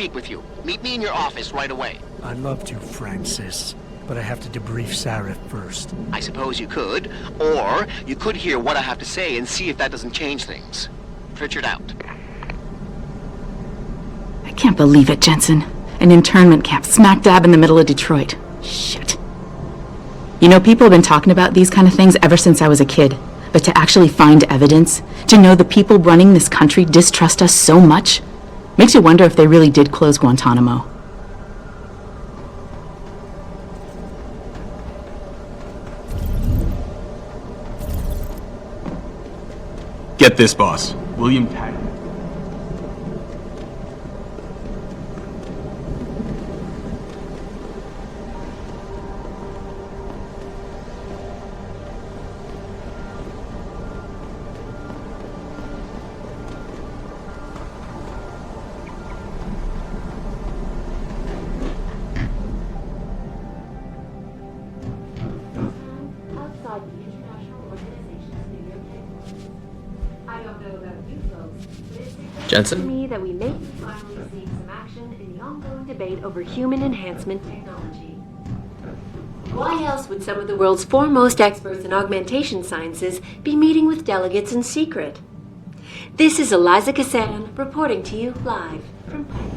speak with you. Meet me in your office right away. I'd love to, Francis, but I have to debrief Sarif first. I suppose you could, or you could hear what I have to say and see if that doesn't change things. Pritchard out. I can't believe it, Jensen. An internment camp smack dab in the middle of Detroit. Shit. You know, people have been talking about these kind of things ever since I was a kid. But to actually find evidence, to know the people running this country distrust us so much, makes you wonder if they really did close Guantanamo. Get this, boss. William Taggart. Jensen? To me that we may be finally seeing some action in the ongoing debate over human enhancement technology. Why else would some of the world's foremost experts in augmentation sciences be meeting with delegates in secret? This is Eliza Kassan reporting to you live from Paris.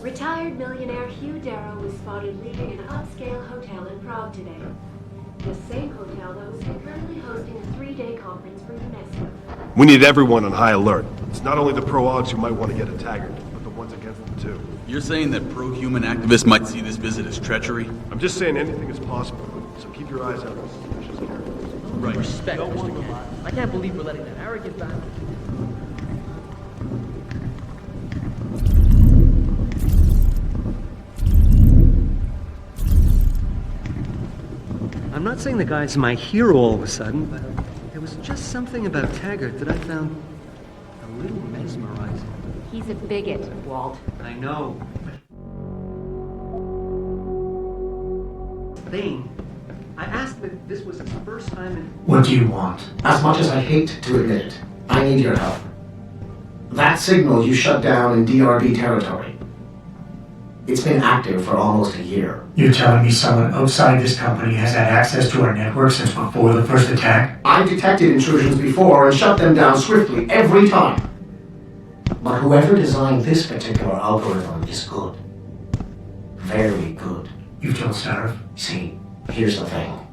Retired millionaire Hugh Darrow was spotted leaving an upscale hotel in Prague today. The same hotel that was concurrently hosting a 3-day conference for UNESCO. We need everyone on high alert. It's not only the pro-Augs who might want to get at Taggart, but the ones against them too. You're saying that pro-human activists might see this visit as treachery? I'm just saying anything is possible, so keep your eyes out for suspicious characters. Right. Respect, Mr. Cat. I can't believe we're letting that arrogant bastard. I'm not saying the guy's my hero all of a sudden, but there was just something about Taggart that I found a little mesmerizing. He's a bigot, Walt. I know. Thane, I asked if this was his first time in... What do you want? As much as I hate to admit it, I need your help. That signal you shut down in DRB territory. It's been active for almost a year. You're telling me someone outside this company has had access to our network since before the first attack? I've detected intrusions before and shut them down swiftly every time. But whoever designed this particular algorithm is good. Very good. You told Sarif? See, here's the thing.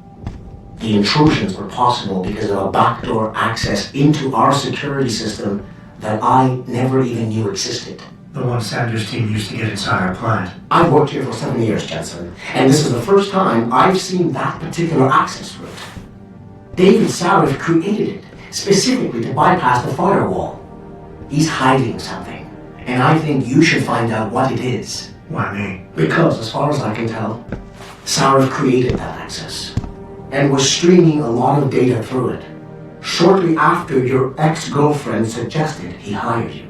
The intrusions were possible because of a backdoor access into our security system that I never even knew existed. The one Sanders' team used to get inside our plant. I've worked here for 7 years, Jensen, and this is the first time I've seen that particular access route. David Sarif created it, specifically to bypass the firewall. He's hiding something, and I think you should find out what it is. Why me? Because, as far as I can tell, Sarif created that access, and was streaming a lot of data through it, shortly after your ex-girlfriend suggested he hired you.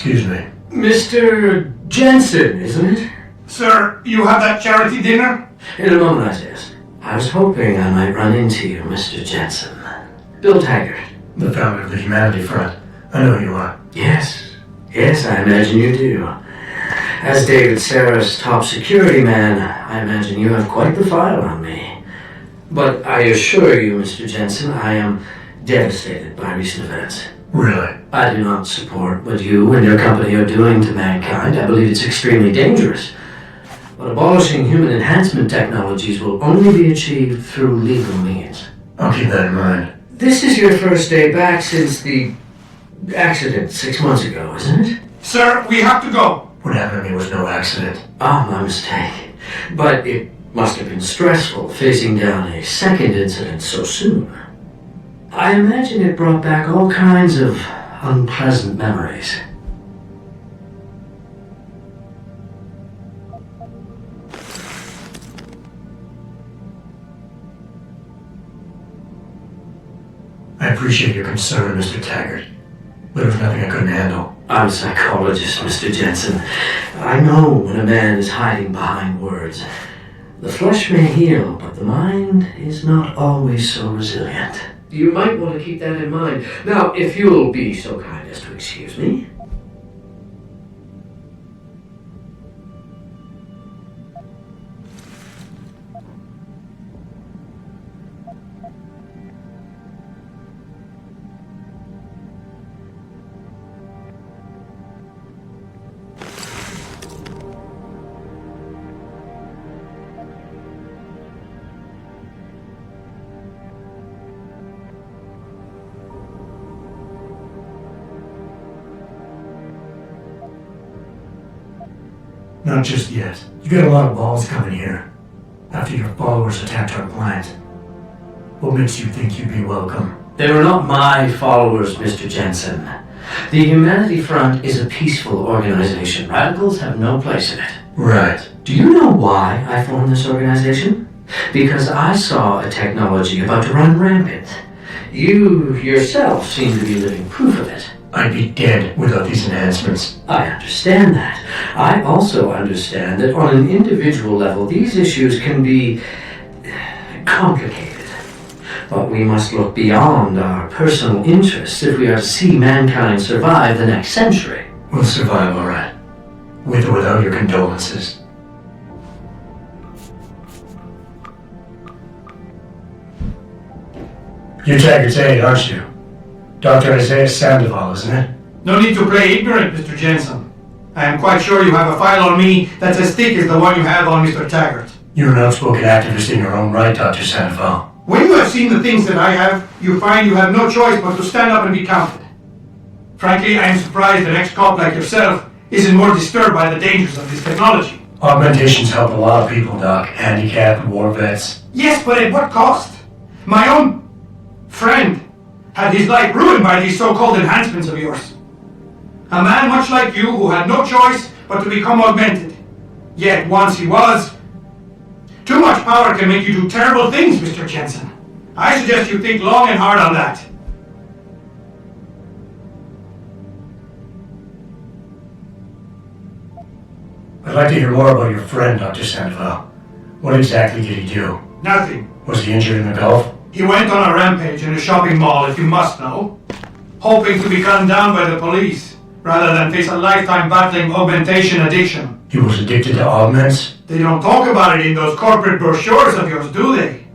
Excuse me. Mr. Jensen, isn't it? Sir, you have that charity dinner? In a moment, Isaiah. I was hoping I might run into you, Mr. Jensen. Bill Taggart. The founder of the Humanity Front. I know who you are. Yes, I imagine you do. As David Sarah's top security man, I imagine you have quite the file on me. But I assure you, Mr. Jensen, I am devastated by recent events. Really? I do not support what you and your company are doing to mankind. I believe it's extremely dangerous. But abolishing human enhancement technologies will only be achieved through legal means. I'll keep that in mind. This is your first day back since the accident 6 months ago, isn't it? Sir, we have to go. What happened to me was no accident. Ah, my mistake. But it must have been stressful facing down a second incident so soon. I imagine it brought back all kinds of unpleasant memories. I appreciate your concern, Mr. Taggart, but there's nothing I couldn't handle. I'm a psychologist, Mr. Jensen. I know when a man is hiding behind words. The flesh may heal, but the mind is not always so resilient. You might want to keep that in mind. Now, if you'll be so kind as to excuse me. Not just yet. You got a lot of balls coming here. After your followers attacked our plant. What makes you think you'd be welcome? They were not my followers, Mr. Jensen. The Humanity Front is a peaceful organization. Radicals have no place in it. Right. Do you know why I formed this organization? Because I saw a technology about to run rampant. You yourself seem to be living proof of it. I'd be dead without these enhancements. I understand that. I also understand that on an individual level, these issues can be complicated. But we must look beyond our personal interests if we are to see mankind survive the next century. We'll survive, all right. With or without your condolences. You're Taggart's aide, aren't you? Dr. Isaiah Sandoval, isn't it? No need to play ignorant, Mr. Jensen. I am quite sure you have a file on me that's as thick as the one you have on Mr. Taggart. You're an outspoken activist in your own right, Dr. Sandoval. When you have seen the things that I have, you find you have no choice but to stand up and be counted. Frankly, I am surprised an ex-cop like yourself isn't more disturbed by the dangers of this technology. Augmentations help a lot of people, Doc. Handicapped, war vets. Yes, but at what cost? My own friend had his life ruined by these so-called enhancements of yours. A man much like you who had no choice but to become augmented. Yet once he was, too much power can make you do terrible things, Mr. Jensen. I suggest you think long and hard on that. I'd like to hear more about your friend, Dr. Sandoval. What exactly did he do? Nothing. Was he injured in the Gulf? He went on a rampage in a shopping mall, if you must know, hoping to be gunned down by the police, rather than face a lifetime battling augmentation addiction. He was addicted to augments? They don't talk about it in those corporate brochures of yours, do they?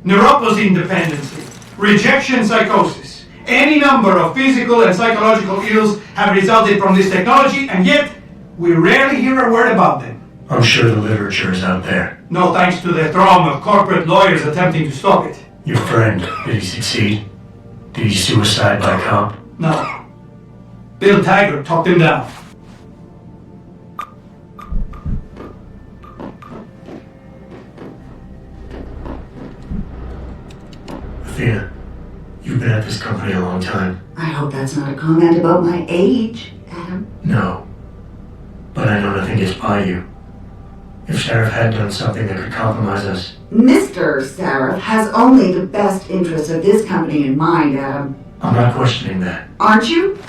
Neuropathy dependency, rejection psychosis, any number of physical and psychological ills have resulted from this technology, and yet we rarely hear a word about them. I'm sure the literature is out there. No thanks to the throng of corporate lawyers attempting to stop it. Your friend, did he succeed? Did he suicide by cop? No. Bill Taggart talked him down. Athena, you've been at this company a long time. I hope that's not a comment about my age, Adam. No. But I know nothing gets by you. If Sheriff had done something that could compromise us. Mr. Sarif has only the best interests of this company in mind, Adam. I'm not questioning that. Aren't you?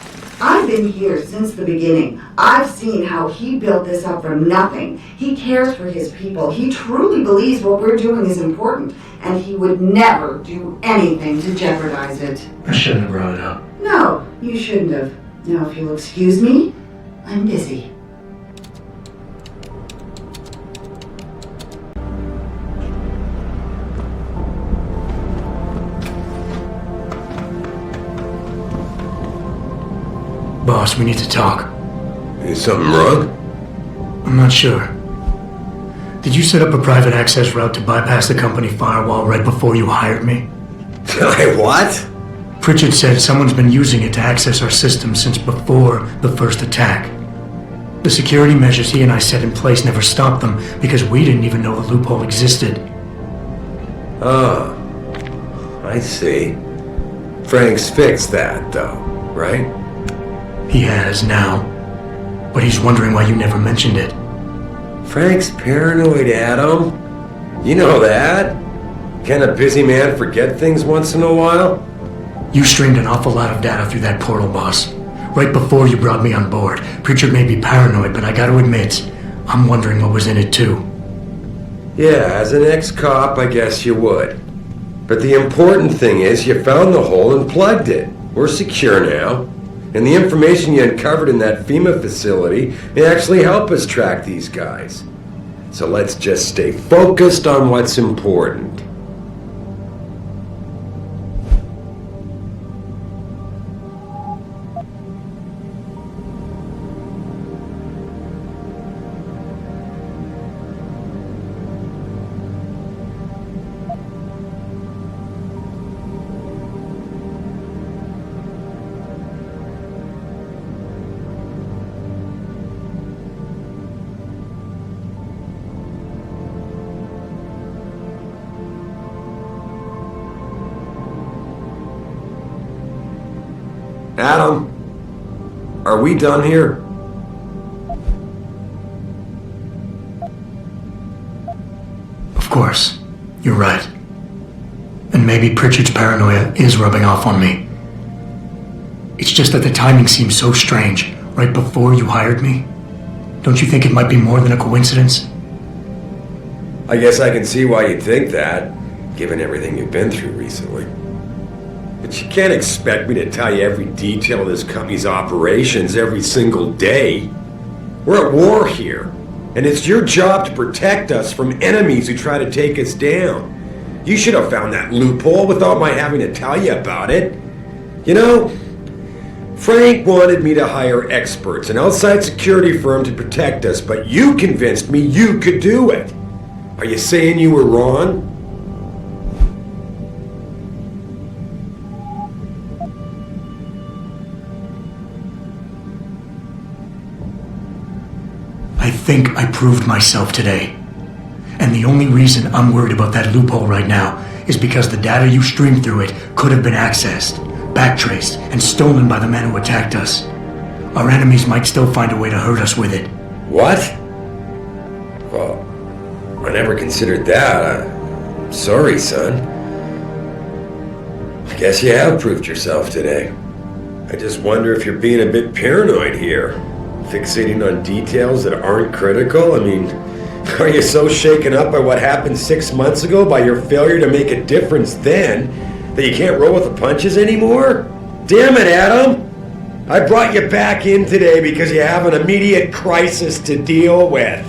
I've been here since the beginning. I've seen how he built this up from nothing. He cares for his people. He truly believes what we're doing is important, and he would never do anything to jeopardize it. I shouldn't have brought it up. No, you shouldn't have. Now, if you'll excuse me, I'm busy. Boss, we need to talk. Is something wrong? I'm not sure. Did you set up a private access route to bypass the company firewall right before you hired me? What? Pritchard said someone's been using it to access our system since before the first attack. The security measures he and I set in place never stopped them because we didn't even know the loophole existed. Oh, I see. Frank's fixed that, though, right? He has now, but he's wondering why you never mentioned it. Frank's paranoid, Adam. You know that. Can a busy man forget things once in a while? You streamed an awful lot of data through that portal, boss. Right before you brought me on board. Pritchard may be paranoid, but I gotta admit, I'm wondering what was in it too. Yeah, as an ex-cop, I guess you would. But the important thing is you found the hole and plugged it. We're secure now. And the information you uncovered in that FEMA facility may actually help us track these guys. So let's just stay focused on what's important. Adam, are we done here? Of course, you're right. And maybe Pritchard's paranoia is rubbing off on me. It's just that the timing seems so strange, right before you hired me. Don't you think it might be more than a coincidence? I guess I can see why you'd think that, given everything you've been through recently. But you can't expect me to tell you every detail of this company's operations every single day. We're at war here, and it's your job to protect us from enemies who try to take us down. You should have found that loophole without my having to tell you about it. You know, Frank wanted me to hire experts, an outside security firm to protect us, but you convinced me you could do it. Are you saying you were wrong? I think I proved myself today. And the only reason I'm worried about that loophole right now is because the data you streamed through it could have been accessed, backtraced, and stolen by the men who attacked us. Our enemies might still find a way to hurt us with it. What? Well, I never considered that. I'm sorry, son. I guess you have proved yourself today. I just wonder if you're being a bit paranoid here. Fixating on details that aren't critical? I mean, are you so shaken up by what happened 6 months ago, by your failure to make a difference then, that you can't roll with the punches anymore? Damn it, Adam! I brought you back in today because you have an immediate crisis to deal with.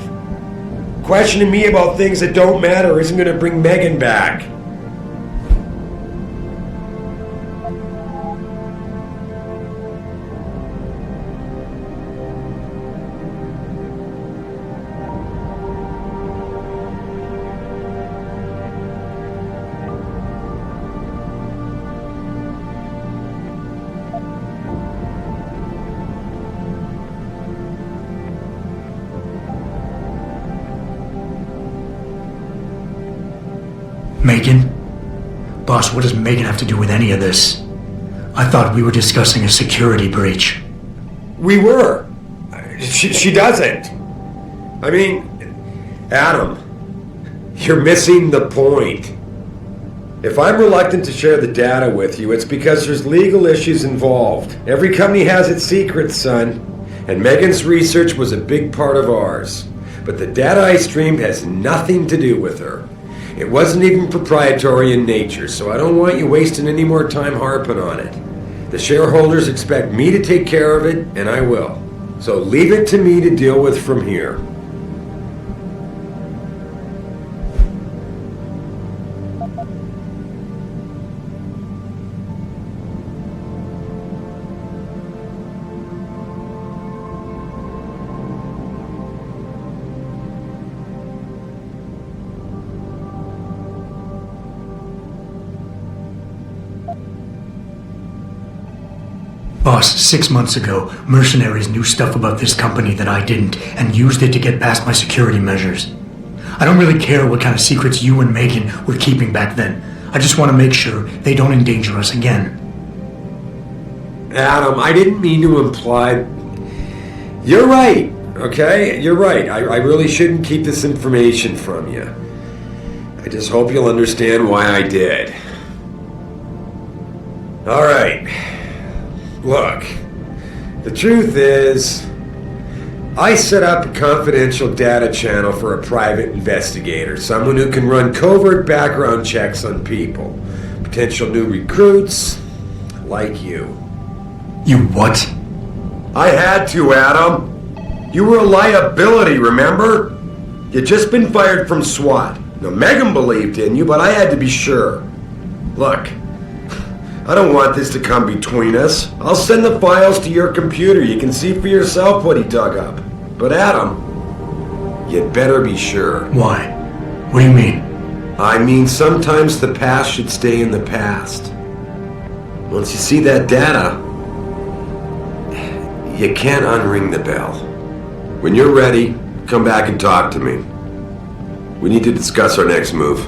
Questioning me about things that don't matter isn't going to bring Megan back. Megan? Boss, what does Megan have to do with any of this? I thought we were discussing a security breach. We were. She doesn't. I mean, Adam, you're missing the point. If I'm reluctant to share the data with you, it's because there's legal issues involved. Every company has its secrets, son. And Megan's research was a big part of ours. But the data I streamed has nothing to do with her. It wasn't even proprietary in nature, so I don't want you wasting any more time harping on it. The shareholders expect me to take care of it, and I will. So leave it to me to deal with from here. Boss, 6 months ago, mercenaries knew stuff about this company that I didn't, and used it to get past my security measures. I don't really care what kind of secrets you and Megan were keeping back then. I just want to make sure they don't endanger us again. Adam, I didn't mean to imply... You're right, okay? You're right. I really shouldn't keep this information from you. I just hope you'll understand why I did. All right. Look, the truth is, I set up a confidential data channel for a private investigator, someone who can run covert background checks on people, potential new recruits, like you. You what? I had to, Adam. You were a liability, remember? You'd just been fired from SWAT. Now, Megan believed in you, but I had to be sure. Look, I don't want this to come between us. I'll send the files to your computer. You can see for yourself what he dug up. But Adam, you'd better be sure. Why? What do you mean? I mean, sometimes the past should stay in the past. Once you see that data, you can't unring the bell. When you're ready, come back and talk to me. We need to discuss our next move.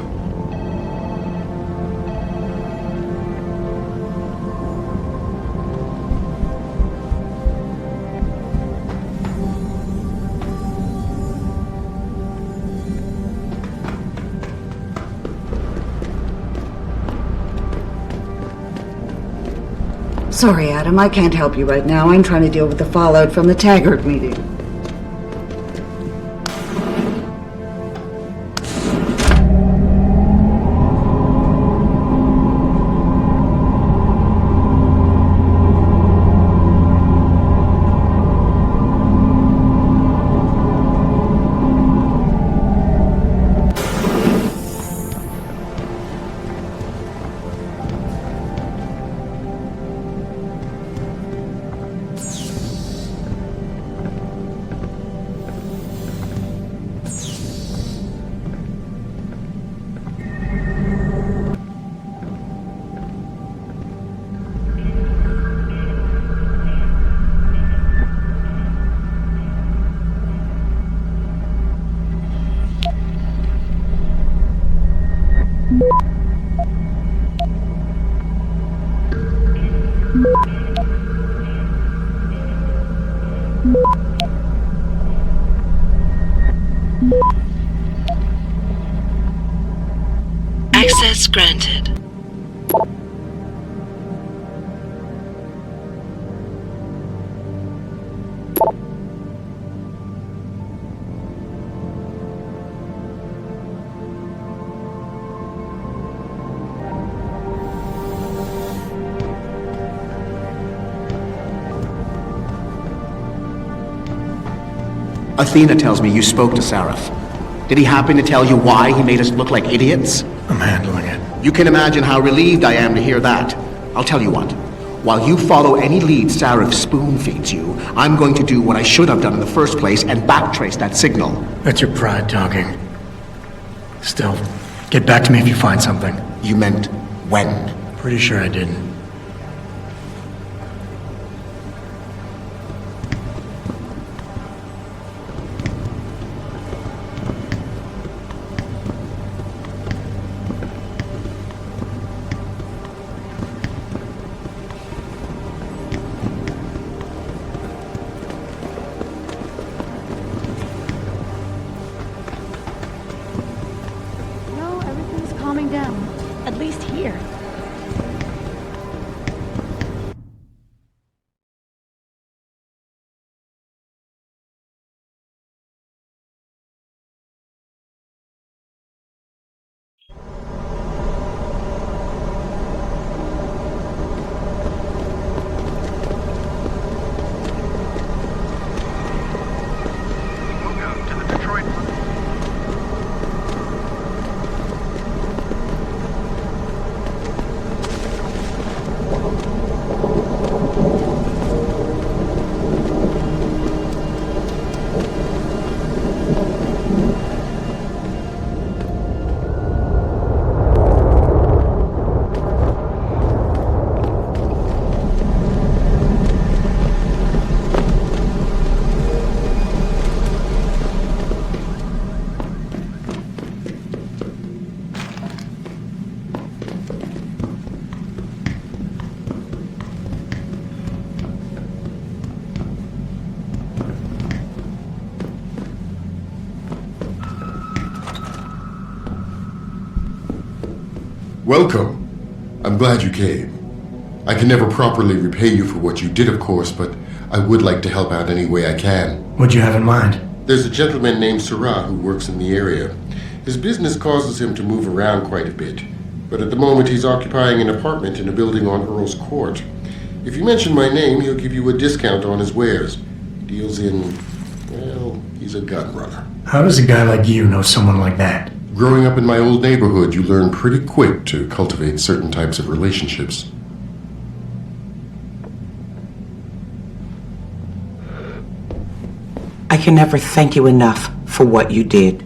Sorry, Adam, I can't help you right now. I'm trying to deal with the fallout from the Taggart meeting. Access granted. Athena tells me you spoke to Sarif. Did he happen to tell you why he made us look like idiots? I'm handling it. You can imagine how relieved I am to hear that. I'll tell you what. While you follow any lead Sarif spoon feeds you, I'm going to do what I should have done in the first place and backtrace that signal. That's your pride talking. Still, get back to me if you find something. You meant when? Pretty sure I didn't. Calming down, at least Welcome. I'm glad you came. I can never properly repay you for what you did, of course, but I would like to help out any way I can. What'd you have in mind? There's a gentleman named Surratt who works in the area. His business causes him to move around quite a bit, but at the moment he's occupying an apartment in a building on Earl's Court. If you mention my name, he'll give you a discount on his wares. He deals in, well, he's a gun runner. How does a guy like you know someone like that? Growing up in my old neighborhood, you learn pretty quick to cultivate certain types of relationships. I can never thank you enough for what you did.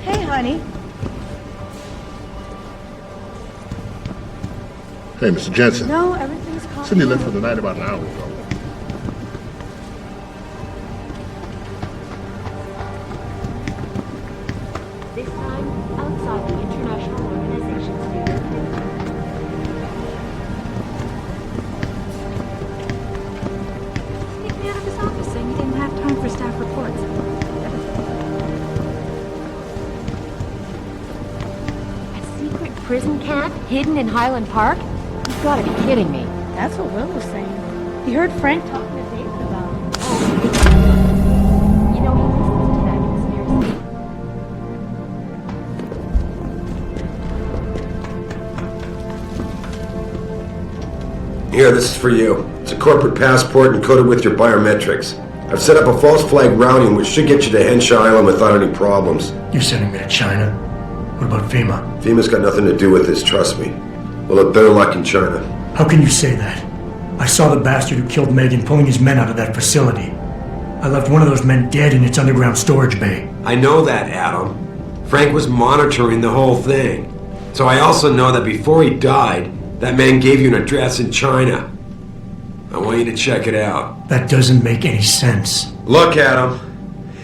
Hey, honey. Hey, Mr. Jensen. No, everything's calm. Cindy left for the night about an hour ago. This time, outside the International Organization Studio. Kicked me out of his office saying he didn't have time for staff reports. A secret prison camp hidden in Highland Park? You've got to be kidding me. That's what Will was saying. He heard Frank talking to David about it. You know, he listens to that conspiracy. Here, this is for you. It's a corporate passport encoded with your biometrics. I've set up a false flag routing which should get you to Henshaw Island without any problems. You're sending me to China? What about FEMA? FEMA's got nothing to do with this, trust me. We'll have better luck in China. How can you say that? I saw the bastard who killed Megan pulling his men out of that facility. I left one of those men dead in its underground storage bay. I know that, Adam. Frank was monitoring the whole thing. So I also know that before he died, that man gave you an address in China. I want you to check it out. That doesn't make any sense. Look, Adam.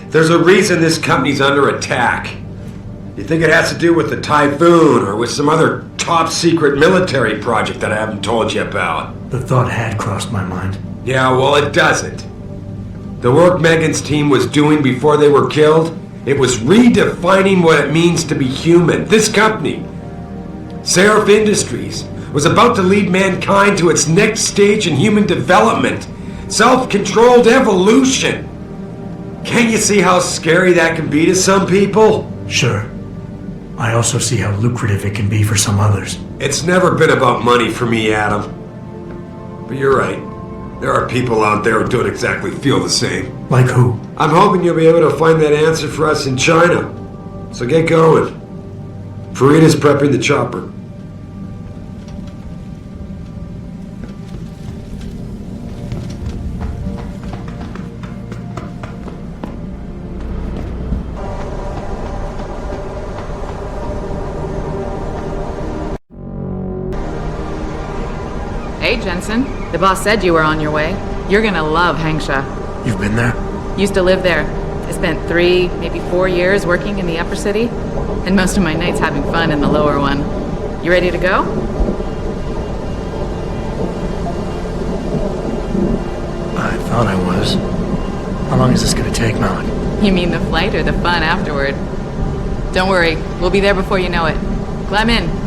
There's a reason this company's under attack. You think it has to do with the typhoon or with some other top secret military project that I haven't told you about? The thought had crossed my mind. Yeah, well, it doesn't. The work Megan's team was doing before they were killed, it was redefining what it means to be human. This company, Seraph Industries, was about to lead mankind to its next stage in human development. Self-controlled evolution. Can't you see how scary that can be to some people? Sure. I also see how lucrative it can be for some others. It's never been about money for me, Adam. But you're right. There are people out there who don't exactly feel the same. Like who? I'm hoping you'll be able to find that answer for us in China. So get going. Farita's prepping the chopper. Hey, Jensen. The boss said you were on your way. You're gonna love Hangsha. You've been there? Used to live there. I spent 3, maybe 4 years working in the upper city, and most of my nights having fun in the lower one. You ready to go? I thought I was. How long is this gonna take, Malik? You mean the flight or the fun afterward? Don't worry, we'll be there before you know it. Climb in.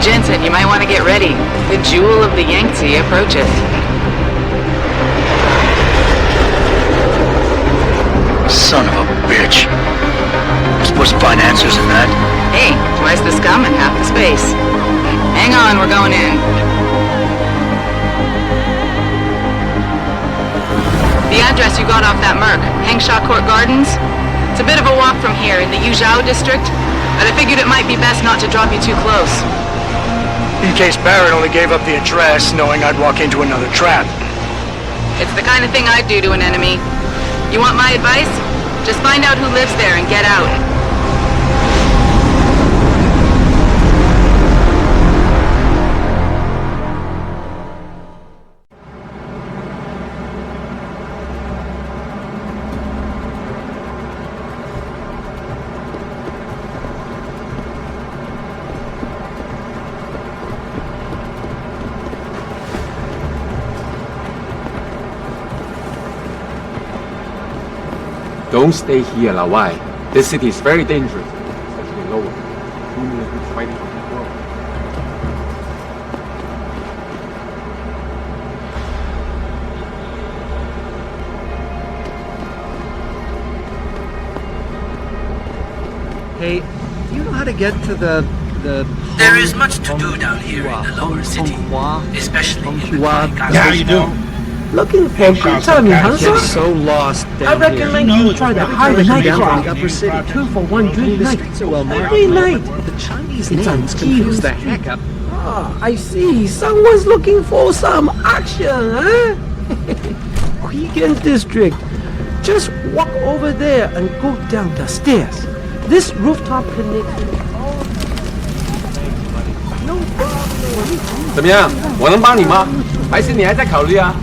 Jensen, you might want to get ready. The jewel of the Yangtze approaches. Son of a bitch. I'm supposed to find answers in that. Hey, twice the scum and half the space. Hang on, we're going in. The address you got off that Merc, Hengsha Court Gardens? It's a bit of a walk from here in the Yuzhou district, but I figured it might be best not to drop you too close. In case Barrett only gave up the address knowing I'd walk into another trap. It's the kind of thing I'd do to an enemy. You want my advice? Just find out who lives there and get out. Don't stay here, Lawai. This city is very dangerous, especially lower. Too many groups fighting for control. Hey, do you know how to get to the There is much to do down here in the lower city, especially in the How you doing? Looking for good timing, huh, Get sir? so lost I down recommend here. you try the high night club. Upper city. 2 for 1 drink The night. streets are well marked. Every night. The Chinese It's names on confuse Tuesday. the heck up. Ah, I see. Someone's looking for some action, huh? Weekend District. Just walk over there and go down the stairs. This rooftop connects. No problem. 怎么样？我能帮你吗？还是你还在考虑啊？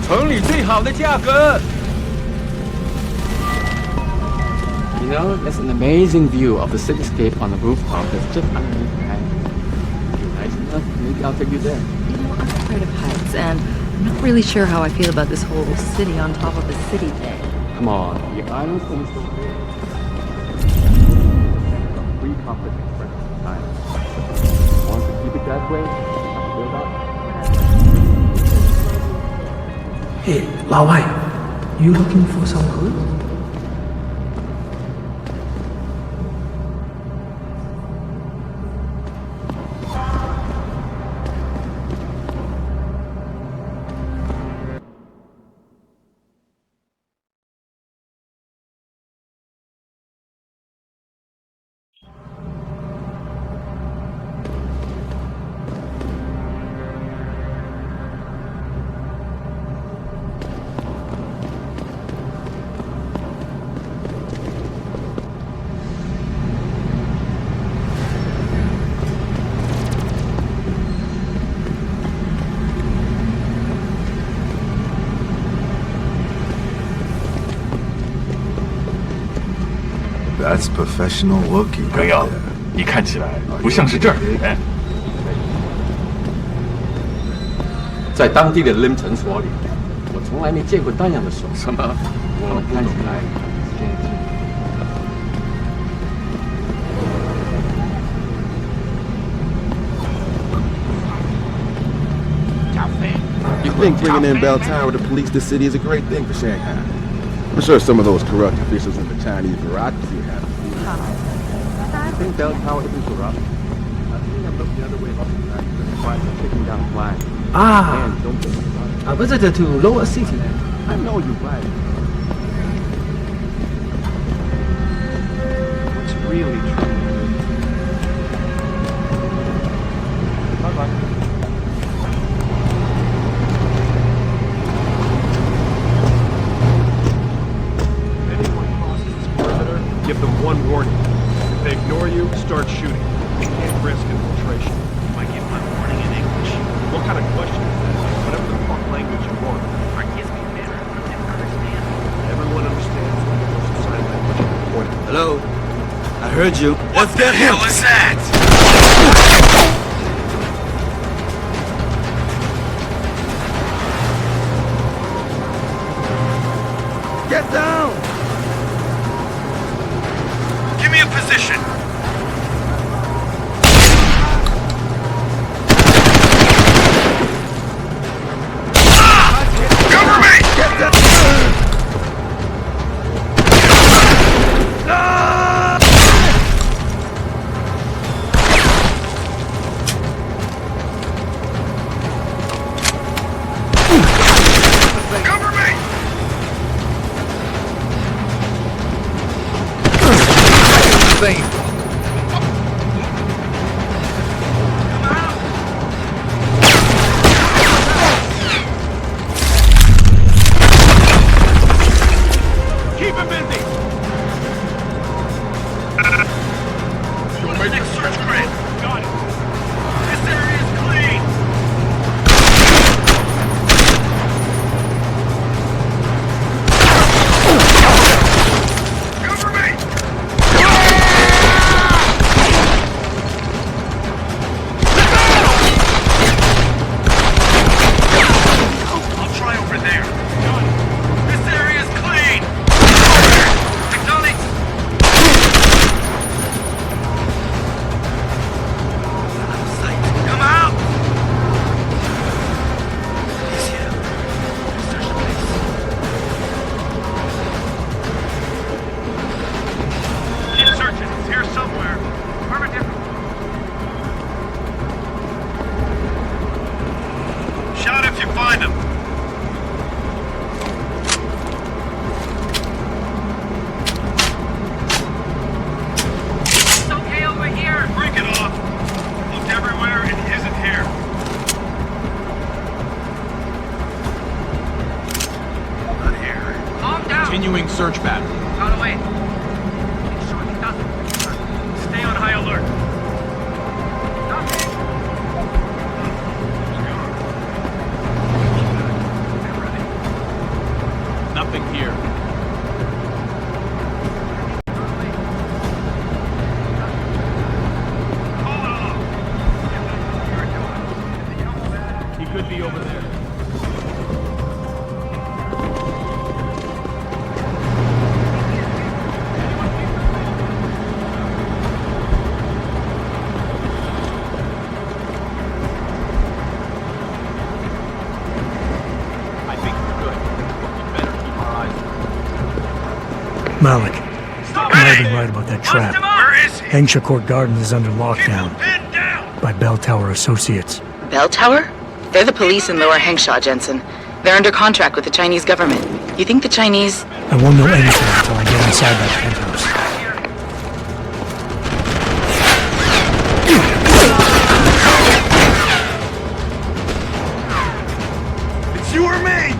城里最好的价格。You know, there's an amazing view of the cityscape on the rooftop that's just underneath the hangar. If you're nice enough, maybe I'll take you there. You know, I'm afraid of heights, and I'm not really sure how I feel about this whole city on top of the city thing. Come on, the island thing's so big. Free conflict express time. Want to keep it that way? Build up. Hey, Lao Wai, you looking for some goods? That's professional work you got 朋友 there.，你看起来不像是这儿的人。在当地的 Lim 诊所里，我从来没见过那样的手。什么？我不看起懂。来。You think bringing in Bell Tower to police the city is a great thing for Shanghai? I'm sure some of those corrupt officials in the Chinese bureaucracy have. I think Bell Tower isn't corrupt. I think I'm looking the other way up tonight. The flies are taking down flags. Ah, Man, don't get me started. a visitor to lower city. I know you're right. What's really true? Bye-bye. If anyone crosses this perimeter, give them one warning. If they ignore you, start shooting. You can't risk infiltration. I give my warning in English. What kind of question is that? Whatever the fuck language you want. Forgive me, man. I didn't understand. Everyone understands universal sign language. Point. Hello? I heard you. What the hell was that? Get down! Give me a position. insane. Keep him busy. Next search grid. Got it. This area is clean. Cover me. I'll try over there. This area is clean. Acknowledge. Come out! He's here. Search the place. Keep searching. It's here somewhere. Affirmative. Shout if you find him. It's okay over here. Break it off. Looked everywhere and he isn't here. Not here. Calm down. Continuing search battle. Got away. Make sure he doesn't. Stay on high alert. Nothing here. He could be over there. I think we're good. We better keep our eyes open. Malik, you might have been right about that trap. Where is he? Hengsha Court Garden is under lockdown by Bell Tower Associates. Bell Tower? They're the police in Lower Hengsha, Jensen. They're under contract with the Chinese government. You think the Chinese... I won't know anything until I get inside that penthouse. It's you or me!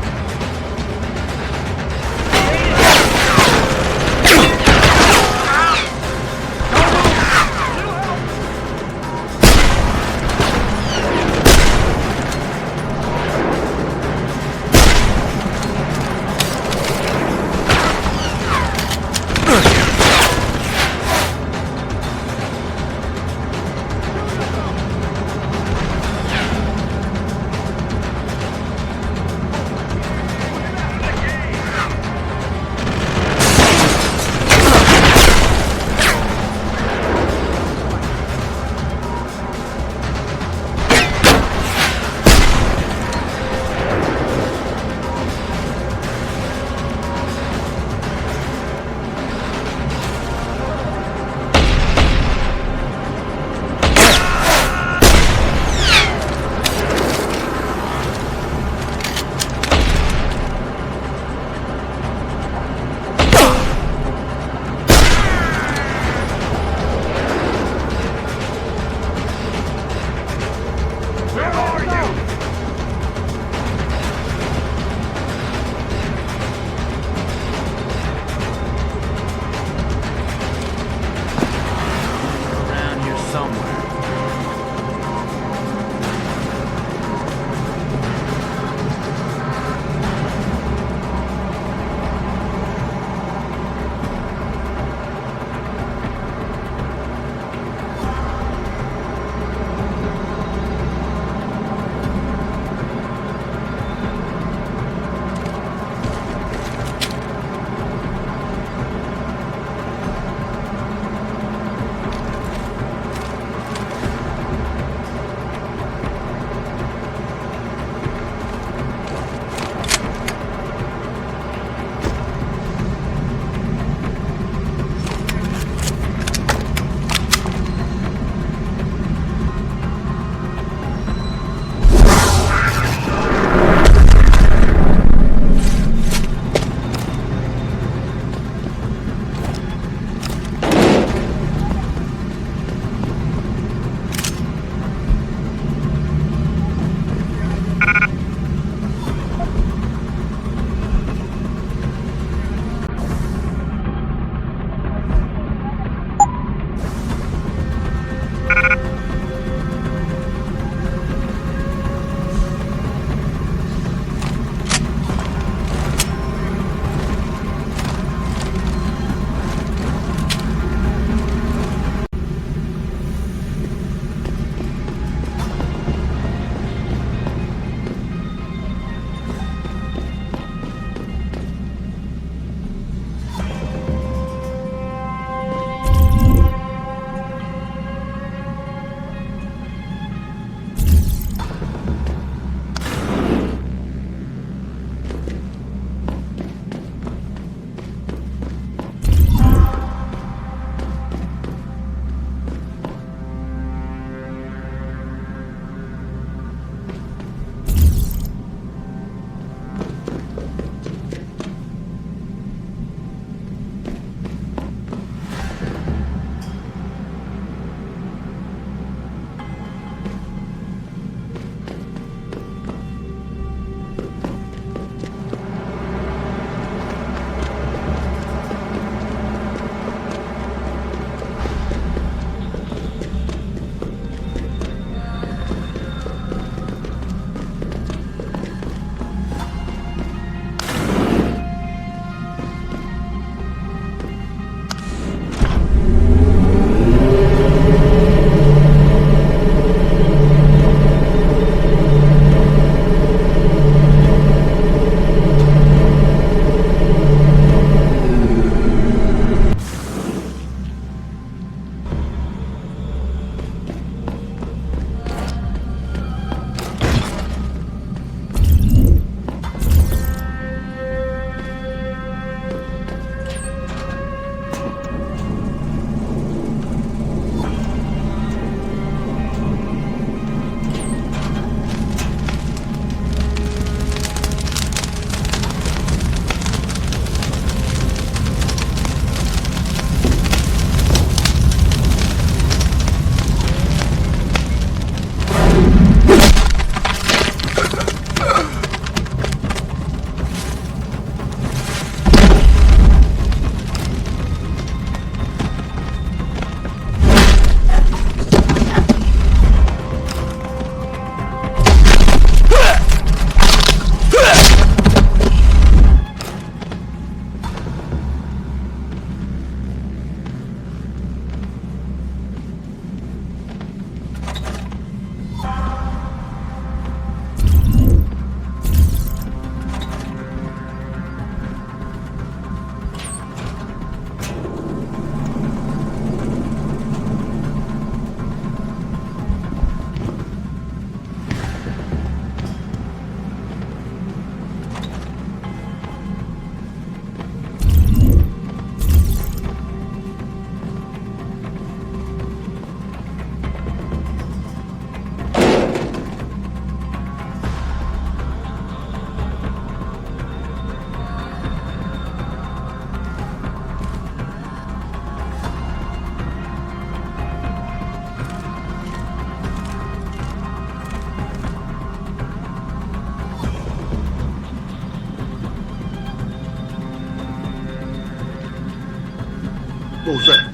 What was that?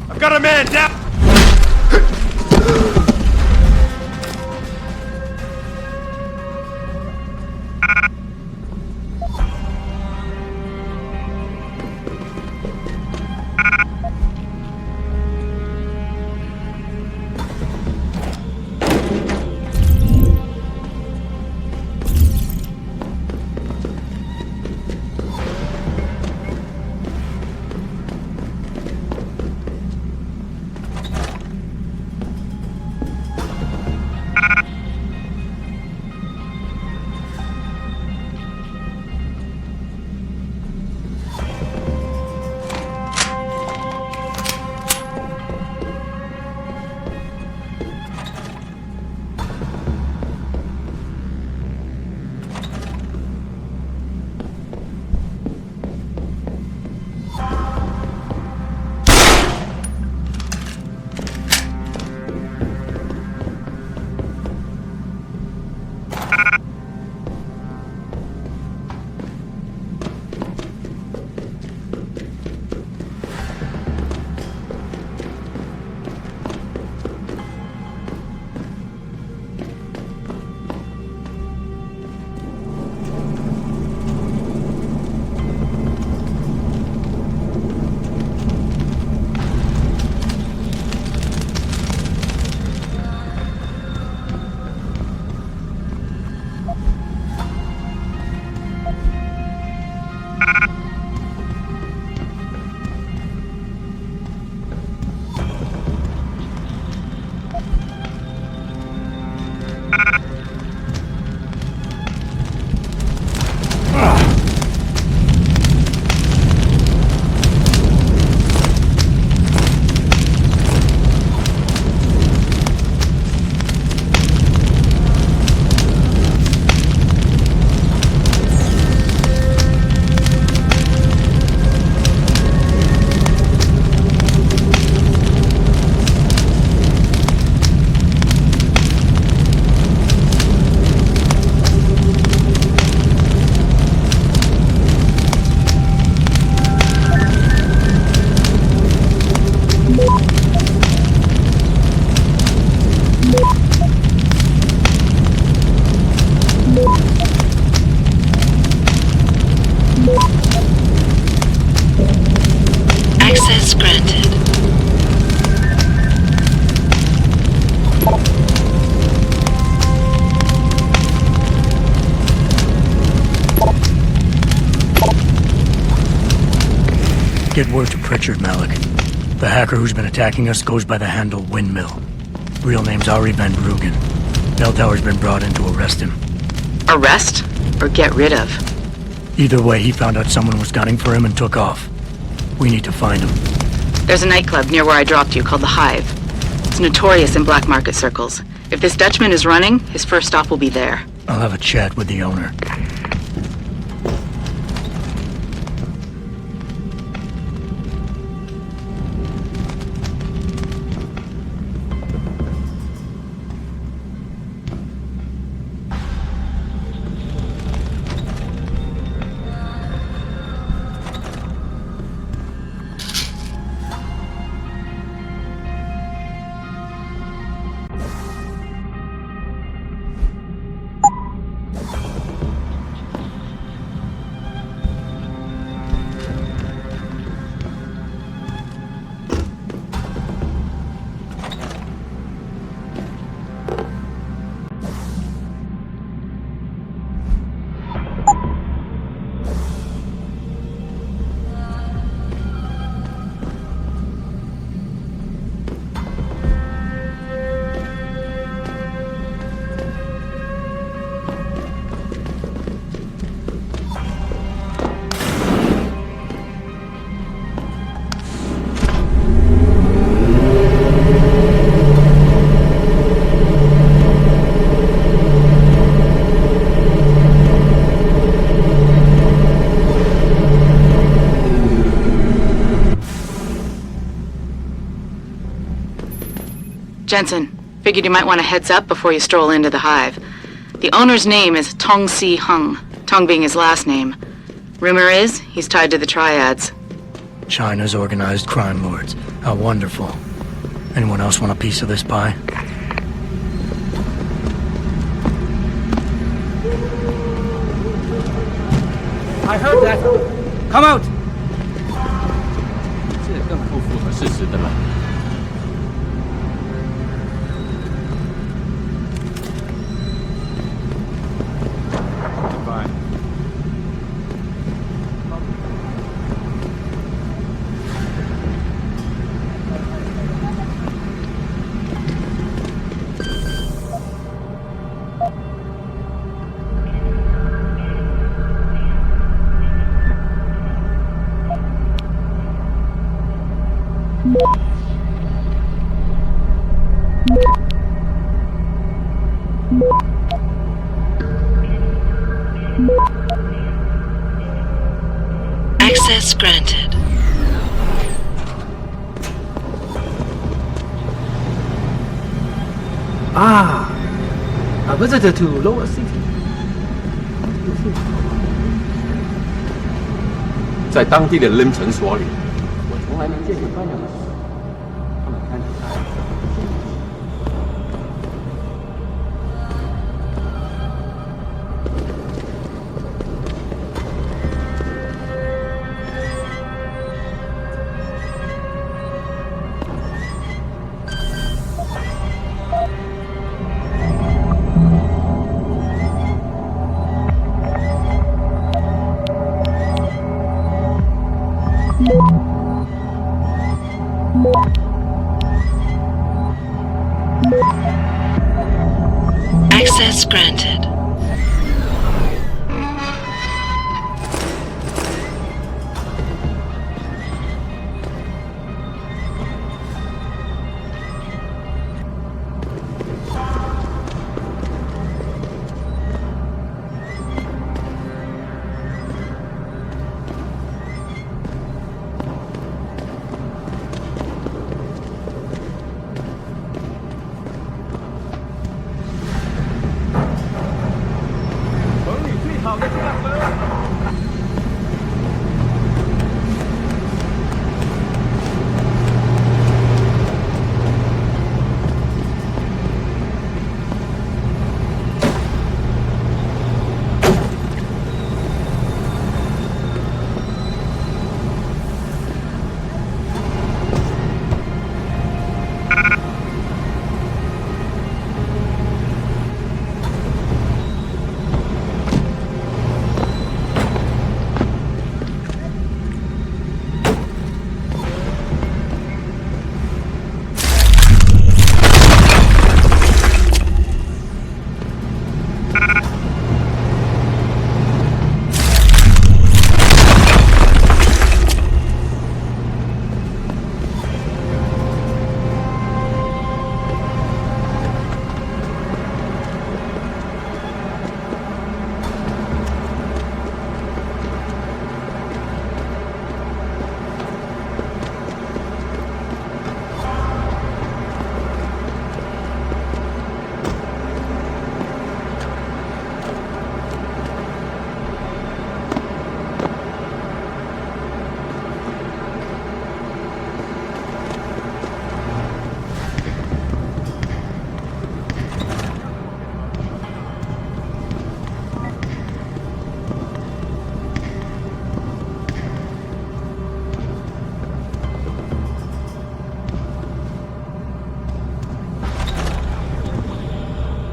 I've got a man down! Access granted. Get word to Pritchard, Malik. The hacker who's been attacking us goes by the handle Windmill. Real name's Ari Van Bruggen. Bell Tower's been brought in to arrest him. Arrest? Or get rid of? Either way, he found out someone was gunning for him and took off. We need to find him. There's a nightclub near where I dropped you called The Hive. It's notorious in black market circles. If this Dutchman is running, his first stop will be there. I'll have a chat with the owner. Jensen, figured you might want a heads up before you stroll into the hive. The owner's name is Tong Si Hung, Tong being his last name. Rumor is, he's tied to the triads. China's organized crime lords. How wonderful. Anyone else want a piece of this pie? I heard that. Come out. 这更不符合事实的了。Fine. Access granted. Ah, a visitor to Lower City. 在当地的 LIM 诊所里，我从来没见过这样的事。他们看起来。 Access granted.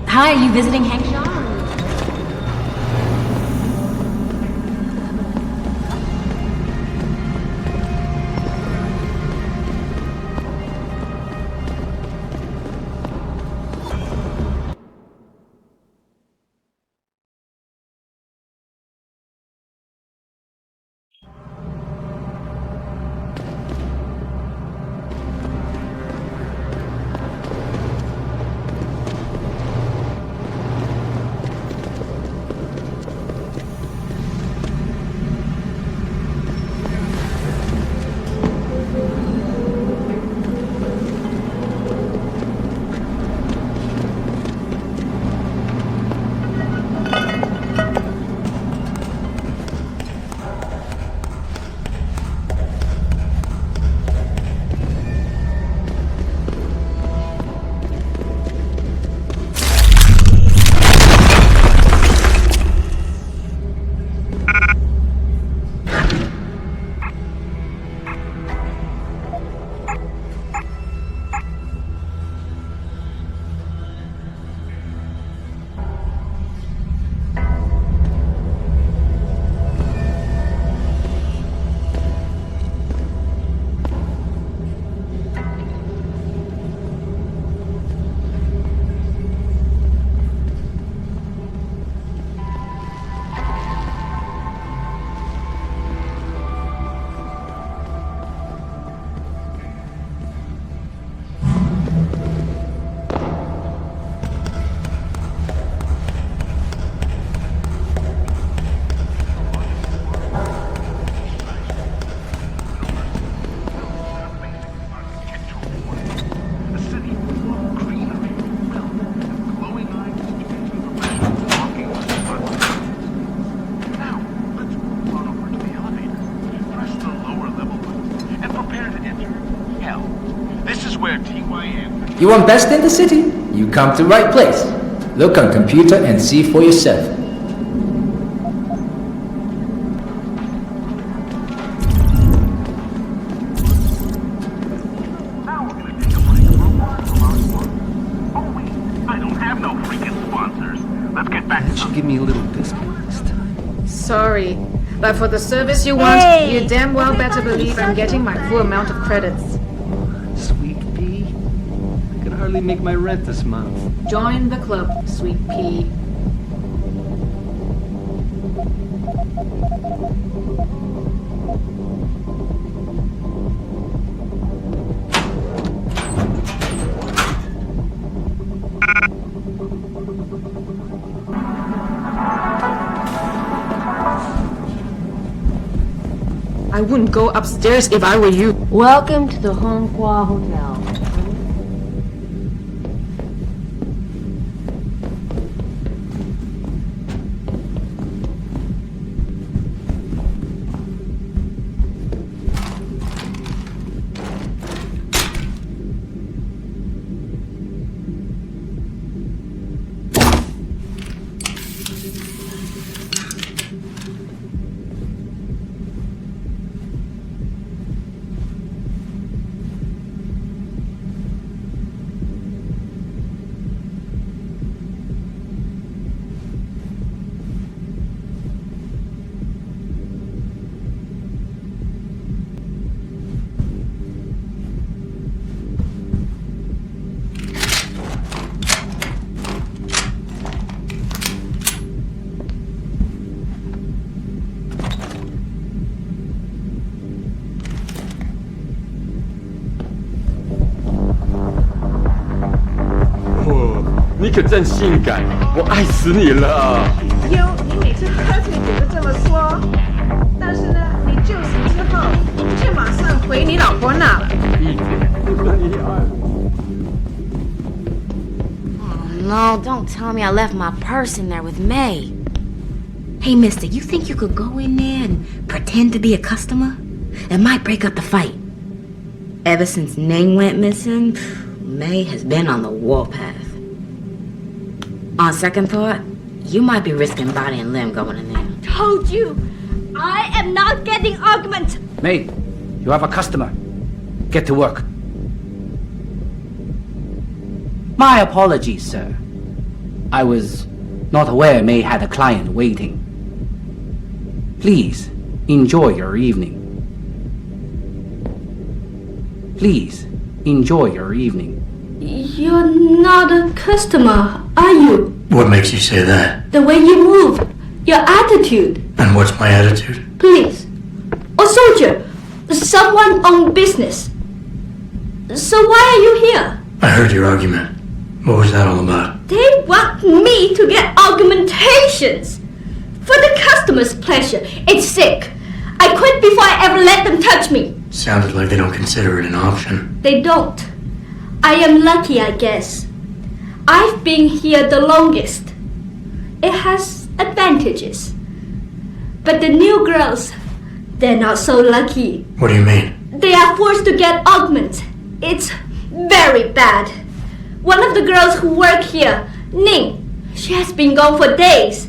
Hi, are you visiting Hank Shaw? swear TYN. You invest in the city? You come to right place. Look on computer and see for yourself. Give me a little discount this time. Sorry, but for the service you want, you damn well better believe I'm getting my full amount of credits. Sweet pea? I can hardly make my rent this month. Join the club, sweet pea. I wouldn't go upstairs if I were you. Welcome to the Honghua Hotel. Oh, 你可真性感，我爱死你了。哟，你每次喝醉酒都这么说，但是呢，你酒醒之后却马上回你老婆那了。No, don't tell me I left my purse in there with May. Hey, mister, you think you could go in there and pretend to be a customer? It might break up the fight. Ever since Ning went missing, May has been on the warpath. On second thought, you might be risking body and limb going in there. Told you, I am not getting argument. May, you have a customer. Get to work. My apologies, sir. I was not aware May had a client waiting. Please, enjoy your evening. Please, enjoy your evening. You're not a customer, are you? What makes you say that? The way you move, your attitude. And what's my attitude? Please. A soldier, someone on business. So why are you here? I heard your argument. What was that all about? They want me to get augmentations. For the customer's pleasure. It's sick. I quit before I ever let them touch me. Sounded like they don't consider it an option. They don't. I am lucky, I guess. I've been here the longest. It has advantages. But the new girls, they're not so lucky. What do you mean? They are forced to get augments. It's very bad. One of the girls who work here, Ning, she has been gone for days.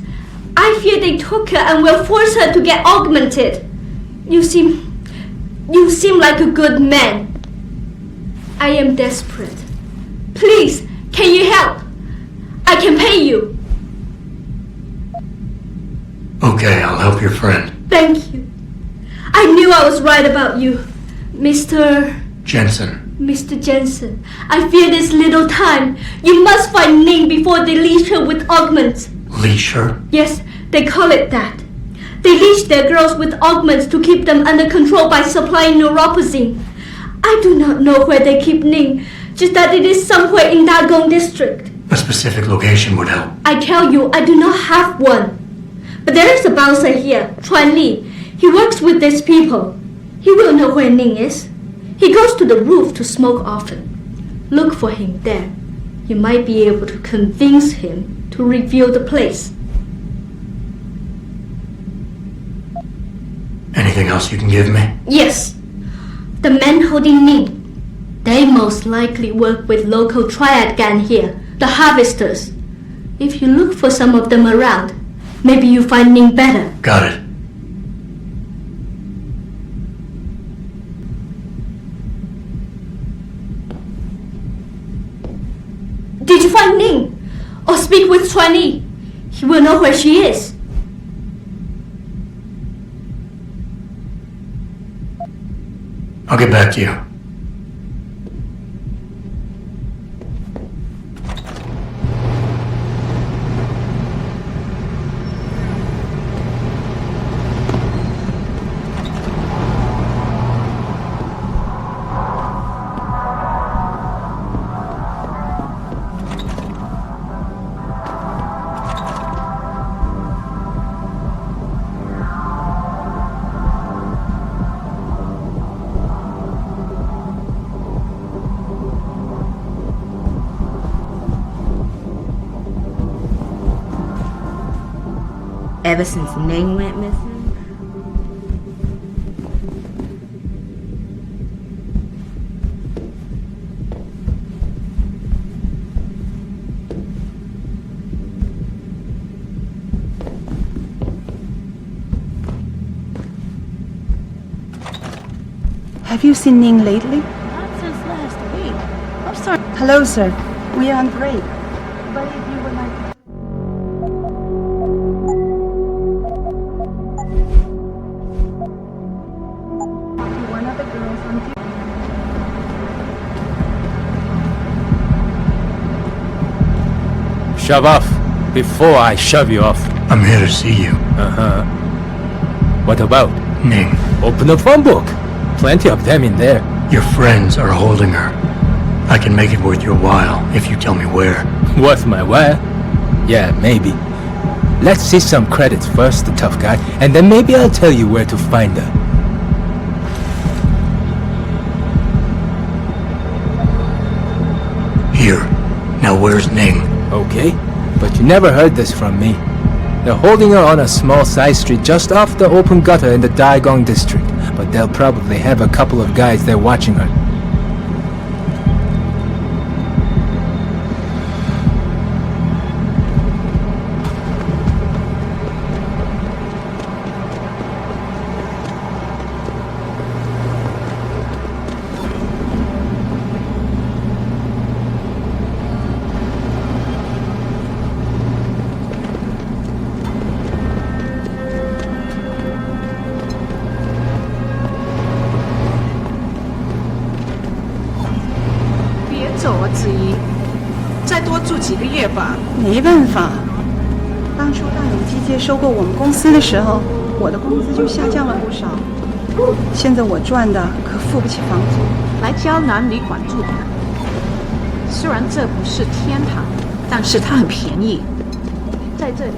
I fear they took her and will force her to get augmented. You seem like a good man. I am desperate. Please, can you help? I can pay you. Okay, I'll help your friend. Thank you. I knew I was right about you, Mr. Jensen. Mr. Jensen, I fear this little time. You must find Ning before they leash her with augments. Leash her? Yes, they call it that. They leash their girls with augments to keep them under control by supplying neuropazine. I do not know where they keep Ning, just that it is somewhere in Dagong district. A specific location would help. I tell you, I do not have one. But there is a bouncer here, Chuan Li. He works with these people. He will know where Ning is. He goes to the roof to smoke often. Look for him there. You might be able to convince him to reveal the place. Anything else you can give me? Yes. The men holding Ning. They're They most likely work with local triad gang here, the Harvesters. If you look for some of them around, maybe you find Ning better. Got it. Did you find Ning? Or speak with Chuan-Yi? He will know where she is. I'll get back to you. Ever since Ning went missing? Have you seen Ning lately? Not since last week. I'm sorry. Hello, sir. We are on break. But if you would like... One of the girls on duty. Shove off before I shove you off. I'm here to see you. Uh-huh. What about? Ning. Open the phone book. Plenty of them in there. Your friends are holding her. I can make it worth your while if you tell me where. Worth my while? Yeah, maybe. Let's see some credits first, the tough guy, and then maybe I'll tell you where to find her. Here. Now where's Ning? Okay, but you never heard this from me. They're holding her on a small side street just off the open gutter in the Daigong district, but they'll probably have a couple of guys there watching her.没办法，当初大有机械收购我们公司的时候，我的工资就下降了不少。现在我赚的可付不起房租。来胶南旅馆住的，虽然这不是天堂，但是它很便宜。在这里。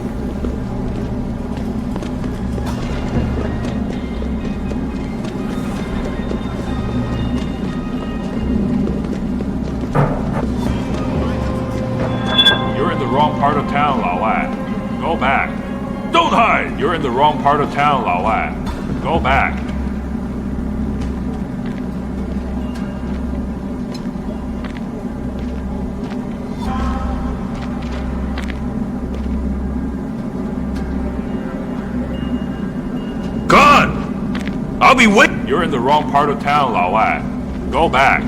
Wrong part of town, Lao Wai. Go back. Don't hide! You're in the wrong part of town, Lao Wai. Go back. Gone! I'll be waiting. You're in the wrong part of town, Lao Wai. Go back.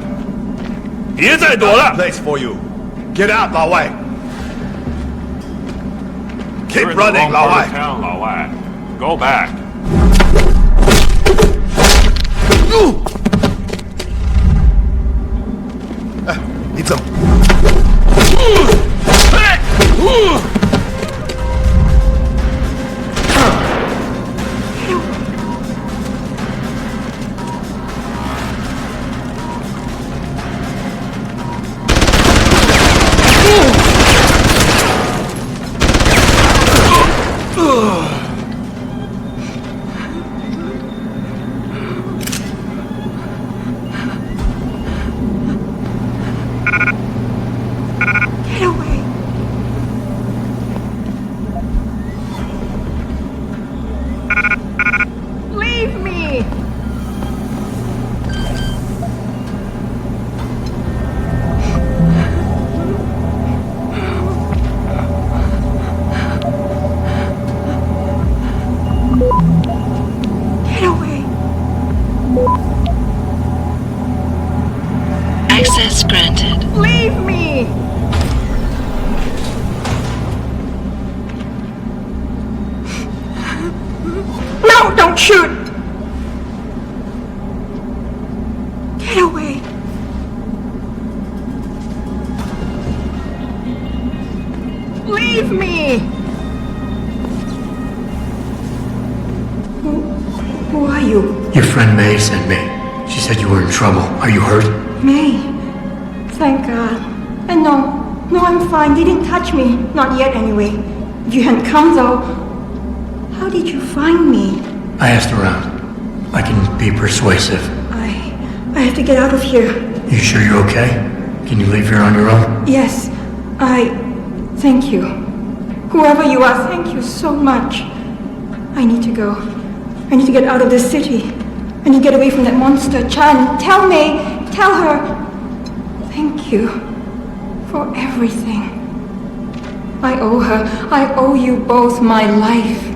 Here's a place for you. Get out, Lao Wai. Keep running, Lao Wai. Town, Lao Wai. Go back. 哎，你走。Access granted. Leave me! No, don't shoot! Get away. Leave me! Who are you? Your friend May sent me. She said you were in trouble. Are you hurt? May. Thank God. And no, I'm fine. They didn't touch me. Not yet, anyway. If you hadn't come, though, how did you find me? I asked around. I can be persuasive. I have to get out of here. You sure you're okay? Can you leave here on your own? Yes, thank you. Whoever you are, thank you so much. I need to go. I need to get out of this city. I need to get away from that monster, Chan. Tell her, thank you for everything. I owe her, I owe you both my life.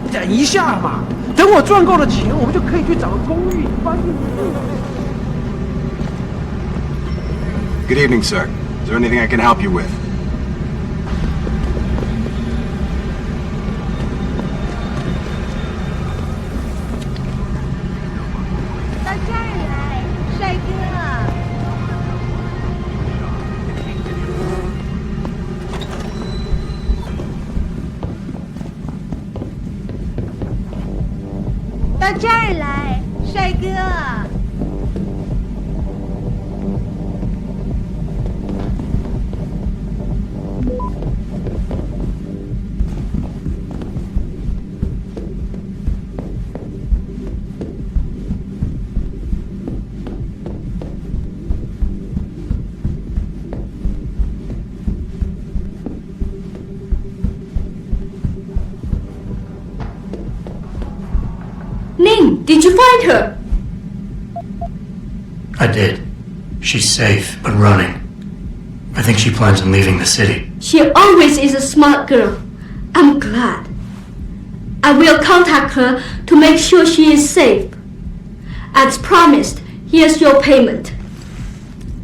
等一下嘛，等我赚够了钱，我们就可以去找个公寓搬进去。 Good evening, sir. Is there anything I can help you with? 到这儿来，帅哥。到这儿来，帅哥。Ning, did you find her? I did. She's safe, but running. I think she plans on leaving the city. She always is a smart girl. I'm glad. I will contact her to make sure she is safe. As promised, here's your payment.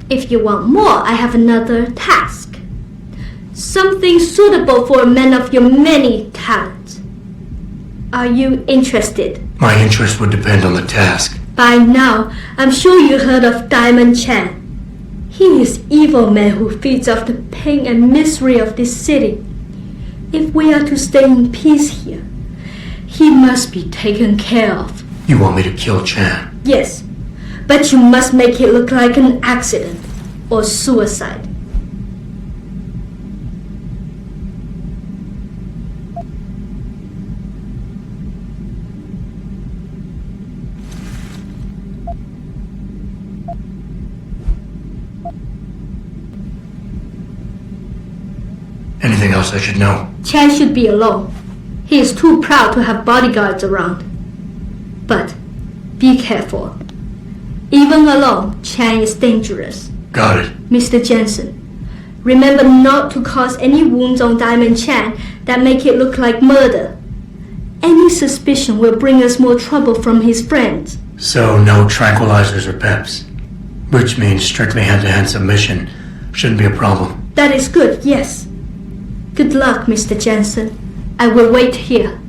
If you want more, I have another task. Something suitable for a man of your many talents. Are you interested? My interest would depend on the task. By now, I'm sure you heard of Diamond Chan. He is evil man who feeds off the pain and misery of this city. If we are to stay in peace here, he must be taken care of. You want me to kill Chan? Yes, but you must make it look like an accident or suicide. Anything else I should know? Chan should be alone. He is too proud to have bodyguards around. But be careful. Even alone, Chan is dangerous. Got it. Mr. Jensen, remember not to cause any wounds on Diamond Chan that make it look like murder. Any suspicion will bring us more trouble from his friends. So no tranquilizers or peps. Which means strictly hand-to-hand submission shouldn't be a problem. That is good, yes. Good luck, Mr. Jensen. I will wait here.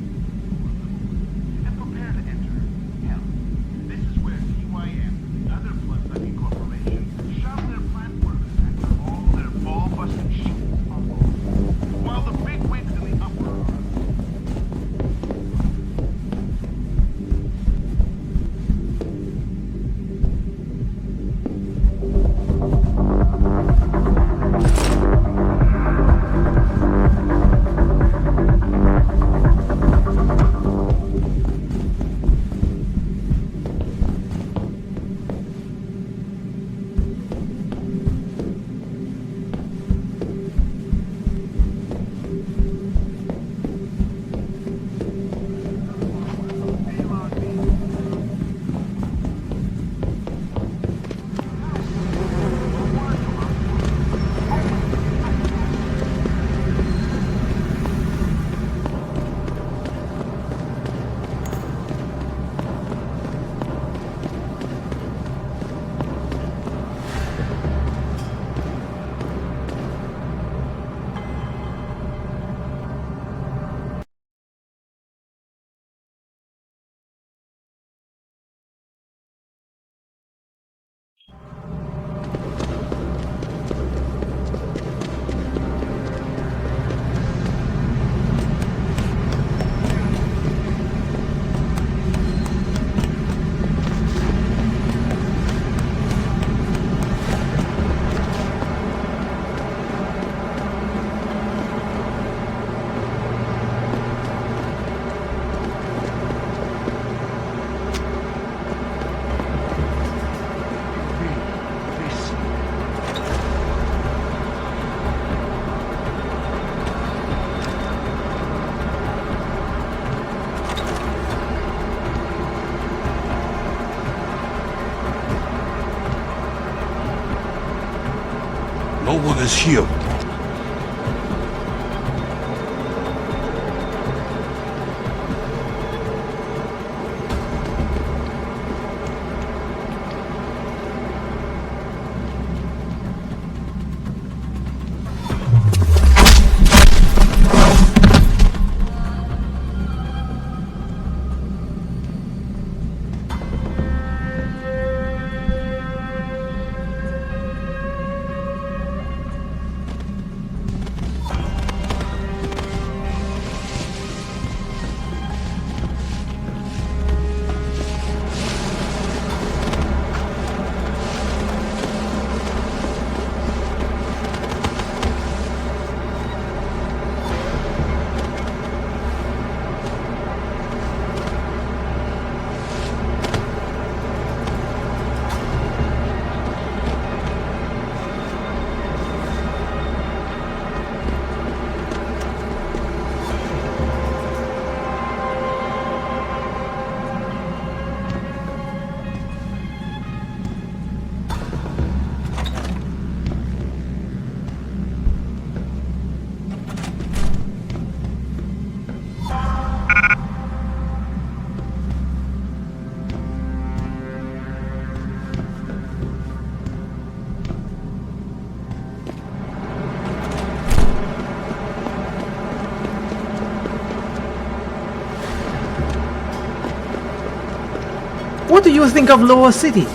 No one is here. What do you think of Lower City?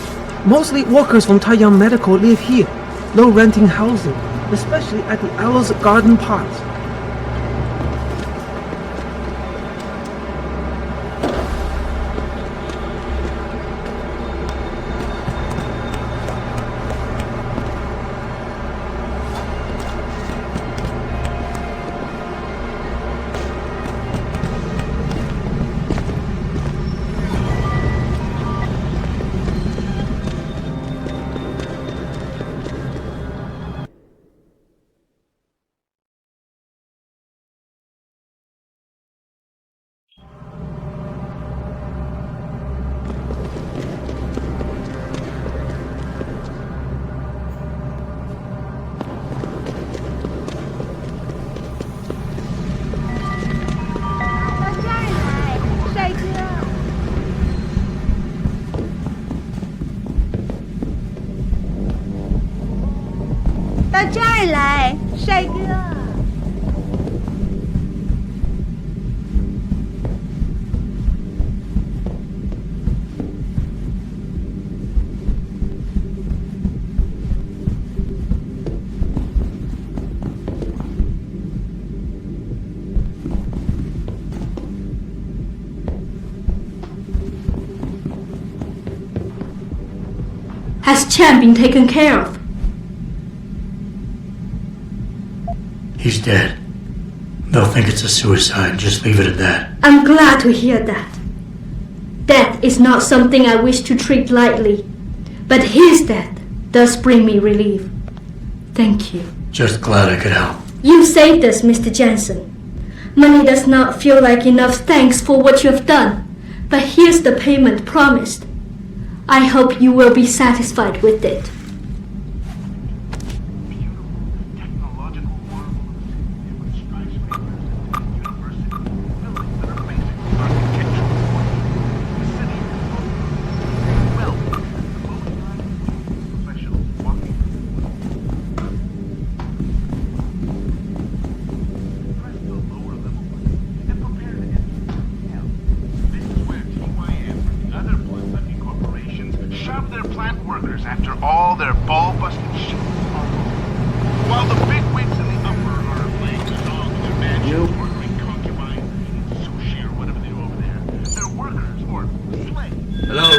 Mostly workers from Taiyang Medical live here. No renting housing, especially at the Aloes Garden Park. Has Chen been taken care of? He's dead. They'll think it's a suicide. Just leave it at that. I'm glad to hear that. Death is not something I wish to treat lightly, but his death does bring me relief. Thank you. Just glad I could help. You saved us, Mr. Jensen. Money does not feel like enough thanks for what you have done, but here's the payment promised. I hope you will be satisfied with it. After all their ball-busting shit. While the bigwigs in the upper are playing the song in their mansions, ordering concubines, sushi or whatever they do over there, they're workers or slaves. Hello?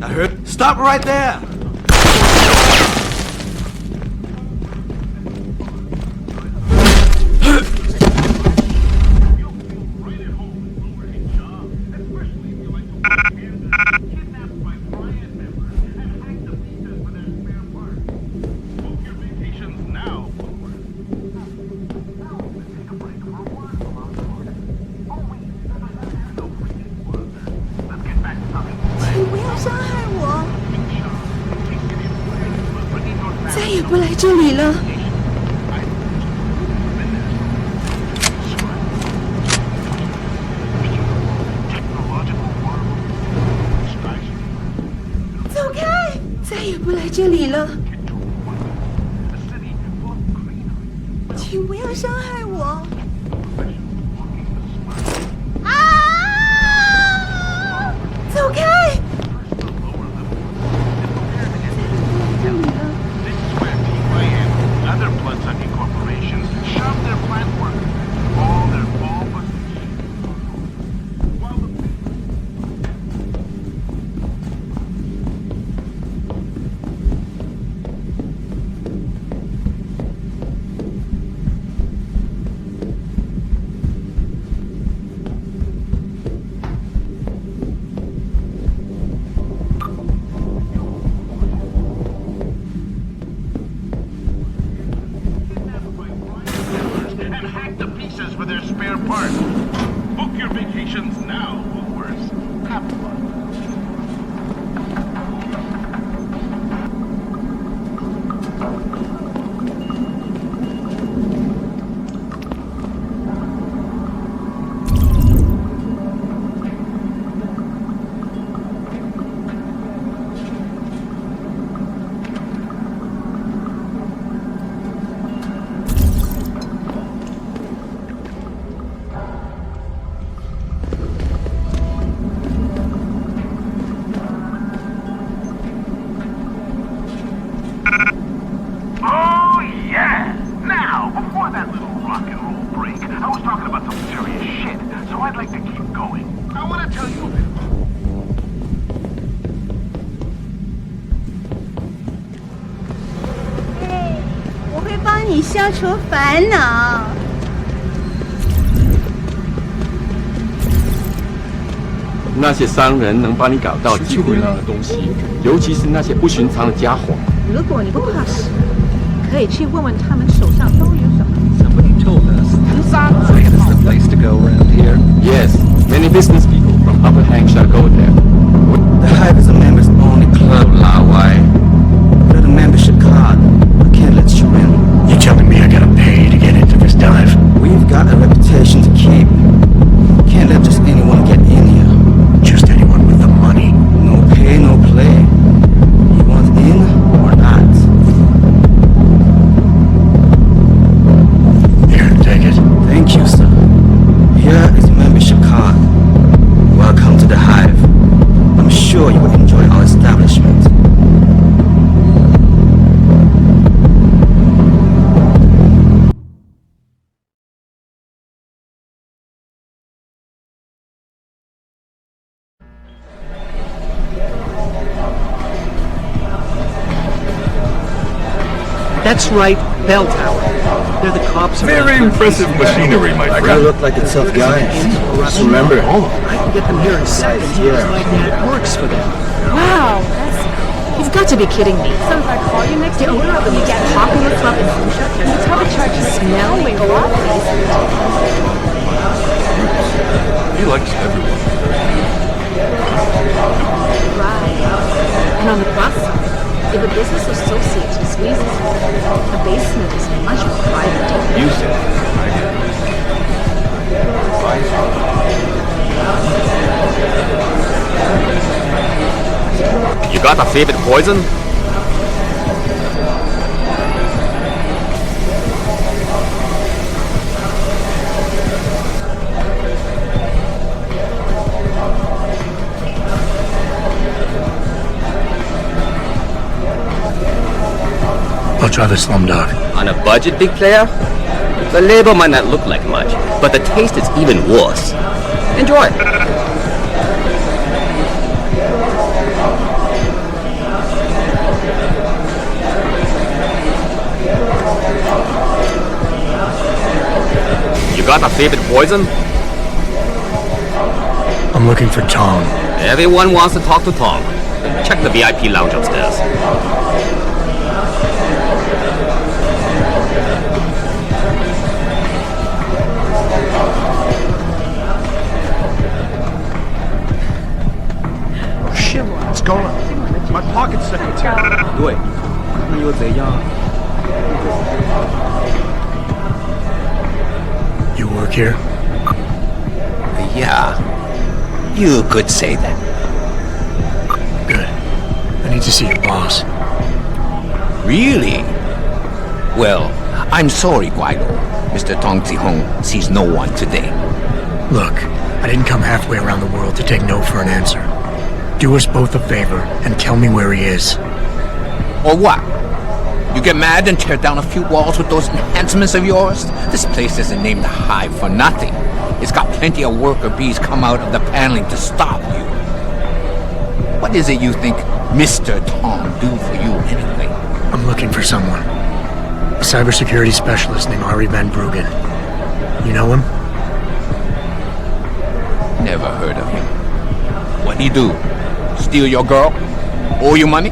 I heard. Stop right there! 不来这里了。走开！再也不来这里了。请不要伤害我。啊！走开！ Other bloodsucking corporations shove their plant workers, all their bulbous while the and hack to pieces for their spare parts. Book your vacations now, or worse, have fun. Oh, yeah! Now, before that little rock and roll break, I was talking about some serious shit, so I'd like to keep going. I want to tell you a bit about... 我会帮你消除烦恼。那些商人能帮你搞到寄回来的东西，尤其是那些不寻常的家伙。如果你不怕死，可以去问问他们手上都有什么。 Somebody told us this is the place to go around here. Yes, many business people from Upper Hampshire go there. The Hive is a members only club, Lao Wai. Without a membership card, I can't let you in. You're telling me I gotta pay to get into this dive? We've got a reputation to keep. Can't let just anyone get in here. Just anyone with the money? No pay, no play. You want in or not? Here, take it. Thank you, sir. Here is a membership card. Welcome to the Hive. I'm sure you will enjoy our establishment. That's right, bell tower. They're the cops. Very impressive machinery, my I friend. look like a tough guy. Just remember, I can get them here in seconds. Yeah. My dad works for them. Wow, you've got to be kidding me. So if I call you next You week, open up and you get popular club in Fuchsia, can you tell the charge is smelling a lot? He likes everyone. Right. And on the plus side, if a business associate squeezes you, the basement is much more private. You said it. I did. You got a favorite poison? I'll try the Slumdog. On a budget, big player? The label might not look like much, but the taste is even worse. Enjoy. You got a favorite poison? I'm looking for Tom. Everyone wants to talk to Tom. Check the VIP lounge upstairs. Shit, what's going on? My pocket secretary. 对，那又怎样？ You work here? Yeah. You could say that. Good. I need to see your boss. Really? Well, I'm sorry, Guaido. Mr. Tong Zihong sees no one today. Look, I didn't come halfway around the world to take no for an answer. Do us both a favor and tell me where he is. Or what? You get mad and tear down a few walls with those enhancements of yours? This place isn't named the Hive for nothing. It's got plenty of worker bees come out of the paneling to stop you. What is it you think Mr. Tong do for you anyway? I'm looking for someone. A cybersecurity specialist named Ari Van Bruggen. You know him? Never heard of him. What'd he do? Steal your girl? Owe you money?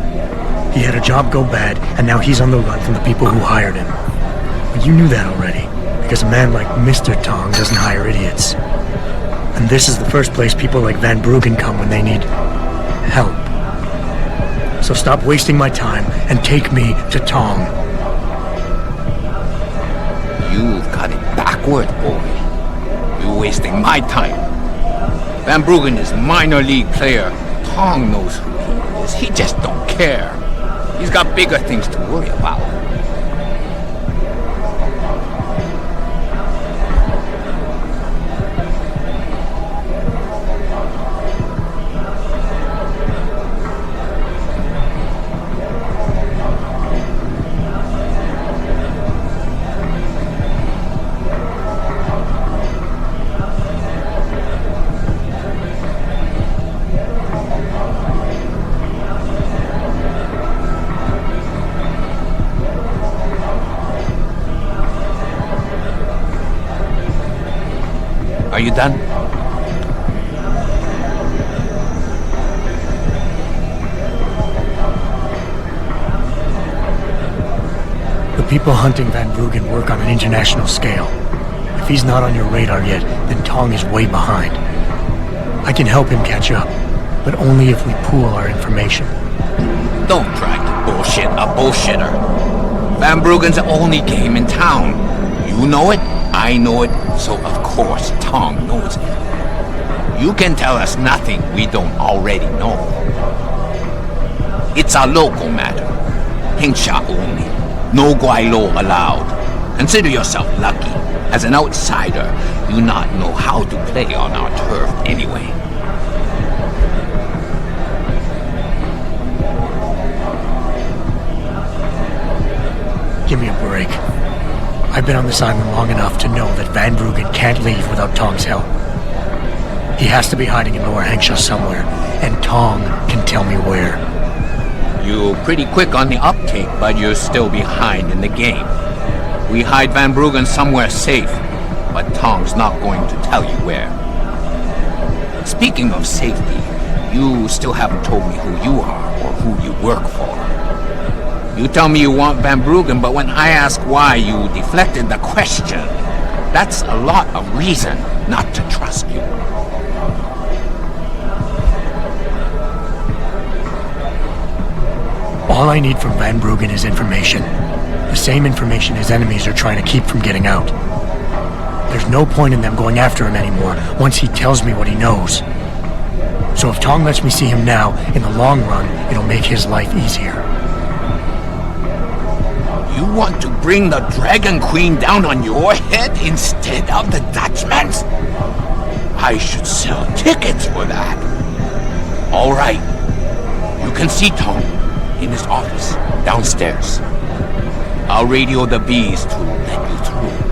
He had a job go bad, and now he's on the run from the people who hired him. But you knew that already, because a man like Mr. Tong doesn't hire idiots. And this is the first place people like Van Bruggen come when they need help. So stop wasting my time and take me to Tong. You've got it backward, boy. You're wasting my time. Van Bruggen is minor league player. Tong knows who he is. He just don't care. He's got bigger things to worry about. Are you done? The people hunting Van Bruggen work on an international scale. If he's not on your radar yet, then Tong is way behind. I can help him catch up, but only if we pool our information. Don't try to bullshit a bullshitter. Van Bruggen's the only game in town. You know it, I know it, so of course Tong knows it. You can tell us nothing we don't already know. It's a local matter. Hengsha only. No Guailo allowed. Consider yourself lucky. As an outsider, you not know how to play on our turf anyway. Give me a break. I've been on this island long enough to know that Van Bruggen can't leave without Tong's help. He has to be hiding in Lower Hengsha somewhere, and Tong can tell me where. You're pretty quick on the uptake, but you're still behind in the game. We hide Van Bruggen somewhere safe, but Tong's not going to tell you where. Speaking of safety, you still haven't told me who you are or who you work for. You tell me you want Van Bruggen, but when I ask why, you deflected the question. That's a lot of reason not to trust you. All I need from Van Bruggen is information. The same information his enemies are trying to keep from getting out. There's no point in them going after him anymore once he tells me what he knows. So if Tong lets me see him now, in the long run, it'll make his life easier. You want to bring the Dragon Queen down on your head instead of the Dutchman's? I should sell tickets for that. All right. You can see Tong in his office downstairs. I'll radio the bees to let you through.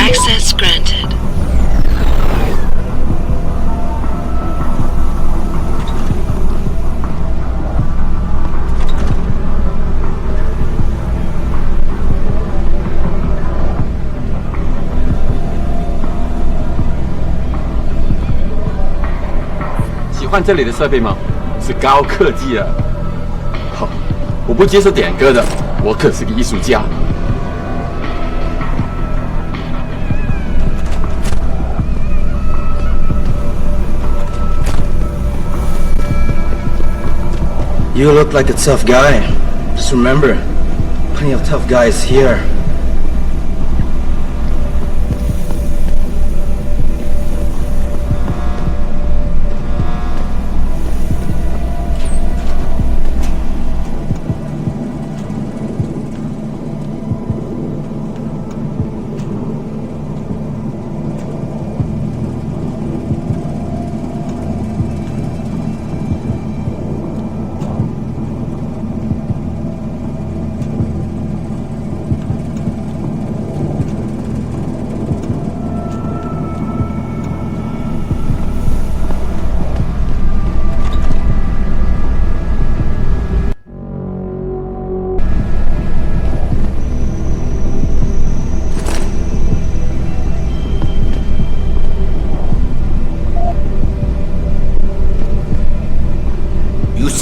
Access granted.喜欢这里的设备吗？是高科技啊！好，我不接受点歌的，我可是个艺术家。You look like a tough guy. Just remember, plenty of tough guys here.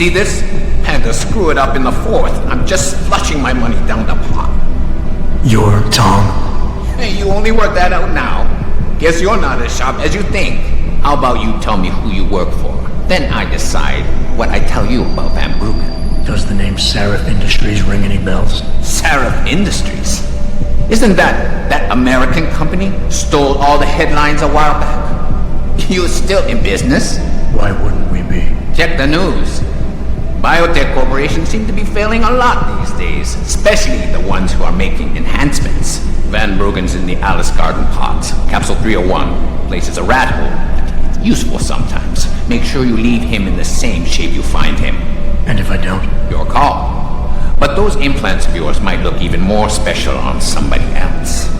See this? Had to screw it up in the fourth. I'm just flushing my money down the pot. You're Tom? Hey, you only work that out now. Guess you're not as sharp as you think. How about you tell me who you work for? Then I decide what I tell you about Van Bruggen. Does the name Seraph Industries ring any bells? Seraph Industries? Isn't that American company? Stole all the headlines a while back. You're still in business? Why wouldn't we be? Check the news. Biotech corporations seem to be failing a lot these days, especially the ones who are making enhancements. Van Bruggen's in the Alice Garden pods. Capsule 301. Place is a rat hole. It's useful sometimes. Make sure you leave him in the same shape you find him. And if I don't? Your call. But those implants of yours might look even more special on somebody else.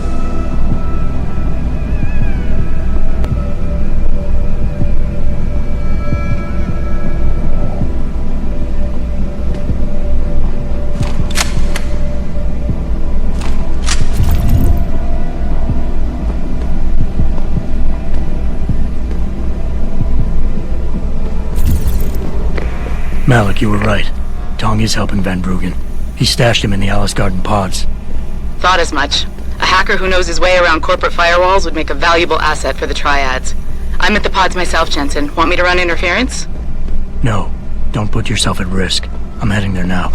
Malik, you were right. Tong is helping Van Bruggen. He stashed him in the Alice Garden pods. Thought as much. A hacker who knows his way around corporate firewalls would make a valuable asset for the triads. I'm at the pods myself, Jensen. Want me to run interference? No. Don't put yourself at risk. I'm heading there now.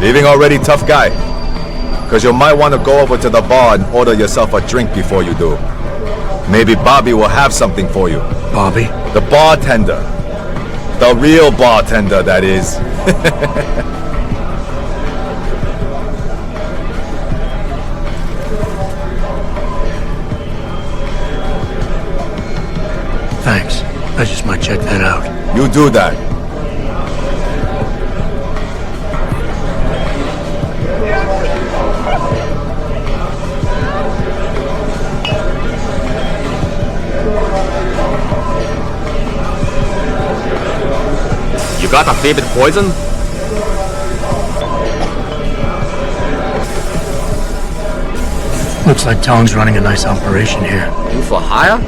Leaving already, tough guy? Because you might want to go over to the bar and order yourself a drink before you do. Maybe Bobby will have something for you. Bobby? The bartender. The real bartender, that is. Thanks. I just might check that out. You do that. You got a favorite poison? Looks like Tong's running a nice operation here. You for hire?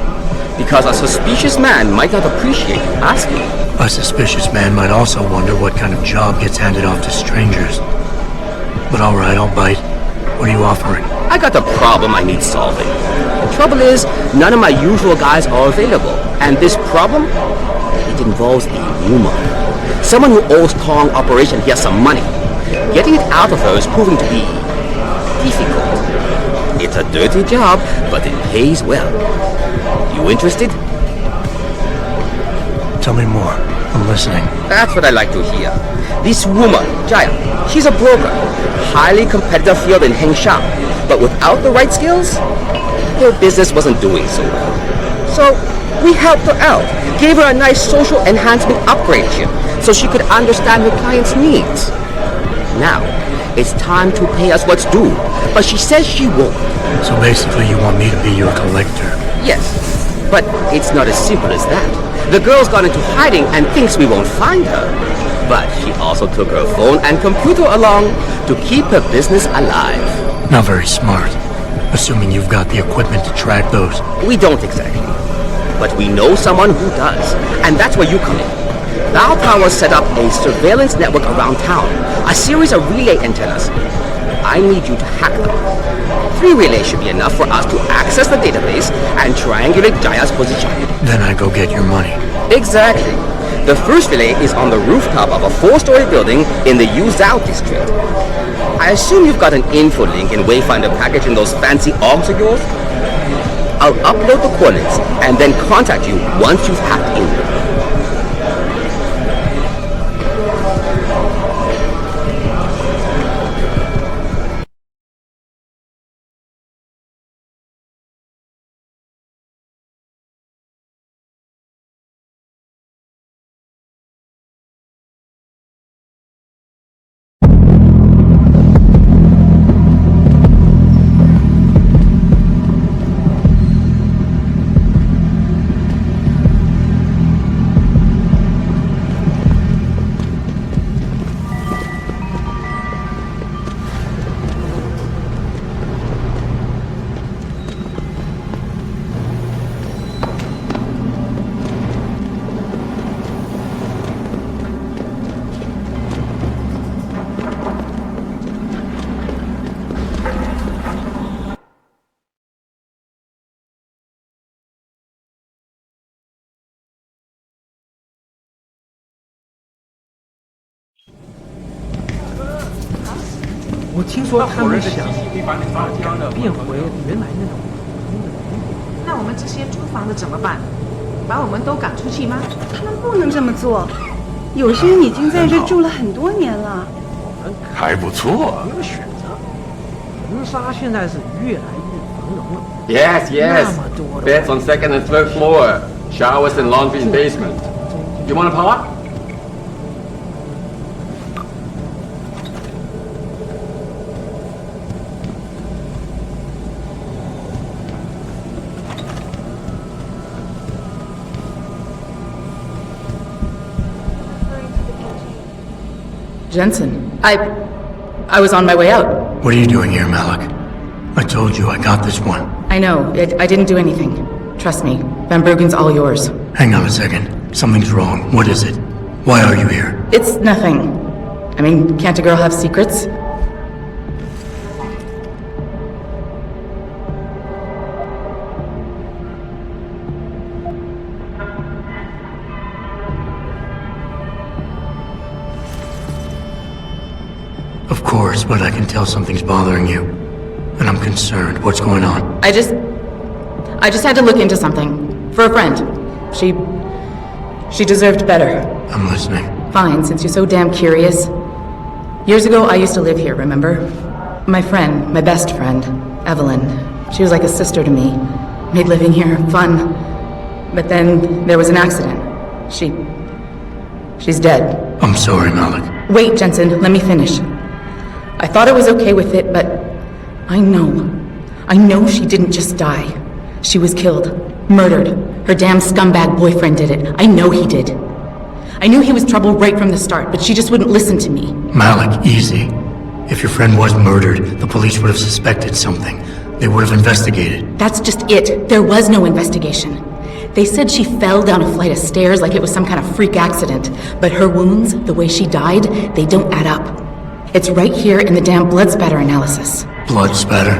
Because a suspicious man might not appreciate you asking. A suspicious man might also wonder what kind of job gets handed off to strangers. But alright, I'll bite. What are you offering? I got a problem I need solving. The trouble is, none of my usual guys are available. And this problem? It involves a woman. Someone who owes Tong Operation here some money. Getting it out of her is proving to be difficult. It's a dirty job, but it pays well. You interested? Tell me more. I'm listening. That's what I like to hear. This woman, Jaya, she's a broker. Highly competitive field in Hengsha. But without the right skills, her business wasn't doing so well. So we helped her out. Gave her a nice social enhancement upgrade chip so she could understand her clients' needs. Now, it's time to pay us what's due. But she says she won't. So basically you want me to be your collector? Yes. But it's not as simple as that. The girl's gone into hiding and thinks we won't find her. But she also took her phone and computer along to keep her business alive. Not very smart. Assuming you've got the equipment to track those. We don't exactly. But we know someone who does. And that's where you come in. Bao Tower set up a surveillance network around town. A series of relay antennas. I need you to hack them. 3 relays should be enough for us to access the database and triangulate Jaya's position. Then I go get your money. Exactly. The first relay is on the rooftop of a 4-story building in the Yuzhou district. I assume you've got an info link in Wayfinder package in those fancy AUGs of yours? I'll upload the coordinates and then contact you once you've hacked in.我听说他们想改变回原来那种。那我们这些租房的怎么办？把我们都赶出去吗？他们不能这么做，有些人已经在这住了很多年了。还不错。一个选择，恒沙现在是越来越繁荣了。 Yes, yes. Beds on second and third floor. Showers and laundry in basement. You want a power? Jensen, I was on my way out. What are you doing here, Malik? I told you I got this one. I know. I didn't do anything. Trust me. Van Bruggen's all yours. Hang on a second. Something's wrong. What is it? Why are you here? It's nothing. I mean, can't a girl have secrets? Of course, but I can tell something's bothering you. And I'm concerned. What's going on? I just had to look into something. For a friend. She deserved better. I'm listening. Fine, since you're so damn curious. Years ago, I used to live here, remember? My friend, my best friend, Evelyn. She was like a sister to me. Made living here fun. But then there was an accident. She's dead. I'm sorry, Malik. Wait, Jensen, let me finish. I thought I was okay with it, but I know she didn't just die. She was killed. Murdered. Her damn scumbag boyfriend did it. I know he did. I knew he was trouble right from the start, but she just wouldn't listen to me. Malik, easy. If your friend was murdered, the police would have suspected something. They would have investigated. That's just it. There was no investigation. They said she fell down a flight of stairs like it was some kind of freak accident. But her wounds, the way she died, they don't add up. It's right here in the damn blood spatter analysis. Blood spatter?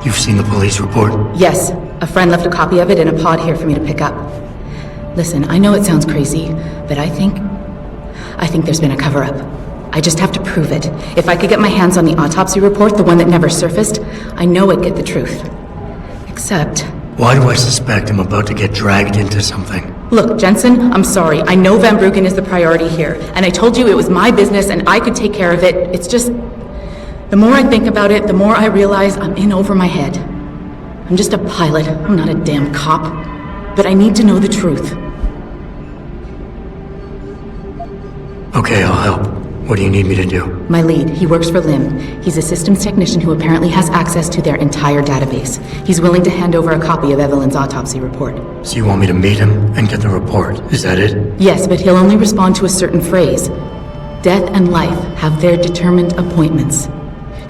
You've seen the police report? Yes. A friend left a copy of it in a pod here for me to pick up. Listen, I know it sounds crazy, but I think there's been a cover-up. I just have to prove it. If I could get my hands on the autopsy report, the one that never surfaced, I know I'd get the truth. Except... Why do I suspect I'm about to get dragged into something? Look, Jensen, I'm sorry. I know Van Bruggen is the priority here, and I told you it was my business and I could take care of it. It's just... The more I think about it, the more I realize I'm in over my head. I'm just a pilot. I'm not a damn cop. But I need to know the truth. Okay, I'll help. What do you need me to do? My lead, he works for LIM. He's a systems technician who apparently has access to their entire database. He's willing to hand over a copy of Evelyn's autopsy report. So you want me to meet him and get the report? Is that it? Yes, but he'll only respond to a certain phrase. Death and life have their determined appointments.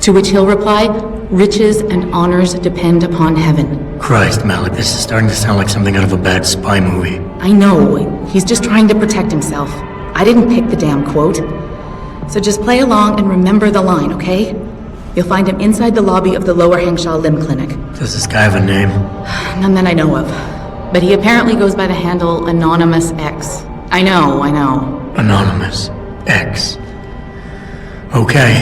To which he'll reply, riches and honors depend upon heaven. Christ, Malik, this is starting to sound like something out of a bad spy movie. I know. He's just trying to protect himself. I didn't pick the damn quote. So just play along and remember the line, okay? You'll find him inside the lobby of the Lower Hangshaw Limb Clinic. Does this guy have a name? None that I know of. But he apparently goes by the handle Anonymous X. I know. Anonymous X. Okay.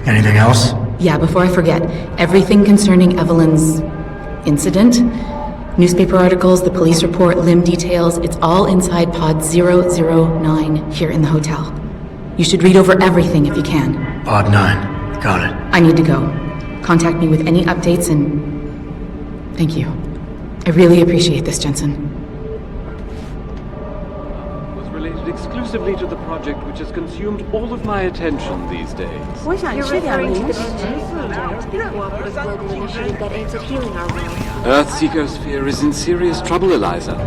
Anything else? Yeah, before I forget, everything concerning Evelyn's incident, newspaper articles, the police report, limb details, it's all inside pod 009 here in the hotel. You should read over everything if you can. Pod 9. Got it. I need to go. Contact me with any updates and... Thank you. I really appreciate this, Jensen. Was related exclusively to the project which has consumed all of my attention these days. You're referring to the project, the cooperative global initiative that aims at healing our world. Earth's ecosphere is in serious trouble, Eliza.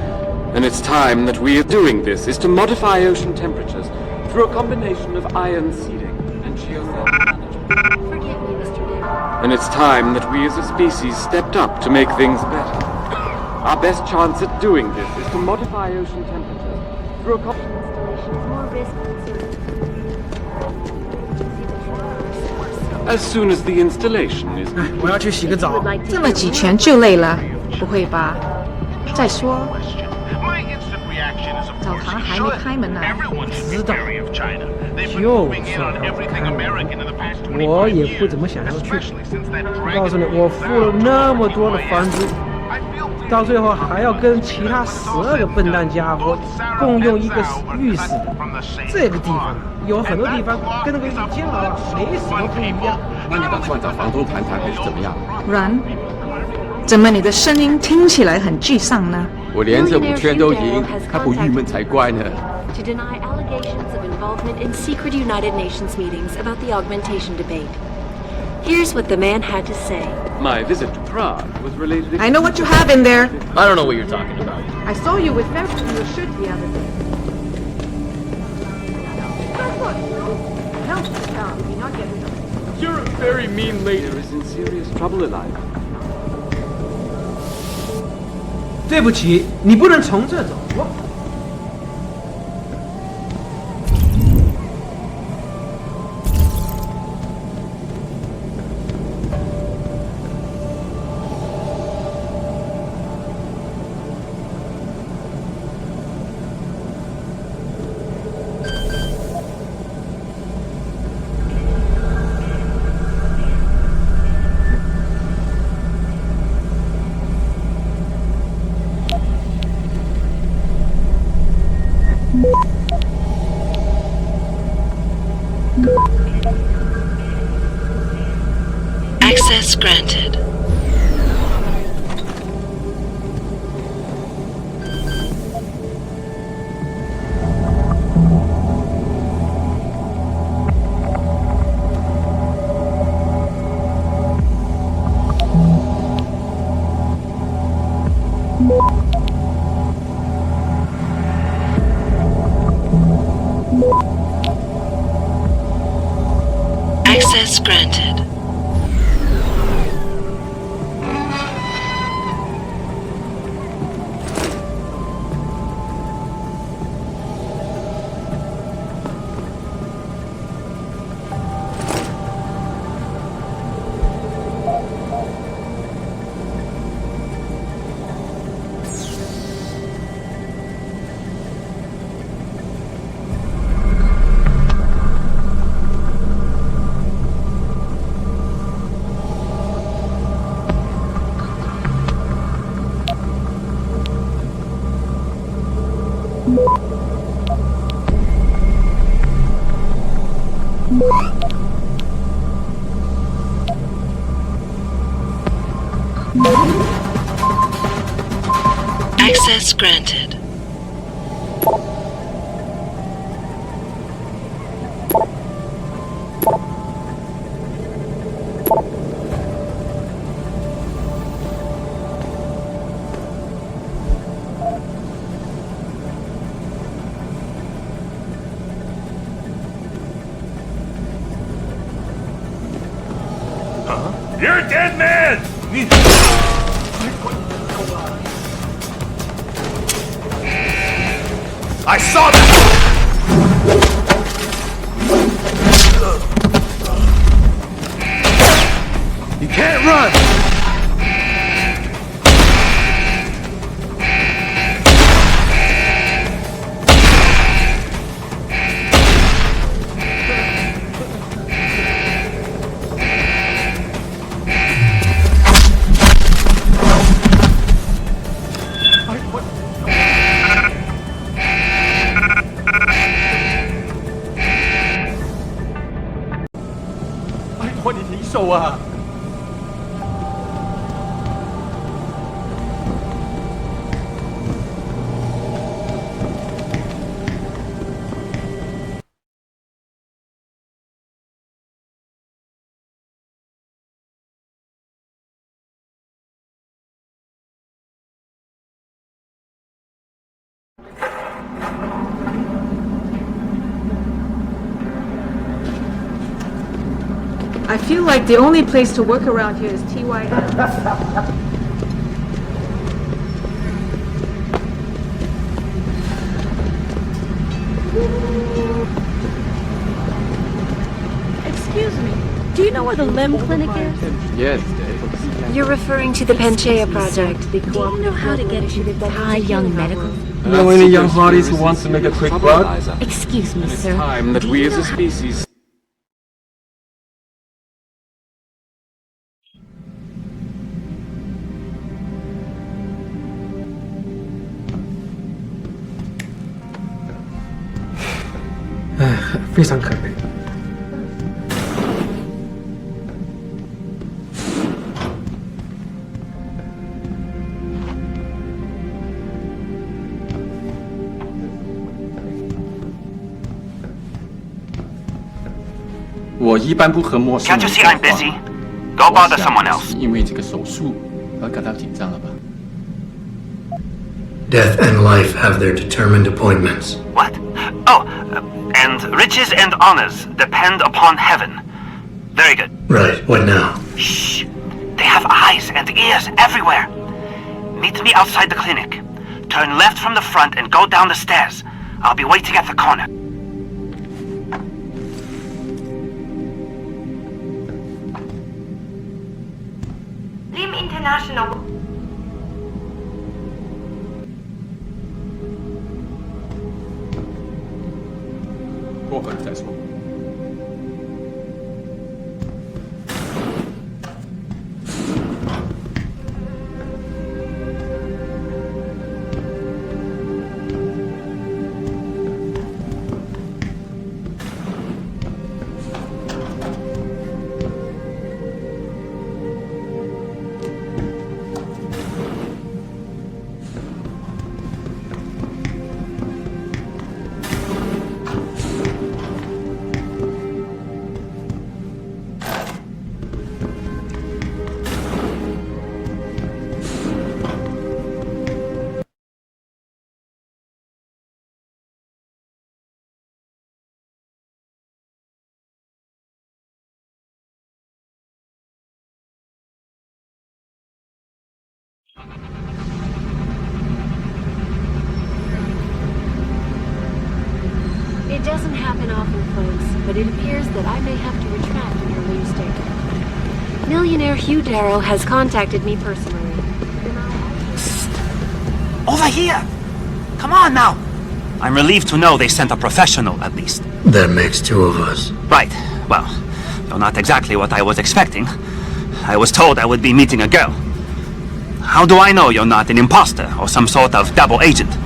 And it's time that we are doing this, is to modify ocean temperatures through a combination of ion seeding and geothermal management. Forgive me, Mr. Dick. And it's time that we as a species stepped up to make things better. Our best chance at doing this is to modify ocean temperatures through a combination Installations more risk as soon as the installation is 我要去洗个澡。这么几拳就累了，不会吧？再说， My instant reaction is, of 澡 course, 堂 you 还没 should. 开门呢。 Everyone's wary of China. They've been 就 moving in 算 on 让我 everything 开门， American in the past 我 25也 years, 不怎么想要去。 especially since that 我告诉你， dragon 我付了那么多的房租，到最后还要跟其他12个笨蛋家伙共用一个浴室。这个地方有很多地方跟那个一间啊没什么不一样。那你打算找房东谈谈，还是怎么样？阮，怎么你的声音听起来很沮丧呢？我连这5圈都赢，还不郁闷才怪呢。 to deny allegations of involvement in secret United Nations meetings about the augmentation debate. Here's what the man had to say. My visit to Prague was related... I know what you have in there. I don't know what you're talking about. I saw you with Ferris in your shirt the other day. You're a very mean lady. There is in serious trouble, Eliza. 对不起，你不能从这走。我。Access granted. Access granted. Access granted. You're a dead man! I saw that! You can't run! I feel like the only place to work around here is TYM. Excuse me, do you know where the limb clinic is? Yes, You're referring to the Panchaea project. Do you know how to get to Thai Young Medical? Know any young hotties who want to make a quick buck? Excuse me, And it's sir. time that Do we you as a know how- species... "非常可悲。我一般不和陌生人 Can't you see 说 I'm 话 busy? Go bother someone else. 因为这个手术而感到紧张了吧？ Death and life have their determined appointments. What? Oh, and riches and honors depend upon heaven. Very good. Right, what now? Shh. They have eyes and ears everywhere. Meet me outside the clinic. Turn left from the front and go down the stairs. I'll be waiting at the corner. Lim International. 过会儿再说。It doesn't happen often, folks, but it appears that I may have to retract an earlier statement. Millionaire Hugh Darrow has contacted me personally. Over here! Come on now! I'm relieved to know they sent a professional, at least. That makes two of us. Right. Well, though not exactly what I was expecting. I was told I would be meeting a girl. How do I know you're not an imposter or some sort of double agent?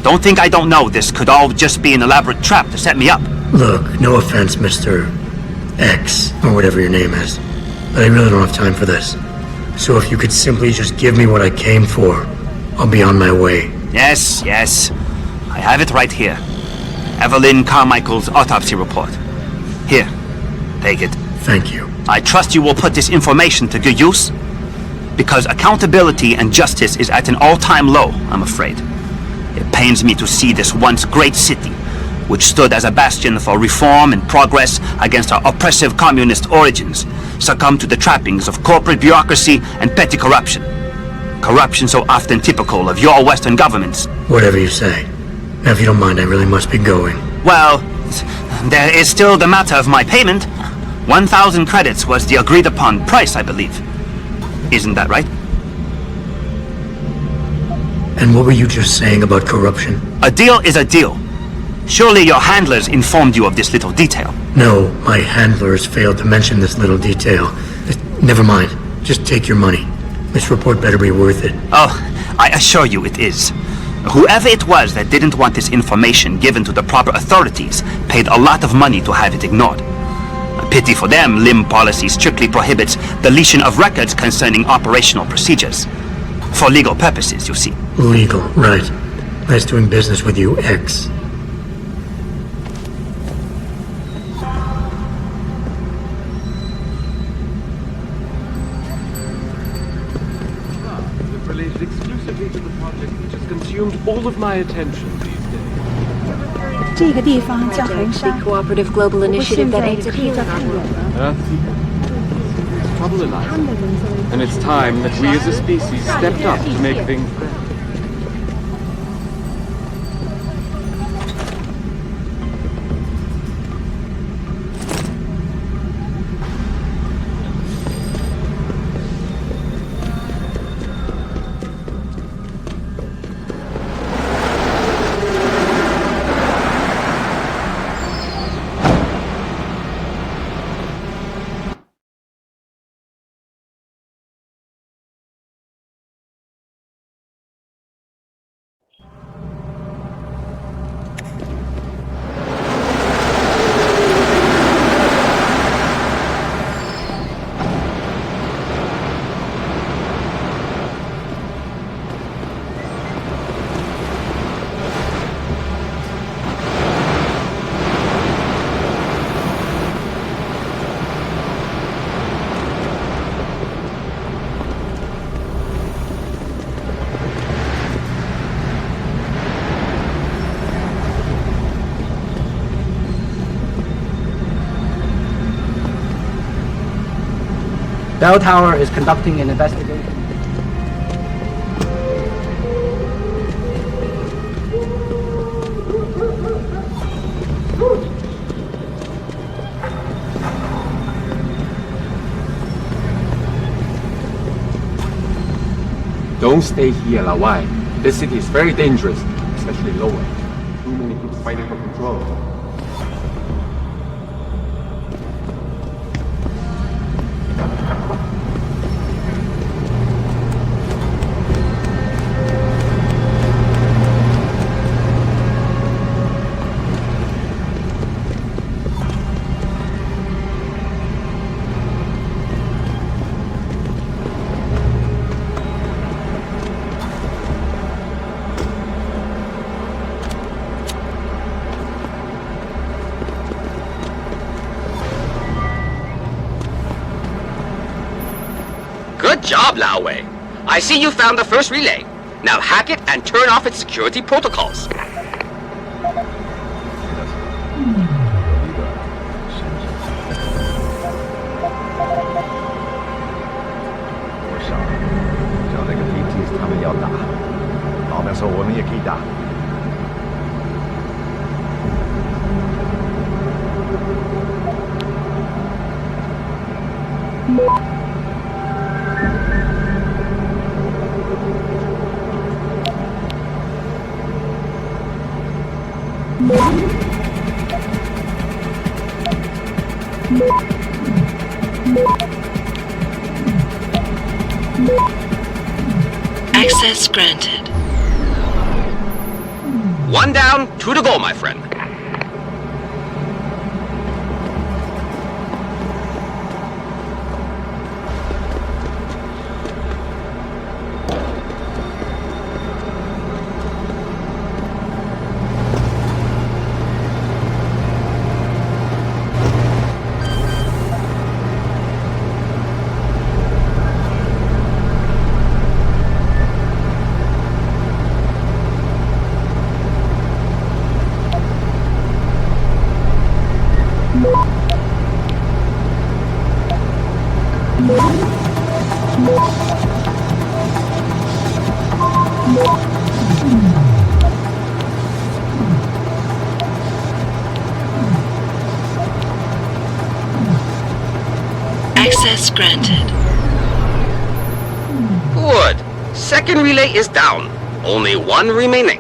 Don't think I don't know this could all just be an elaborate trap to set me up. Look, no offense, Mr. X, or whatever your name is, but I really don't have time for this. So if you could simply just give me what I came for, I'll be on my way. Yes, yes. I have it right here. Evelyn Carmichael's autopsy report. Here, take it. Thank you. I trust you will put this information to good use, because accountability and justice is at an all-time low, I'm afraid. It pains me to see this once great city, which stood as a bastion for reform and progress against our oppressive communist origins, succumb to the trappings of corporate bureaucracy and petty corruption. Corruption so often typical of your Western governments. Whatever you say. Now, if you don't mind, I really must be going. Well, there is still the matter of my payment. 1,000 credits was the agreed-upon price, I believe. Isn't that right? And what were you just saying about corruption? A deal is a deal. Surely your handlers informed you of this little detail. No, my handlers failed to mention this little detail. Never mind. Just take your money. This report better be worth it. Oh, I assure you it is. Whoever it was that didn't want this information given to the proper authorities paid a lot of money to have it ignored. A pity for them, LIM policy strictly prohibits deletion of records concerning operational procedures. For legal purposes, you see. Legal, right. Nice doing business with you, X. Related exclusively to the project which has consumed all of my attention these days. 这个地方叫恒沙， Cooperative global 不过 initiative 现 that 在 aims 这 at 地 healing 在太 our 远 world. 了。 It's trouble, Eliza. And it's time that we as a species stepped up to make things better. Bell Tower is conducting an investigation. Don't stay here, Lawai. This city is very dangerous, especially lower. Too many groups fighting for control. Good job, Lao Wei. I see you found the first relay. Now hack it and turn off its security protocols. Access granted. One down, two to go, my friend. Access granted. Good. Second relay is down. Only one remaining.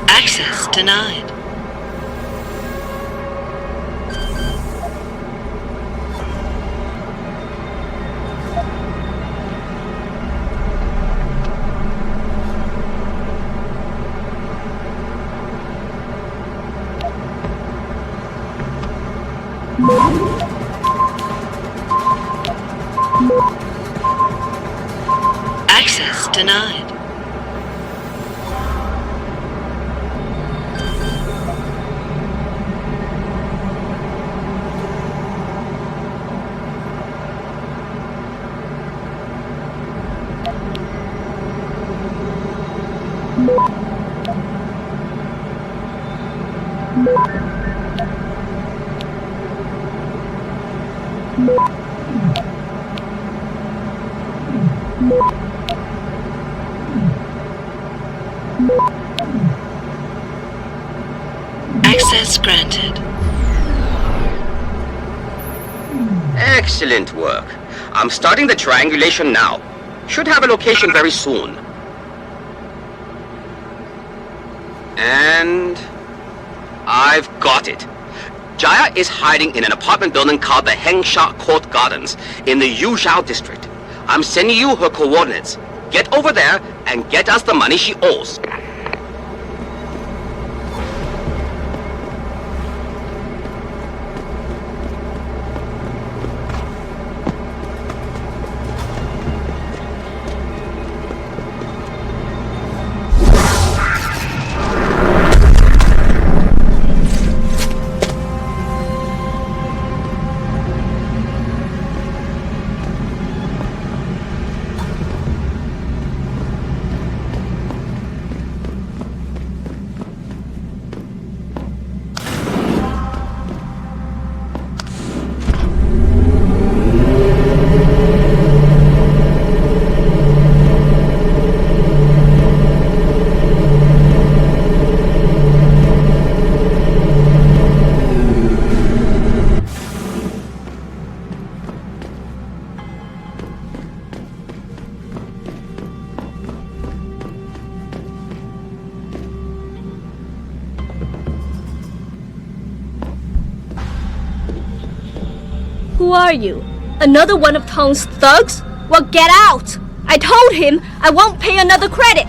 Access denied. Access denied. Access granted. Excellent work. I'm starting the triangulation now. Should have a location very soon. And I've got it. Jaya is hiding in an apartment building called the Hengsha Court Gardens in the Yuzhou district. I'm sending you her coordinates. Get over there and get us the money she owes. Who are you? Another one of Tong's thugs? Well, get out! I told him I won't pay another credit!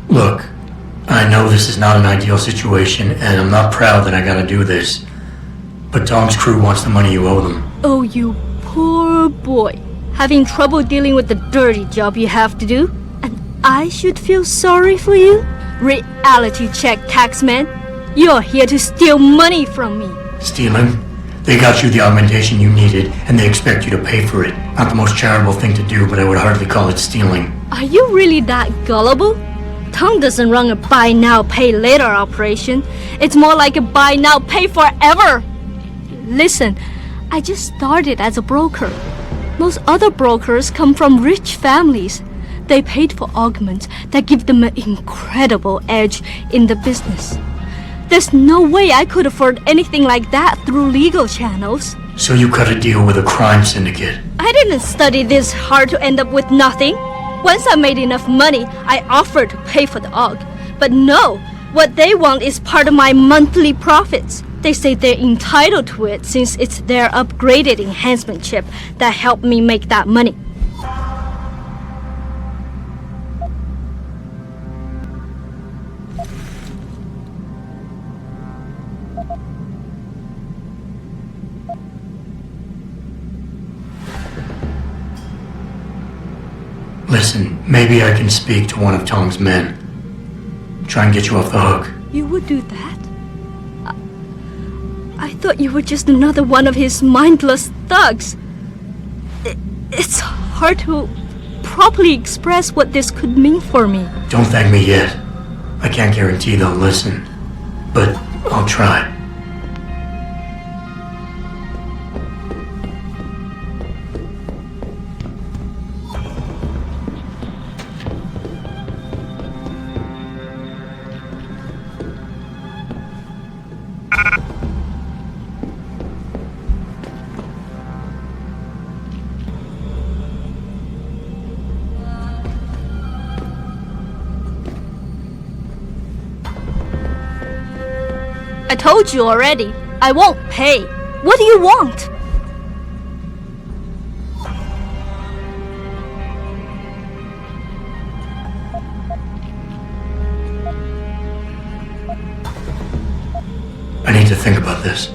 Look, I know this is not an ideal situation, and I'm not proud that I gotta do this. But Tom's crew wants the money you owe them. Oh, you poor boy. Having trouble dealing with the dirty job you have to do? And I should feel sorry for you? Reality check, taxman. You're here to steal money from me. Stealing? They got you the augmentation you needed, and they expect you to pay for it. Not the most charitable thing to do, but I would hardly call it stealing. Are you really that gullible? Tong doesn't run a buy now, pay later operation. It's more like a buy now, pay forever. Listen, I just started as a broker. Most other brokers come from rich families. They paid for augments that give them an incredible edge in the business. There's no way I could afford anything like that through legal channels. So you cut a deal with a crime syndicate? I didn't study this hard to end up with nothing. Once I made enough money, I offered to pay for the aug. But no, what they want is part of my monthly profits. They say they're entitled to it since it's their upgraded enhancement chip that helped me make that money. Listen, maybe I can speak to one of Tong's men. Try and get you off the hook. You would do that? I thought you were just another one of his mindless thugs. It's hard to properly express what this could mean for me. Don't thank me yet. I can't guarantee they'll listen, but I'll try. I told you already, I won't pay. What do you want? I need to think about this.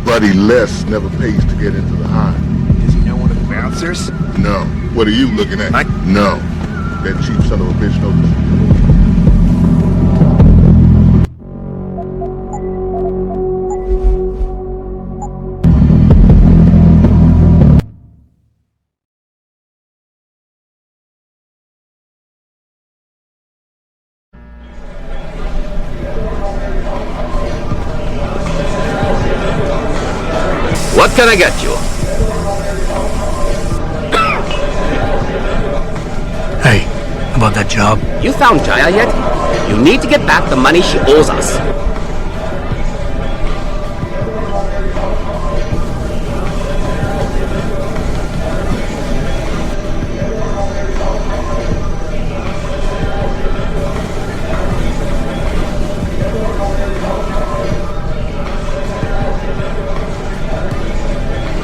Buddy Les never pays to get into the hive. Does he know one of the ground answers? No. What are you looking at? No. That cheap son of a bitch knows. What can I get you? Hey, about that job? You found Jaya yet? You need to get back the money she owes us.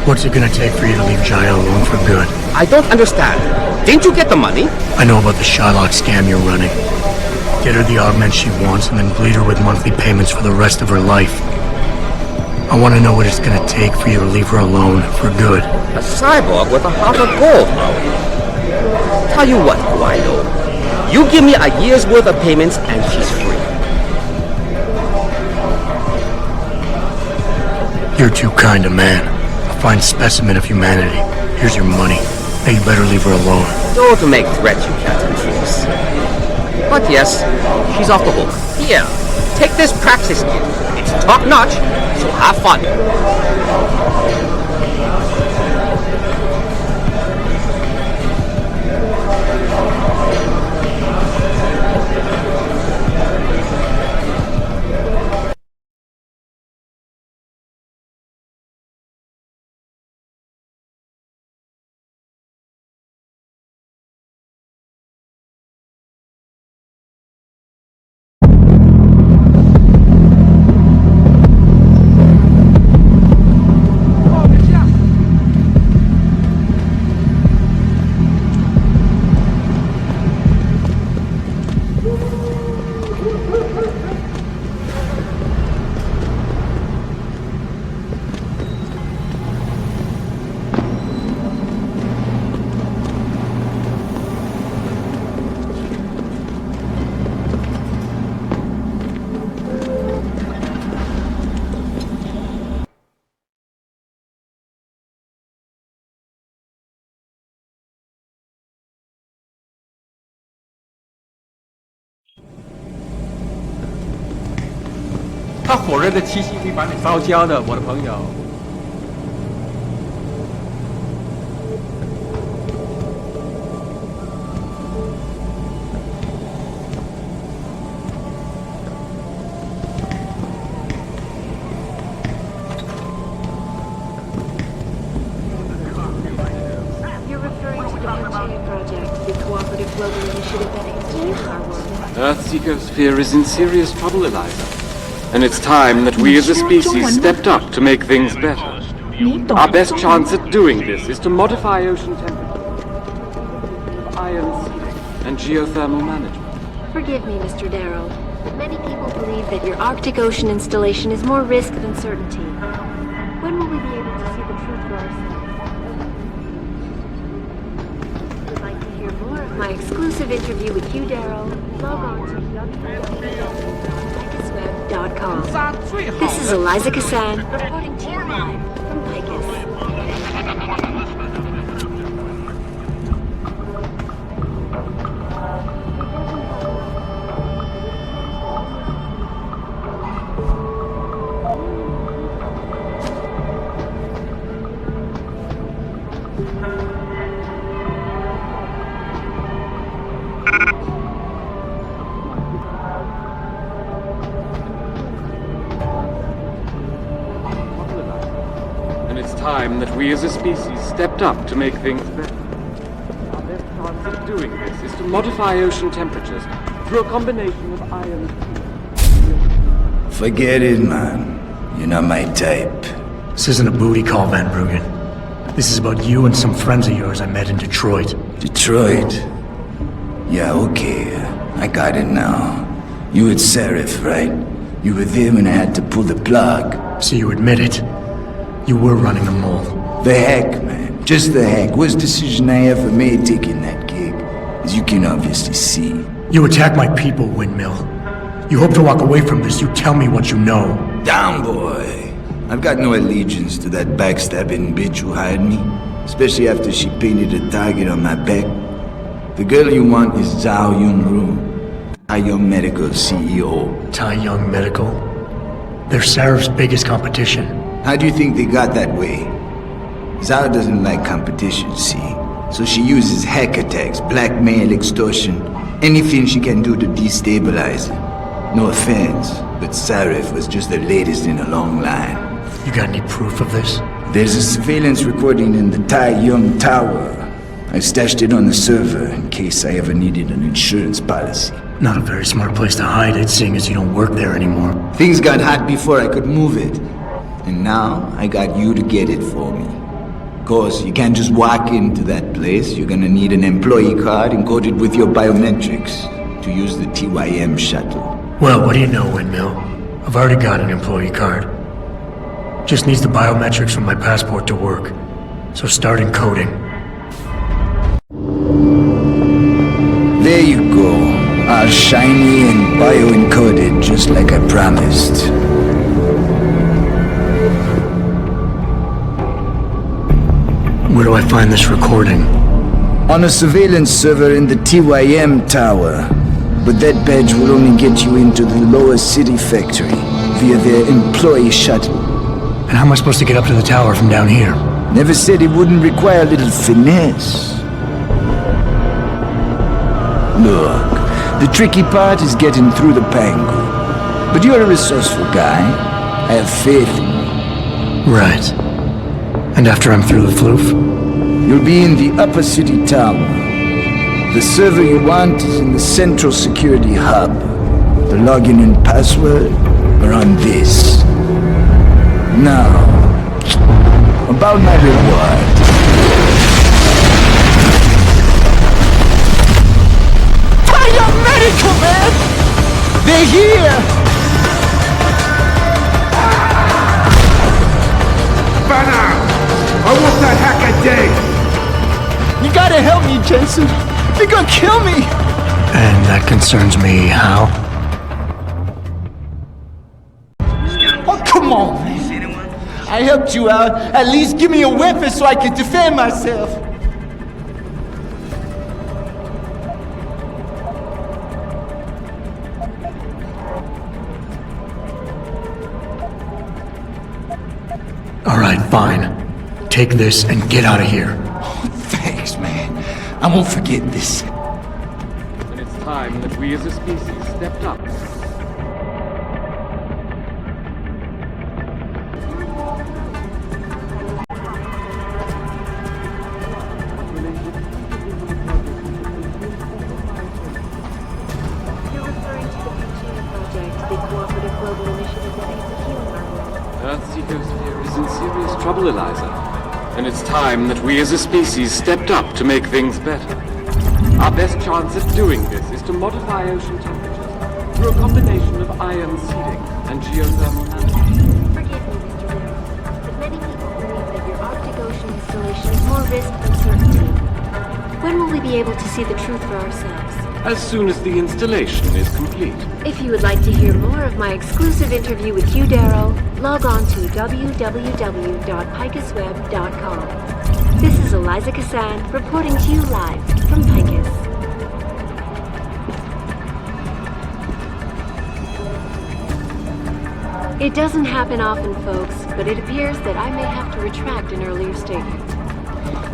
What's it gonna take for you to leave Jaya alone for good? I don't understand. Didn't you get the money? I know about the Shylock scam you're running. Get her the augment she wants and then bleed her with monthly payments for the rest of her life. I want to know what it's gonna take for you to leave her alone for good. A cyborg with a heart of gold, Maui. Tell you what, I know. You give me a year's worth of payments and she's free. You're too kind a man. A fine specimen of humanity. Here's your money. Now you better leave her alone. Don't make threats you can't enforce. But yes, she's off the hook. Here, take this praxis kit. It's top-notch, so have fun.他火热的气息会把你烧焦的，我的朋友。You're referring to the Frontier Project, the cooperative global initiative that aims our world. Earthseeker's sphere is in serious trouble, Eliza. And it's time that we as a species stepped up to make things better. Our best chance at doing this is to modify ocean temperature, ion seeding, and geothermal management. Forgive me, Mr. Darrow. Many people believe that your Arctic Ocean installation is more risk than certainty. When will we be able to see the truth for ourselves? If you would like to hear more of my exclusive interview with Hugh Darrow, log on to www.picusweb.com. This is Eliza Cassan, reporting to you live from Picus. And it's time that we as a species stepped up to make things better. Our best chance at doing this is to modify ocean temperatures through a combination of ion. Forget it, man. You're not my type. This isn't a booty call, Van Bruggen. This is about you and some friends of yours I met in Detroit. Detroit? Yeah, okay. I got it now. You with Seraph, right? You were there when I had to pull the plug. So you admit it? You were running a mole. The heck, man. Just the heck, worst decision I ever made taking that gig, as you can obviously see. You attack my people, Windmill. You hope to walk away from this, you tell me what you know. Down, boy. I've got no allegiance to that backstabbing bitch who hired me, especially after she painted a target on my back. The girl you want is Zhao Yunru, Tai Young Medical CEO. Tai Young Medical? They're Sarif's biggest competition. How do you think they got that way? Zhao doesn't like competition, see? So she uses hack attacks, blackmail, extortion, anything she can do to destabilize it. No offense, but Sarif was just the latest in a long line. You got any proof of this? There's a surveillance recording in the Tai Young Tower. I stashed it on the server in case I ever needed an insurance policy. Not a very smart place to hide it, seeing as you don't work there anymore. Things got hot before I could move it. And now I got you to get it for me. Of course, you can't just walk into that place. You're gonna need an employee card encoded with your biometrics to use the TYM shuttle. Well, what do you know, Windmill? I've already got an employee card. Just needs the biometrics from my passport to work. So start encoding. There you go. All shiny and bio-encoded, just like I promised. Where do I find this recording? On a surveillance server in the TYM tower. But that badge will only get you into the lower city factory via their employee shuttle. And how am I supposed to get up to the tower from down here? Never said it wouldn't require a little finesse. Look, the tricky part is getting through the pango. But you're a resourceful guy. I have faith in you. Right. And after I'm through the floof? You'll be in the upper city tower. The server you want is in the central security hub. The login and password are on this. Now, about my reward. Fire medical, man! They're here! Banner! I want that hack a day! You gotta help me, Jensen. They're gonna kill me! And that concerns me how? Oh, come on, man. I helped you out. At least give me a weapon so I can defend myself. Alright, fine. Take this and get out of here. Oh, thanks, man. I won't forget this. And it's time that we as a species stepped up. Earth's ecosphere is in serious trouble, Eliza. And it's time that we as a species stepped up to make things better. Our best chance at doing this is to modify ocean temperatures through a combination of ion seeding and geothermal management. Forgive me, Mr. Wills, but many people believe that your Arctic Ocean installation is more risk than certainty. When will we be able to see the truth for ourselves? As soon as the installation is complete. If you would like to hear more of my exclusive interview with Hugh Darrow, log on to www.picusweb.com. This is Eliza Cassan reporting to you live from Picus. It doesn't happen often, folks, but it appears that I may have to retract an earlier statement.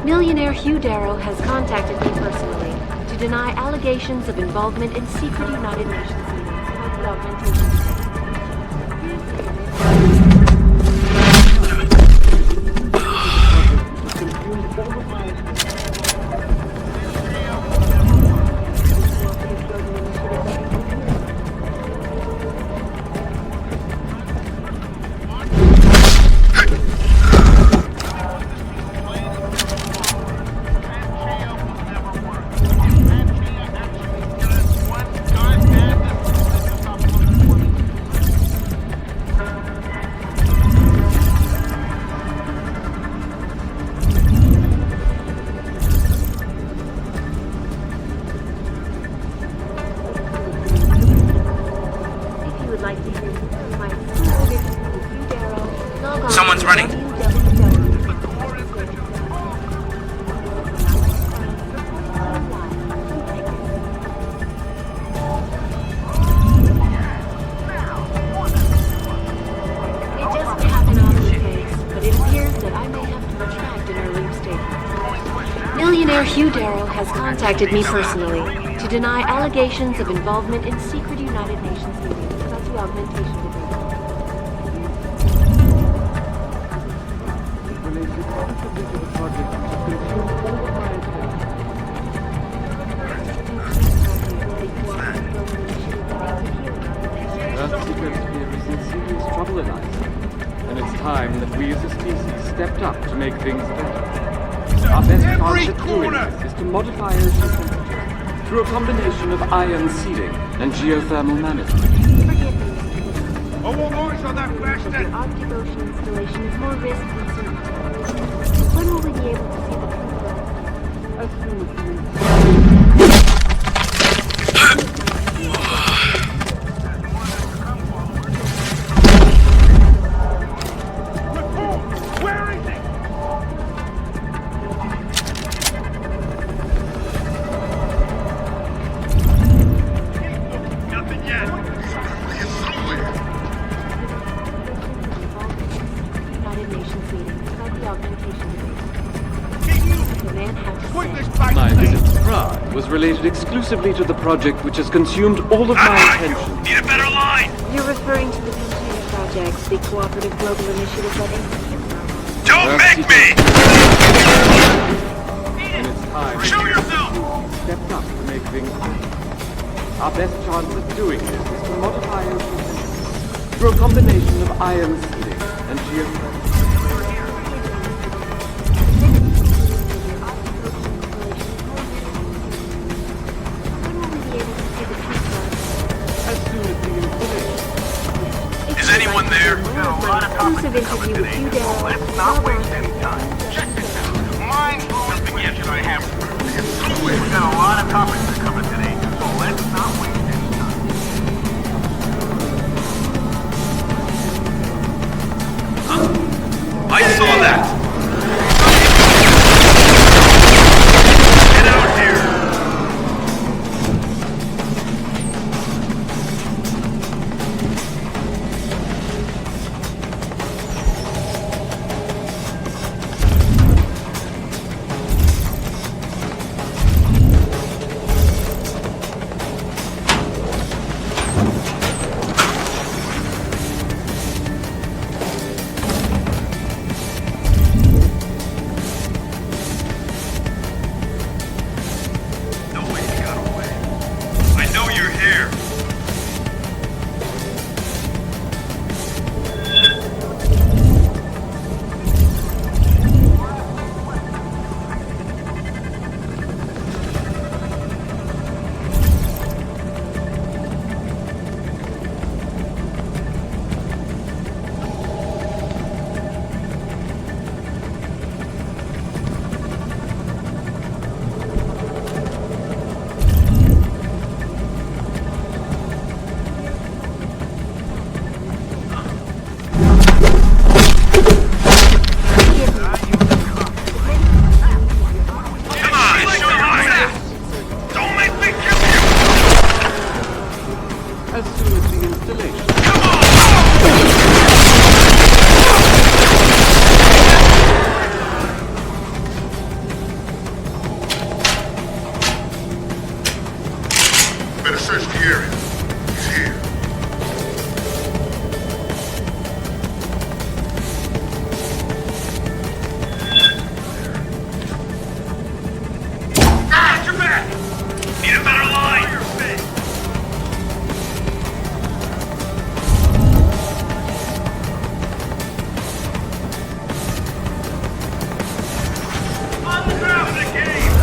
Millionaire Hugh Darrow has contacted me personally to deny allegations of involvement in secret United Nations meetings about the augmentation. contacted me personally to deny allegations of involvement in secret United Nations meetings about the augmentation debate. Earth's ecosphere is in serious trouble, Eliza. And it's time that we as a species stepped up to make things better. Our best chance at doing this is to modify ocean temperature through a combination of ion seeding and geothermal management. Oh, won't noise on that bastard! The Arctic Ocean installation is more risk than certainty. When will we be able to see the truth of it? As soon as we... Where is he? Nothing yet. United Nations meetings about the augmentation debate. The man had to say. My visit to Prague was related exclusively to the project which has consumed all of my attention. Need a better line! You're referring to the Container Project, the cooperative global initiative that aims Don't make me! And it's time Show yourself! stepped up to make things better. Our best chance at doing this is to modify ocean temperature through a combination of ion seeding and geothermal. As soon as the installation. Is anyone there? Exclusive interview with you, Dad. Let's not waste any time. Check this out. Mine's nothing yet that I have. We've got a lot of topics to cover today, so let's not waste any time. I saw that! Get out here! No way you got away. I know you're here. Come on, show your ass! Don't make me kill you! As soon as the installation. Better search the area. He's here. Got your back! Need a better line! On the ground of the game!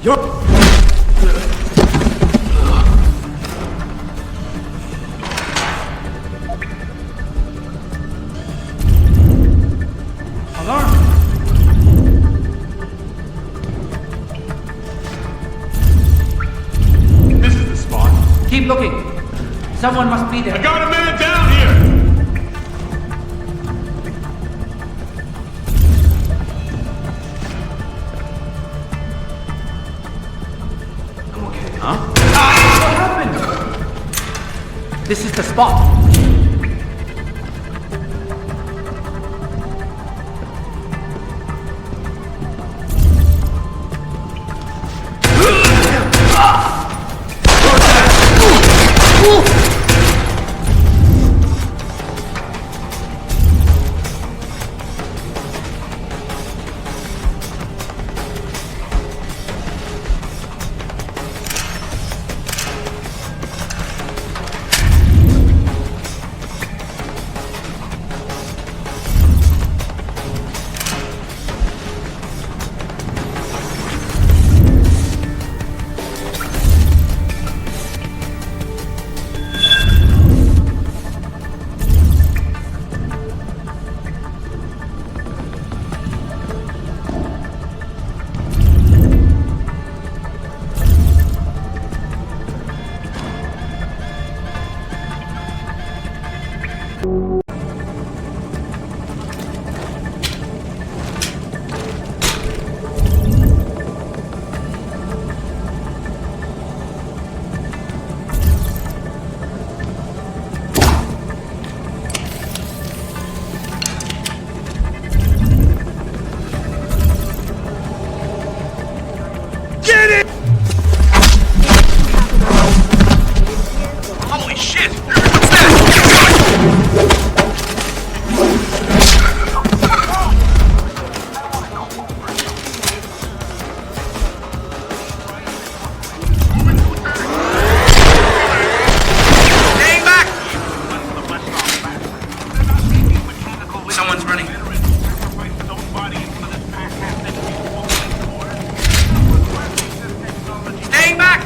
This is the spot. Keep looking. Someone must be there. I got a man down here! I'm okay. Huh? What happened? This is the spot. Holy shit! Staying back! Someone's running. Staying back!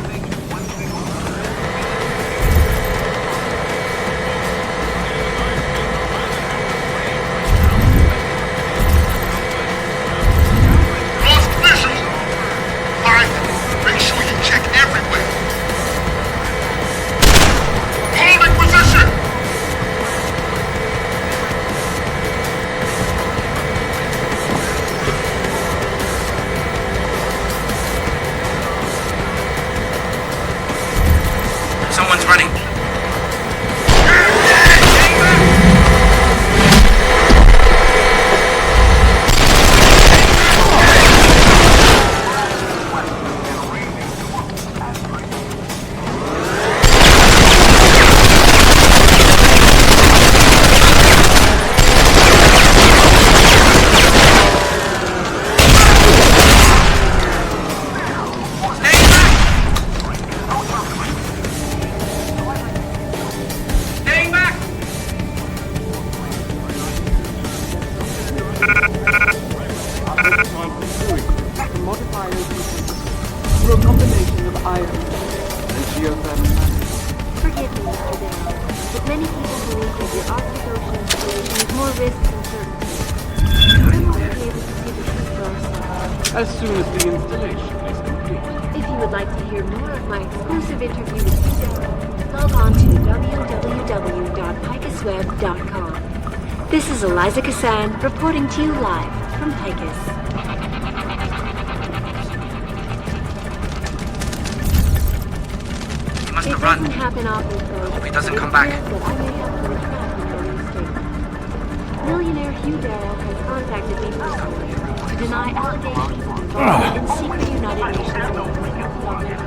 Lost visual. Alright, make sure you check everywhere. Holding position. Someone's running. Staying back! Through a combination of iron and geothermal. Forgive me, Mr. Dale, but many people believe that your Arctic Ocean installation is more risk than certainty. We want to be able to see the truth for ourselves. As soon as the installation is complete. If you would like to hear more of my exclusive interview with Dale, log on to www.picusweb.com. This is Eliza Kassan reporting to you live from Picus. He must It have run. doesn't happen often, folks. Hope he doesn't but come it back. appears that I may have to retract my earlier statement. Millionaire Hugh Darrow has contacted me personally to deny allegations of involvement in secret United Nations augmentation program.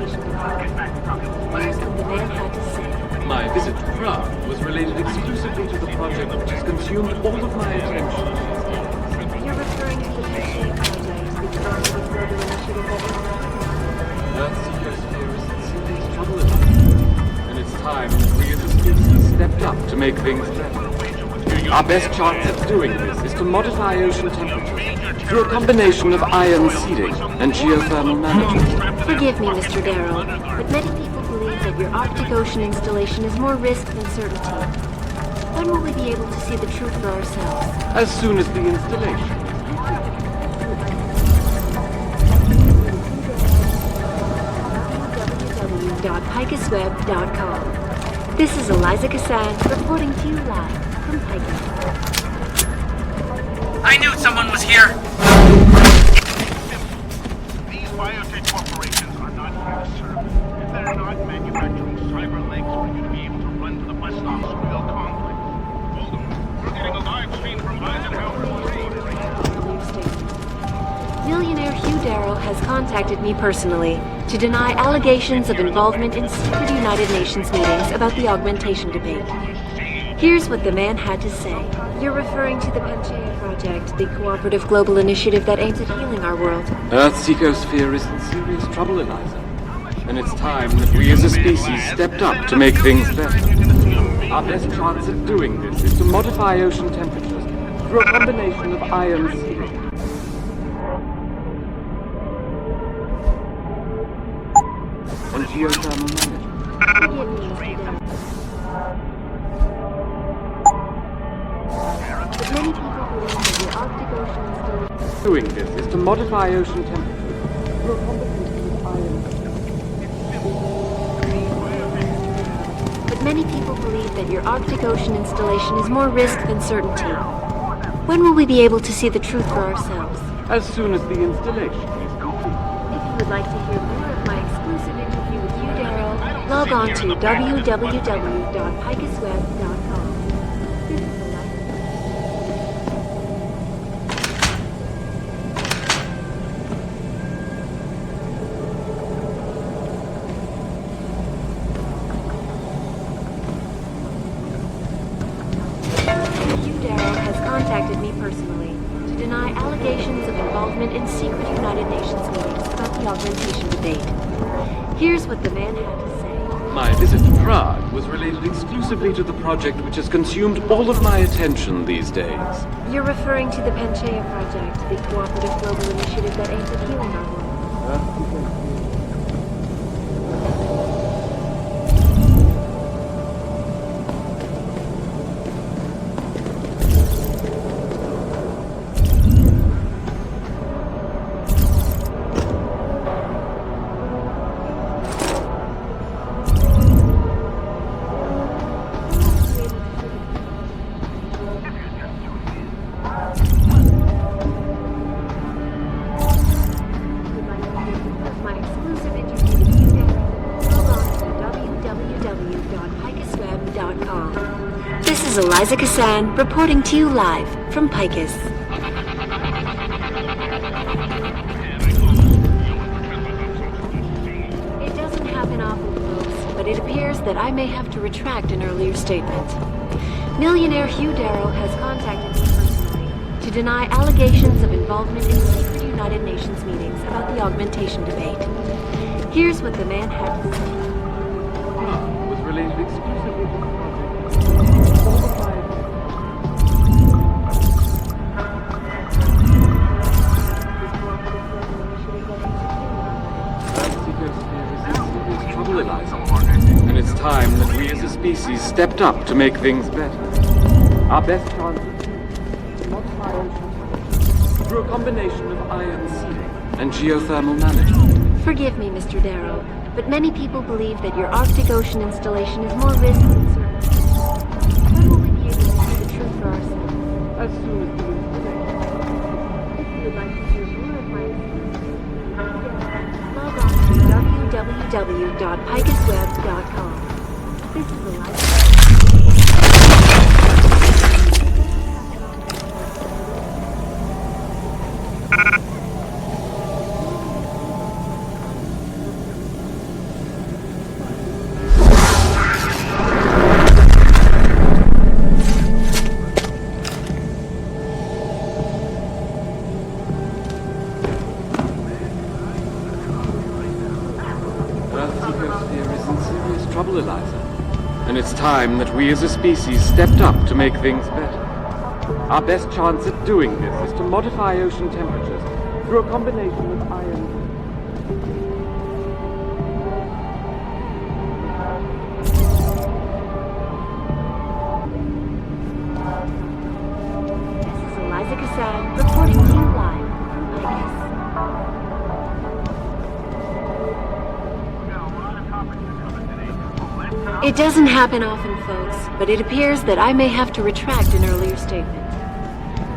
Here's what the man had to say. My visit to Prague was related exclusively to the project which has consumed all of my attention. You're referring to the Picture project, the Global Initiative that Earth's ecosphere is in serious trouble enough, and it's time that we as a species stepped up to make things better. Do you Our best chance at doing this is to modify ocean temperatures through a combination of ion seeding and geothermal management. Forgive me, Mr. Darrow, but many people believe that your Arctic Ocean installation is more risk than certainty. When will we be able to see the truth for ourselves? As soon as the installation. www.picusweb.com. This is Eliza Cassan reporting to you live from Picus. I knew someone was here! These biotech corporations are not here to serve you. They're not manufacturing cyber legs for you to be able to run to the bus stop's real complex. Hold on. We're getting a live stream from Eisenhower's grave. Millionaire Hugh Darrow has contacted me personally to deny allegations of involvement in secret United Nations meetings about the augmentation debate. Here's what the man had to say. You're referring to the Pangaea Project, the cooperative global initiative that aims at healing our world. Earth's ecosphere is in serious trouble, Eliza. And it's time that we as a species stepped up to make things better. Our best chance at doing this is to modify ocean temperatures through a combination of ion seeding and geothermal management. Doing this is to modify ocean temperatures through a combination of ion. But many people believe that your Arctic Ocean installation is more risk than certainty. When will we be able to see the truth for ourselves? As soon as the installation is complete. If you would like to hear more of my exclusive interview with Hugh Darrow, log on to www.picusweb.com. Contacted me personally to deny allegations of involvement in secret United Nations meetings about the augmentation debate. Here's what the man had to say. My visit to Prague was related exclusively to the project which has consumed all of my attention these days. You're referring to the Pangaea Project, the cooperative global initiative that aims at healing our world. This is Eliza Cassan reporting to you live from Picus. It doesn't happen often, folks, but it appears that I may have to retract an earlier statement. Millionaire Hugh Darrow has contacted me personally to deny allegations of involvement in secret United Nations meetings about the augmentation debate. Here's what the man had to say. Was related exclusively to the trouble, Eliza. And it's time that we as a species stepped up to make things better. Our best chance is to modify ocean through a combination of ion seeding and geothermal management. Forgive me, Mr. Darrow, but many people believe that your Arctic Ocean installation is more risk than certainty. When will we be able to see the truth for ourselves? As soon as the installation. If you would like to hear more of my log on to www.picusweb.com. This is Eliza. Trouble, Eliza. And it's time that we as a species stepped up to make things better. Our best chance at doing this is to modify ocean temperatures through a combination of iron. Reporting to you live, I guess. It doesn't happen often, folks, but it appears that I may have to retract an earlier statement.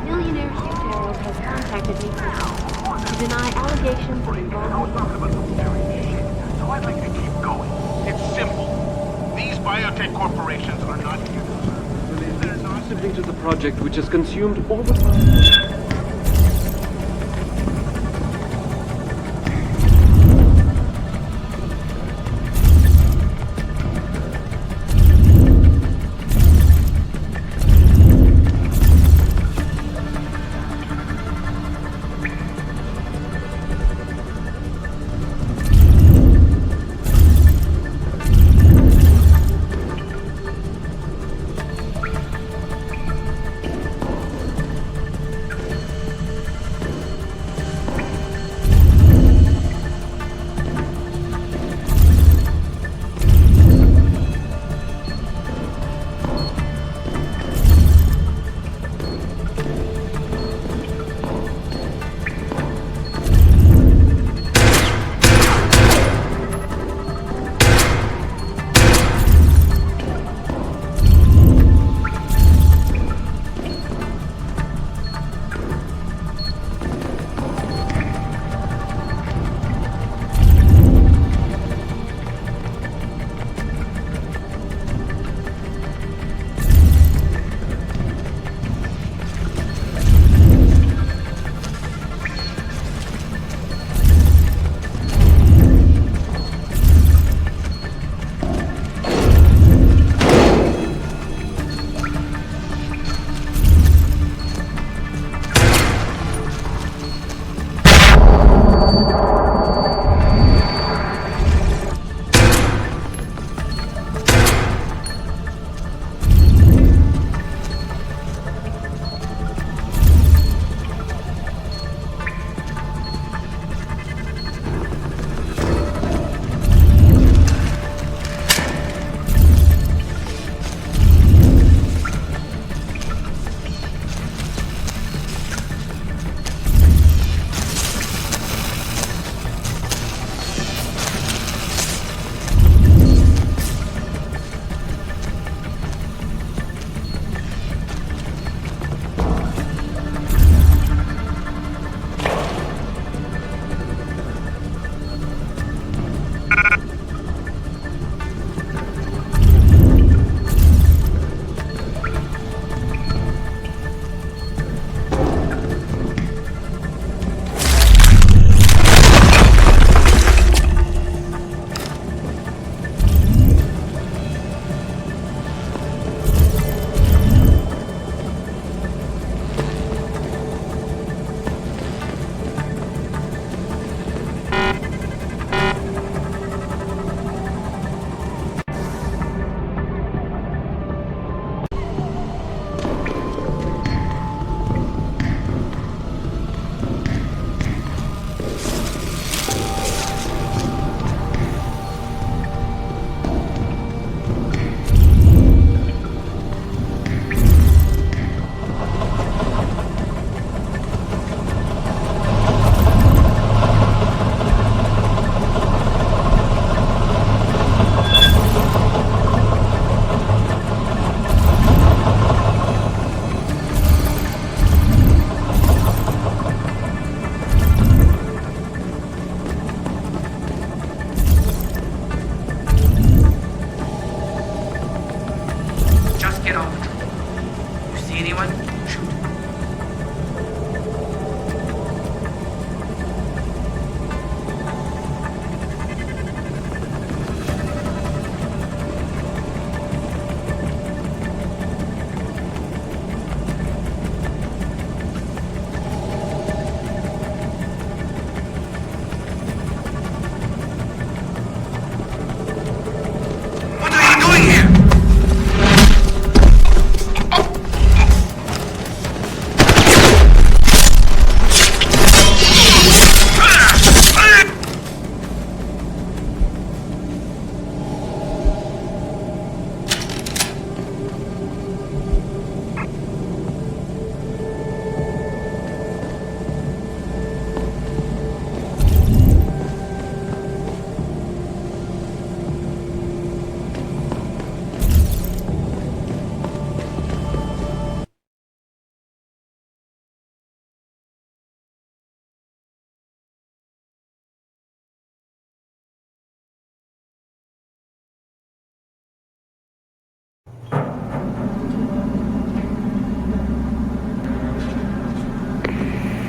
Millionaire Hugh Darrow has contacted me to deny allegations of involvement. So I'd like to keep going. It's simple. These biotech corporations are not here. They're not Simply to the project which has consumed all the time.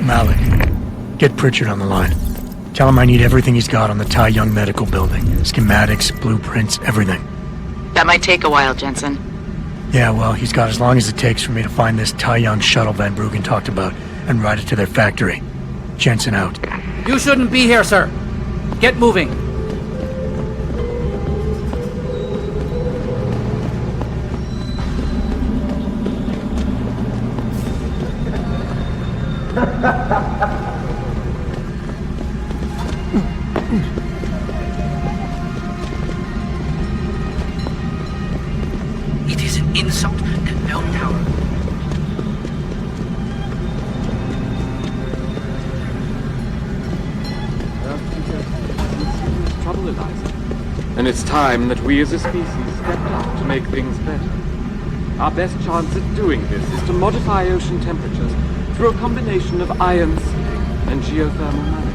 Malik, get Pritchard on the line. Tell him I need everything he's got on the Tai Young Medical Building. Schematics, blueprints, everything. That might take a while, Jensen. Yeah, well, he's got as long as it takes for me to find this Tai Young shuttle Van Bruggen talked about and ride it to their factory. Jensen out. You shouldn't be here, sir. Get moving. It is an insult to no tower. Trouble, Eliza. And it's time that we as a species step up to make things better. Our best chance at doing this is to modify ocean temperatures through a combination of ions and geothermal management.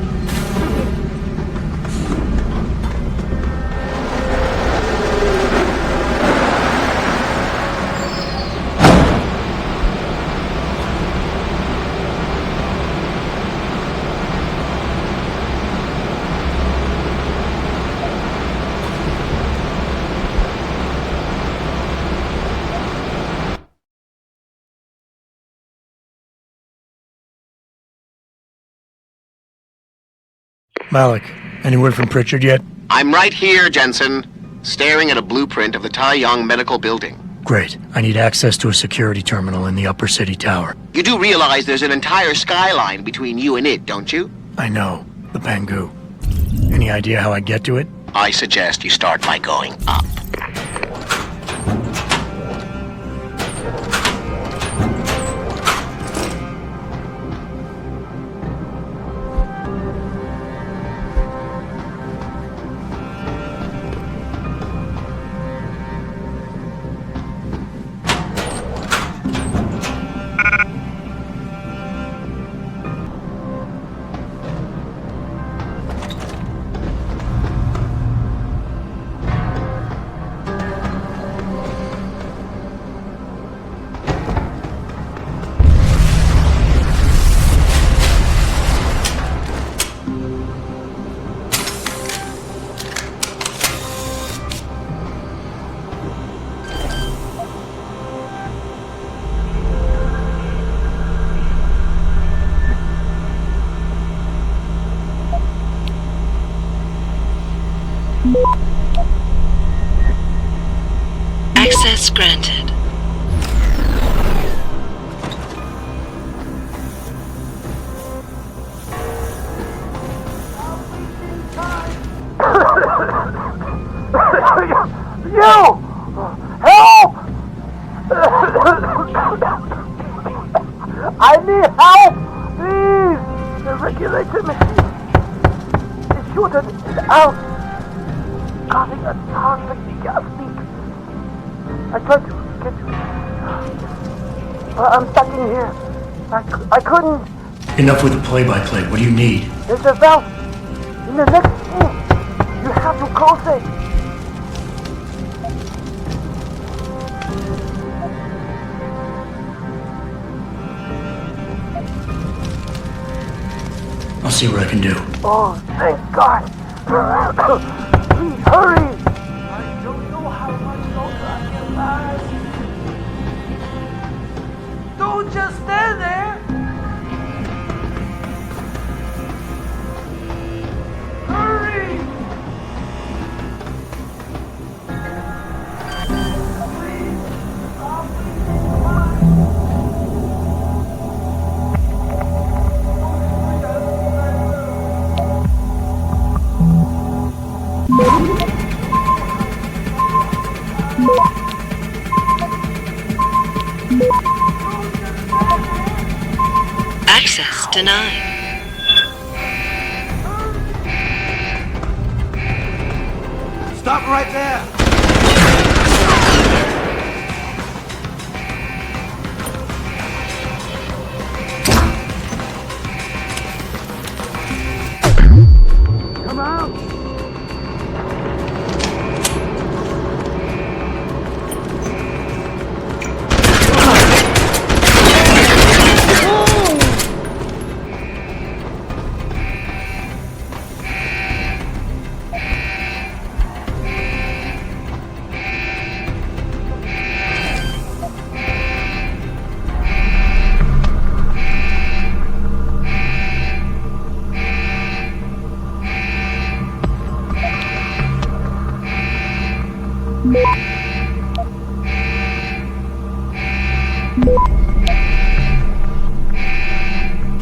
Malik, any word from Pritchard yet? I'm right here, Jensen, staring at a blueprint of the Tai Young Medical Building. Great. I need access to a security terminal in the Upper City Tower. You do realize there's an entire skyline between you and it, don't you? I know. The Pangu. Any idea how I get to it? I suggest you start by going up. Access granted. You! Help! I need help! Please! The regulator machine is shooting it out, causing a toxic gas leak. I tried to get you. I'm stuck in here. I couldn't. Enough with the play-by-play. What do you need? There's a valve in the next room. You have to close it. I'll see what I can do. Oh, thank God. Please hurry. I don't know how much longer I can last. Don't just stand there. Hurry. Access denied. Stop right there. Come out.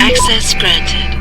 Access granted.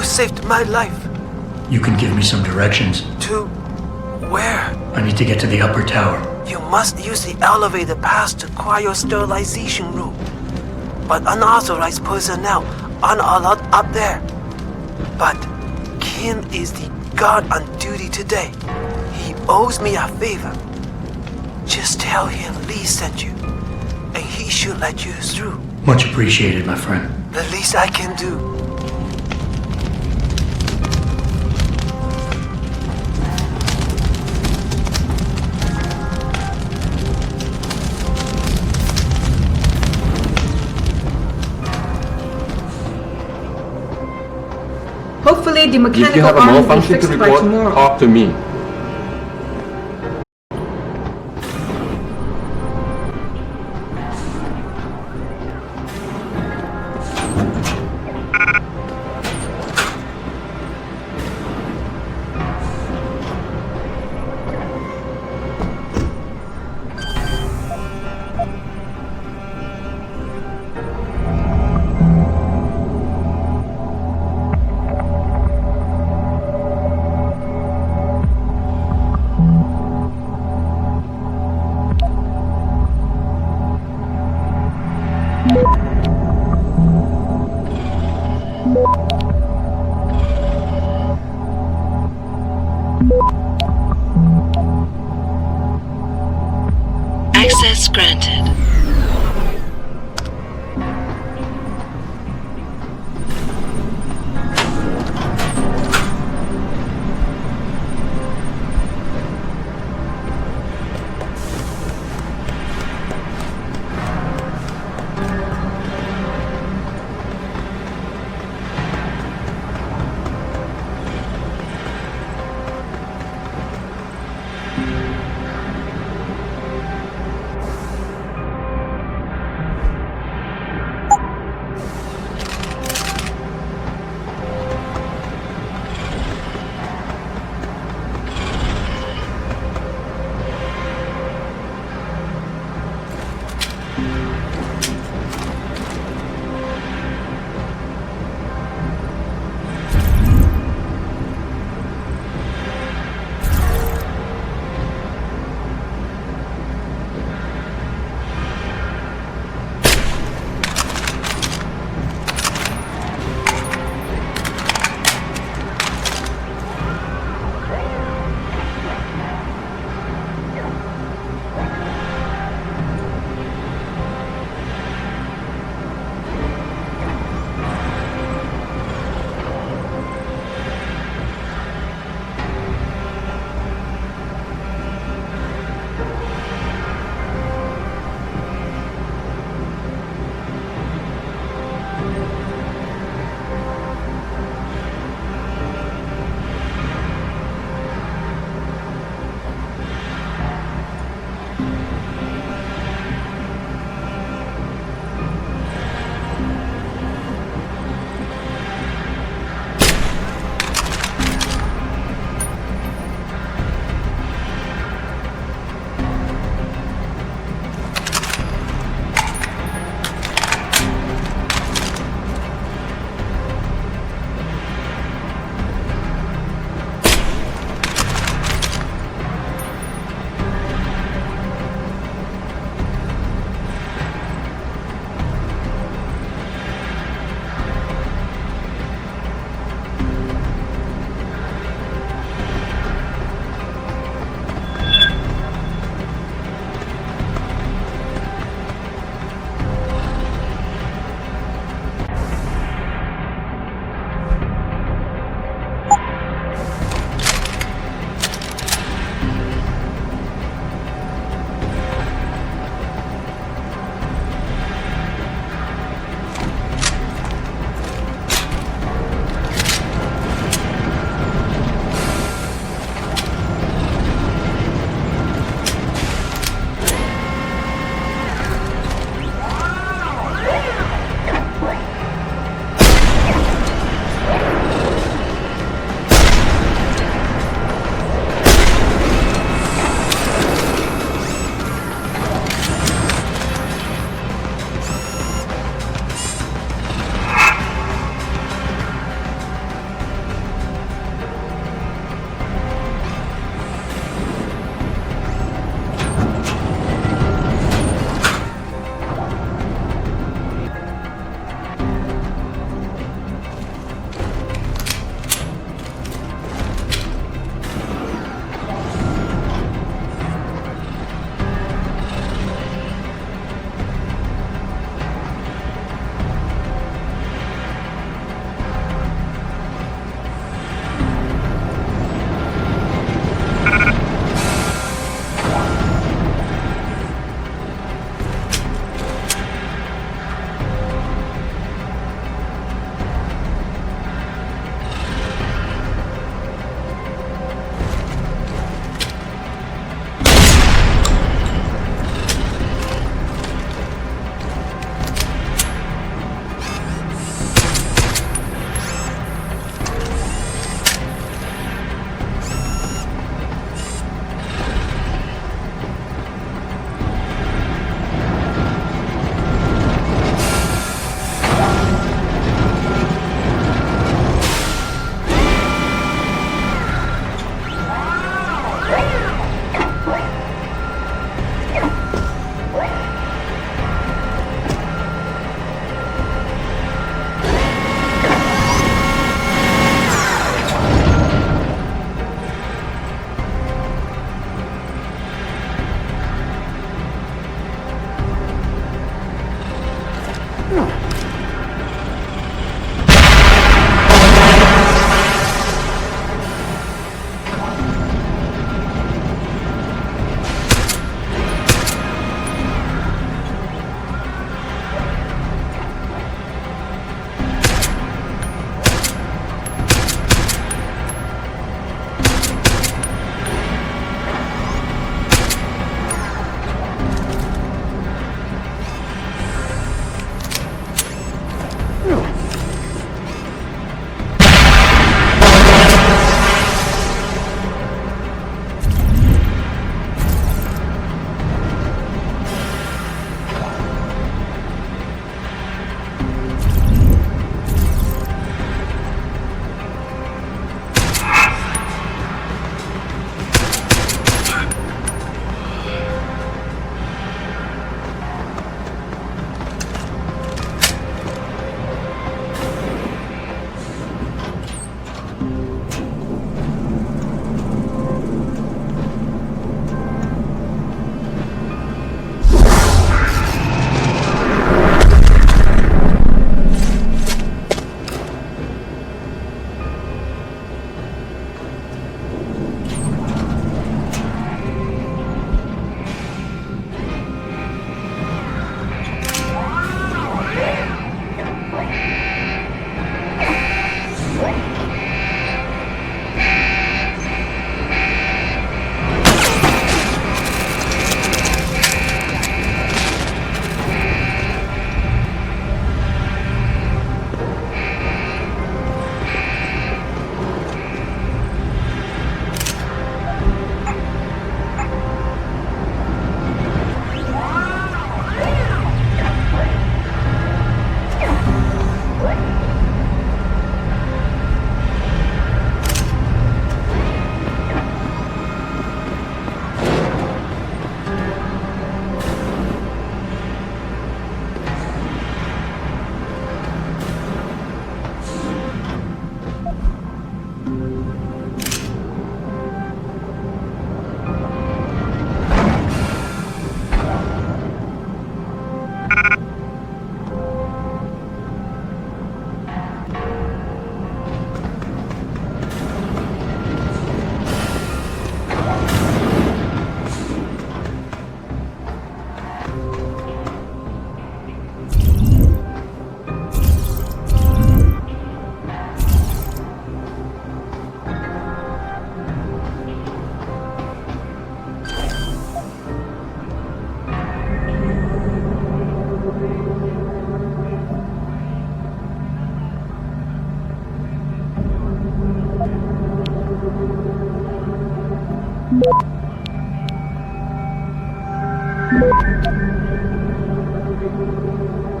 Saved my life. You can give me some directions. To where? I need to get to the upper tower. You must use the elevator pass to cryosterilization room. But unauthorized personnel aren't allowed up there. But Kim is the guard on duty today. He owes me a favor. Just tell him Lee sent you, and he should let you through. Much appreciated, my friend. The least I can do. Hopefully the If you mechanical have a arm will be malfunction to fixed by report, tomorrow. talk to me. Access granted.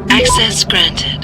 Access granted.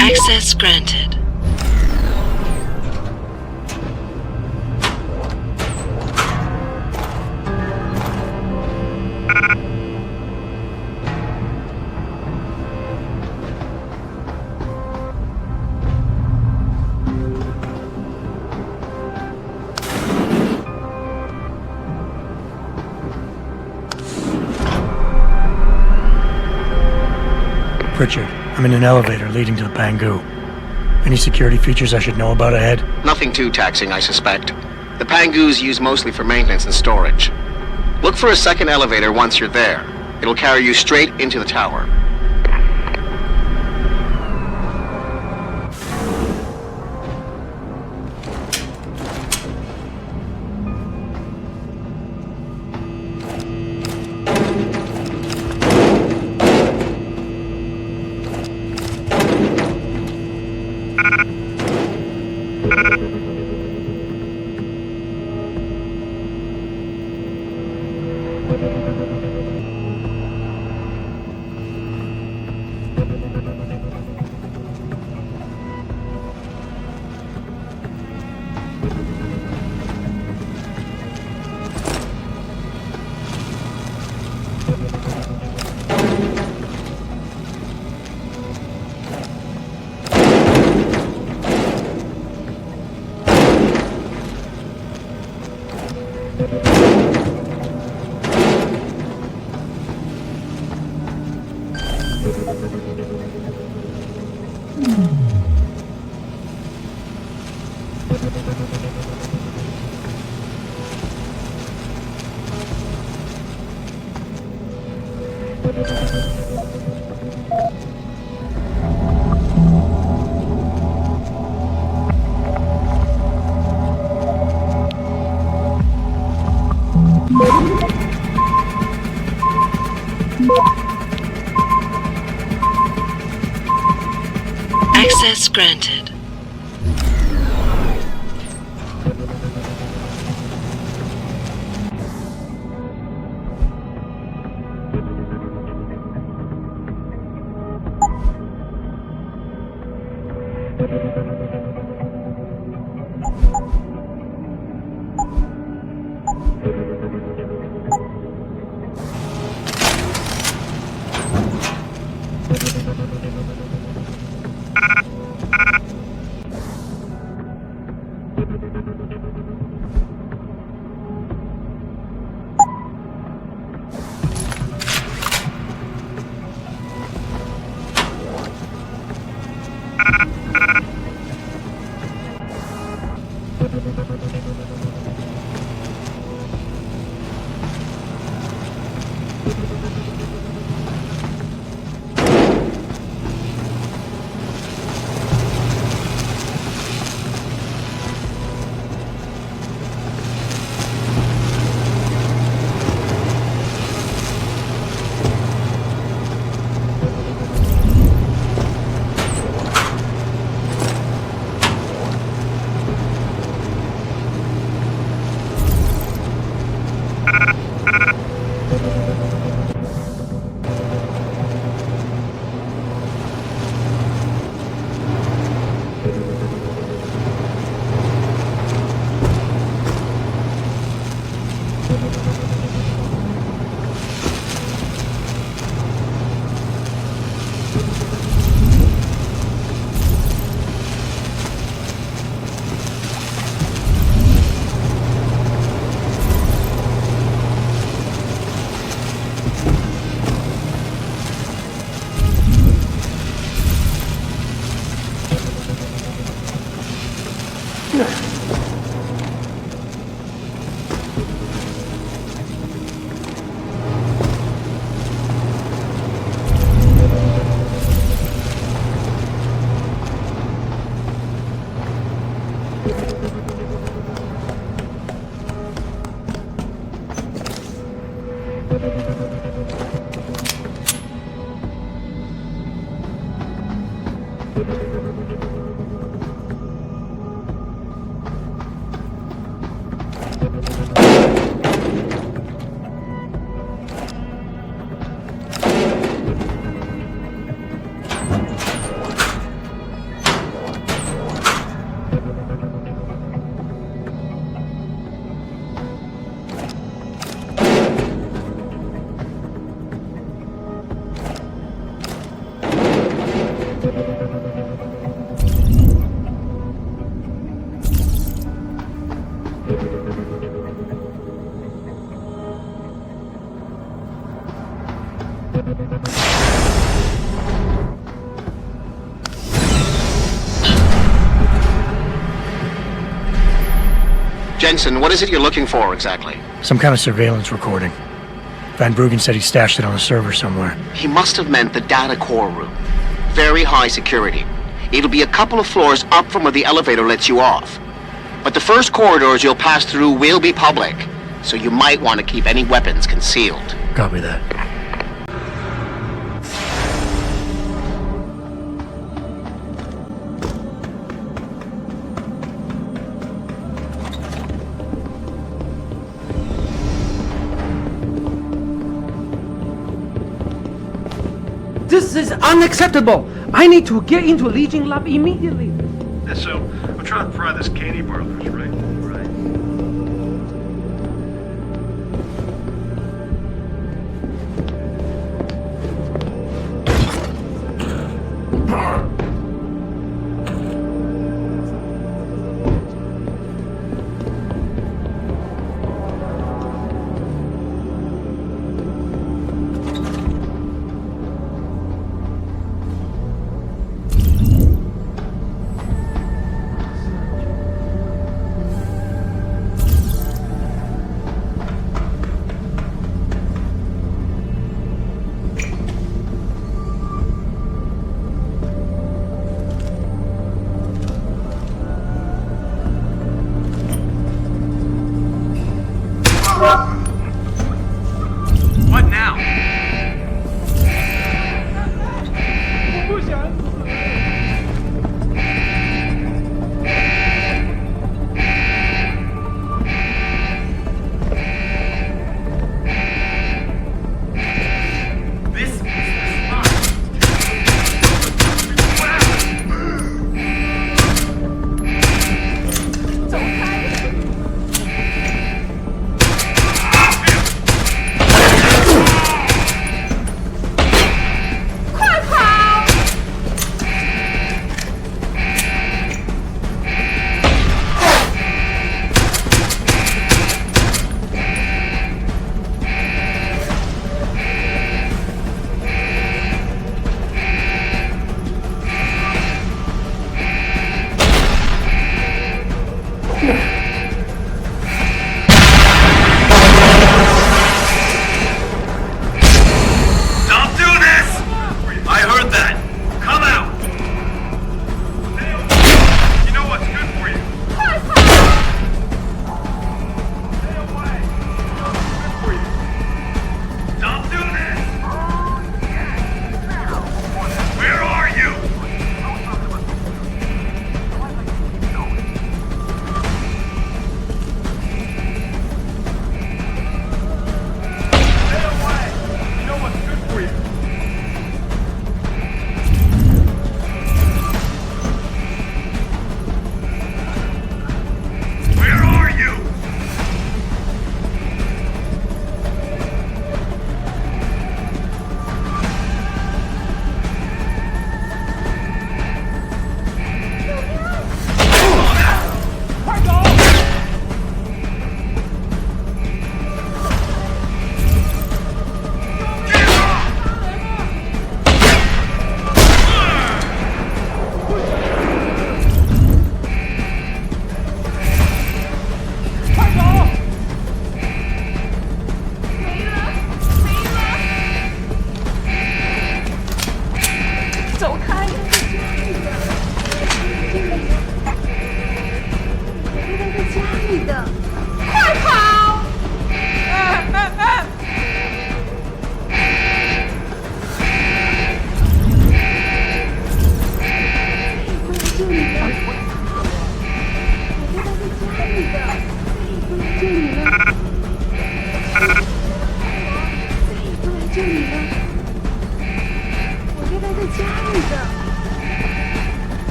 Access granted. Pritchard, I'm in an elevator leading to the Pangu. Any security features I should know about ahead? Nothing too taxing, I suspect. The Pangus used mostly for maintenance and storage. Look for a second elevator once you're there. It'll carry you straight into the tower. Access granted. Jensen, what is it you're looking for exactly? Some kind of surveillance recording. Van Bruggen said he stashed it on a server somewhere. He must have meant the data core room. Very high security. It'll be a couple of floors up from where the elevator lets you off. But the first corridors you'll pass through will be public, so you might want to keep any weapons concealed. Copy that. This is unacceptable! I need to get into Legion lab immediately! Yeah, so, I'm trying to pry this candy bar loose, right? What now?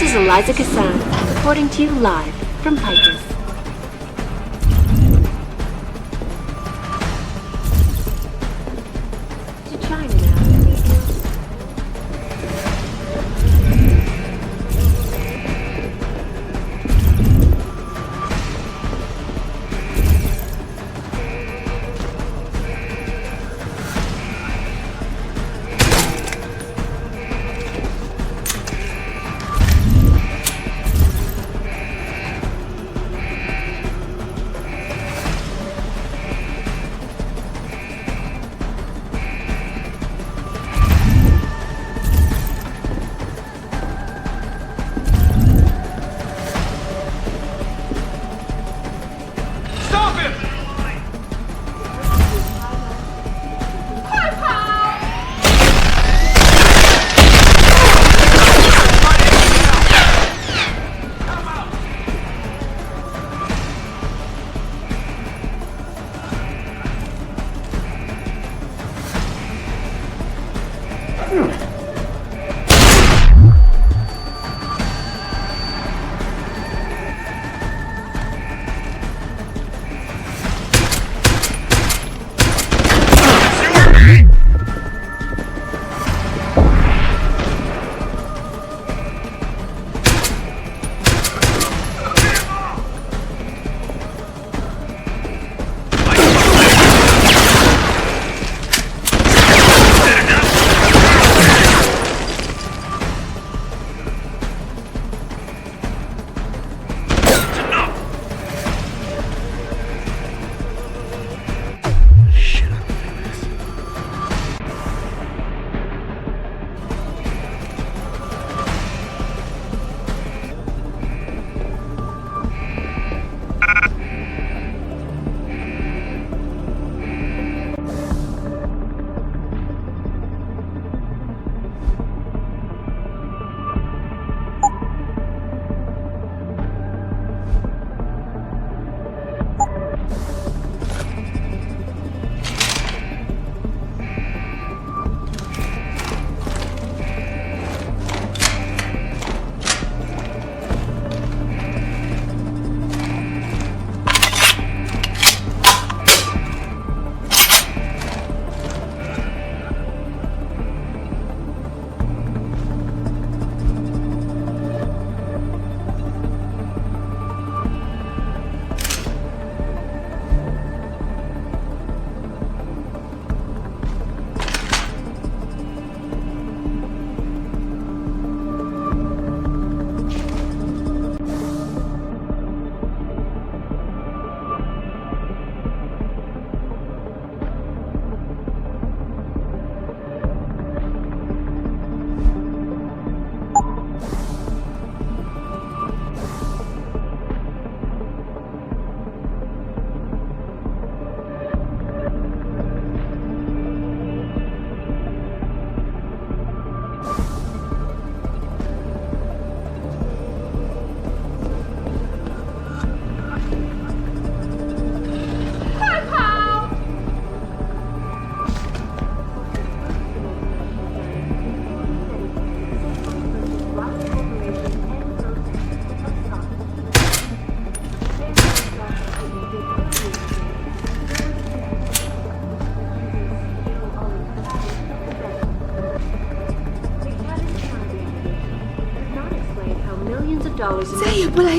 is Eliza Kassan, reporting to you live from Picus. To China now.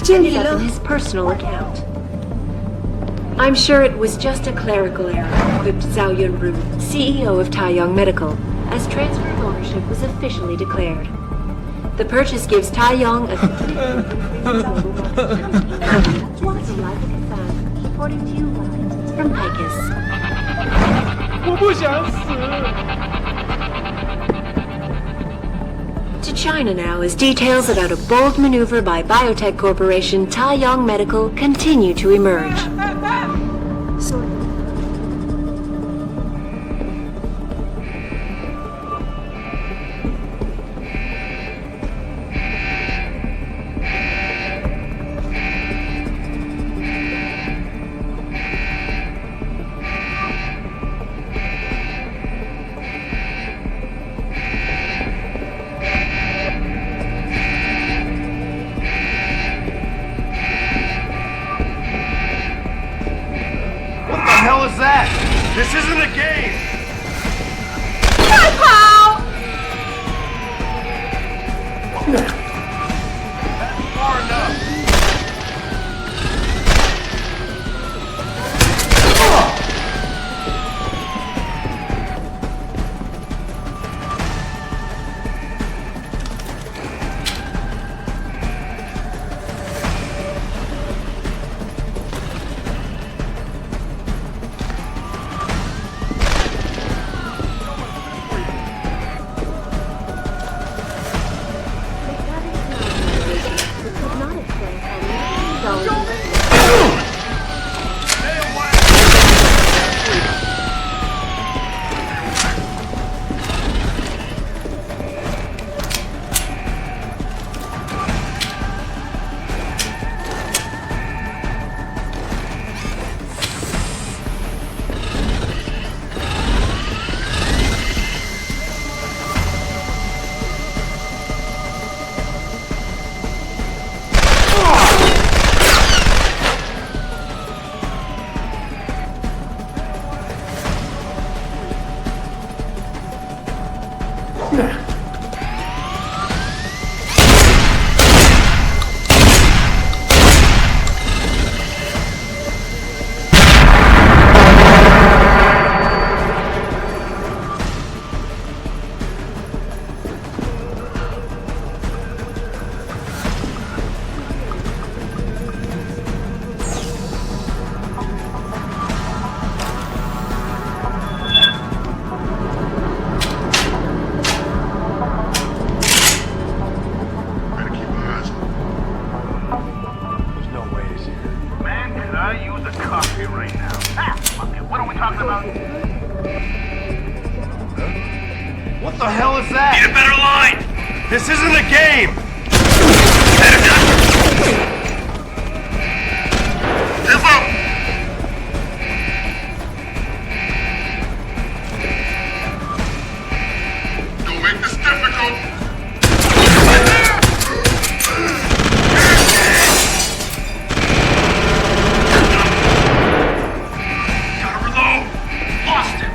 ended up in his personal account. I'm sure it was just a clerical error, quipped Zhao Yunru, CEO of Taiyang Medical, as transfer of ownership was officially declared. The purchase gives Taiyang a reporting to you live from Picus. To China now, as details about a bold maneuver by biotech corporation Taiyang Medical continue to emerge. This isn't a game! 快跑！ Far enough! What the hell is that? Need a better line! This isn't a game! Step up! Don't make this difficult! Gotta reload! Lost it!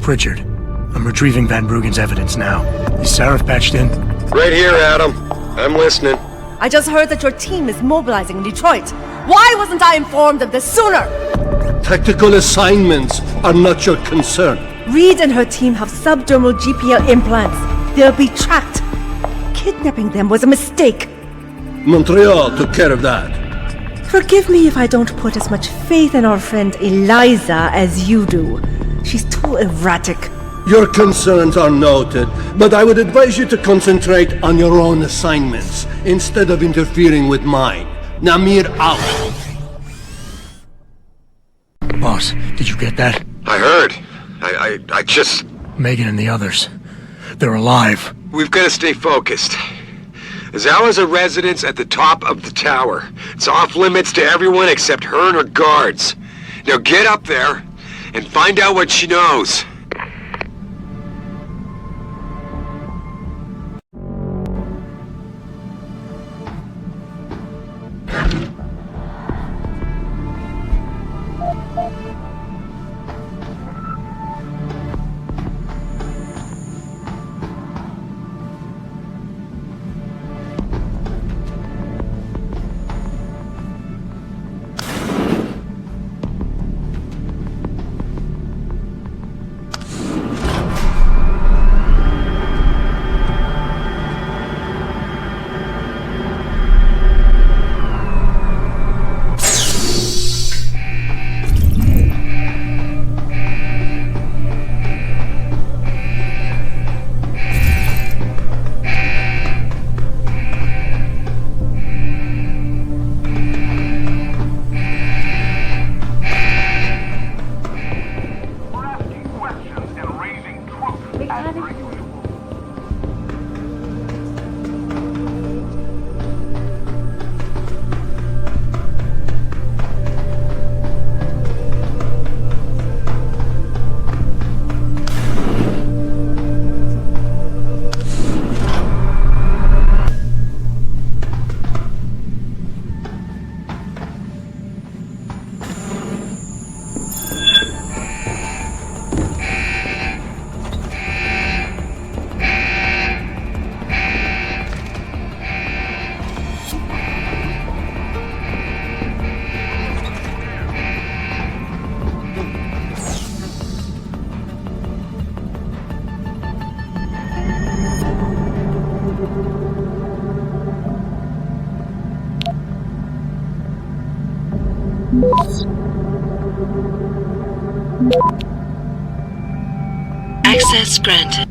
Richard, I'm retrieving Van Bruggen's evidence now. Is Sarif patched in? Right here, Adam. I'm listening. I just heard that your team is mobilizing in Detroit. Why wasn't I informed of this sooner? Tactical assignments are not your concern. Reed and her team have subdermal GPL implants. They'll be tracked. Kidnapping them was a mistake. Montreal took care of that. Forgive me if I don't put as much faith in our friend Eliza as you do. She's too erratic. Your concerns are noted, but I would advise you to concentrate on your own assignments instead of interfering with mine. Namir out. Boss, did you get that? I heard. I just... Megan and the others. They're alive. We've got to stay focused. Zawa's a residence at the top of the tower. It's off limits to everyone except her and her guards. Now get up there and find out what she knows. Access granted.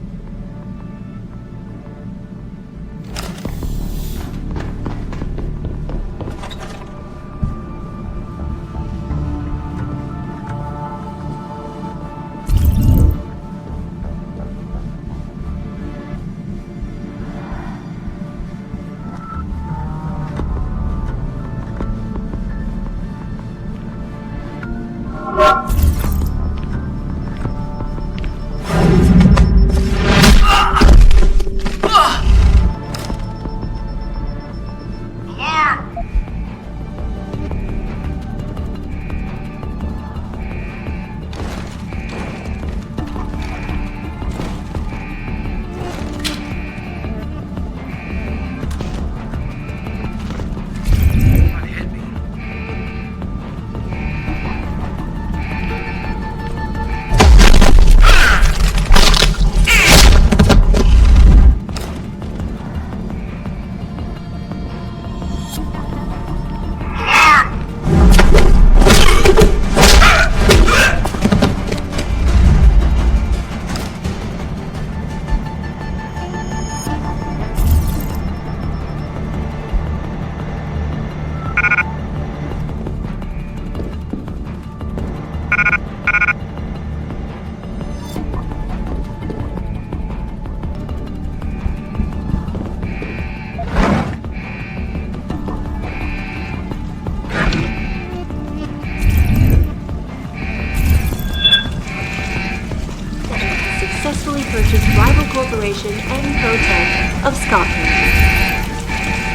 Corporation and Protect of Scotland.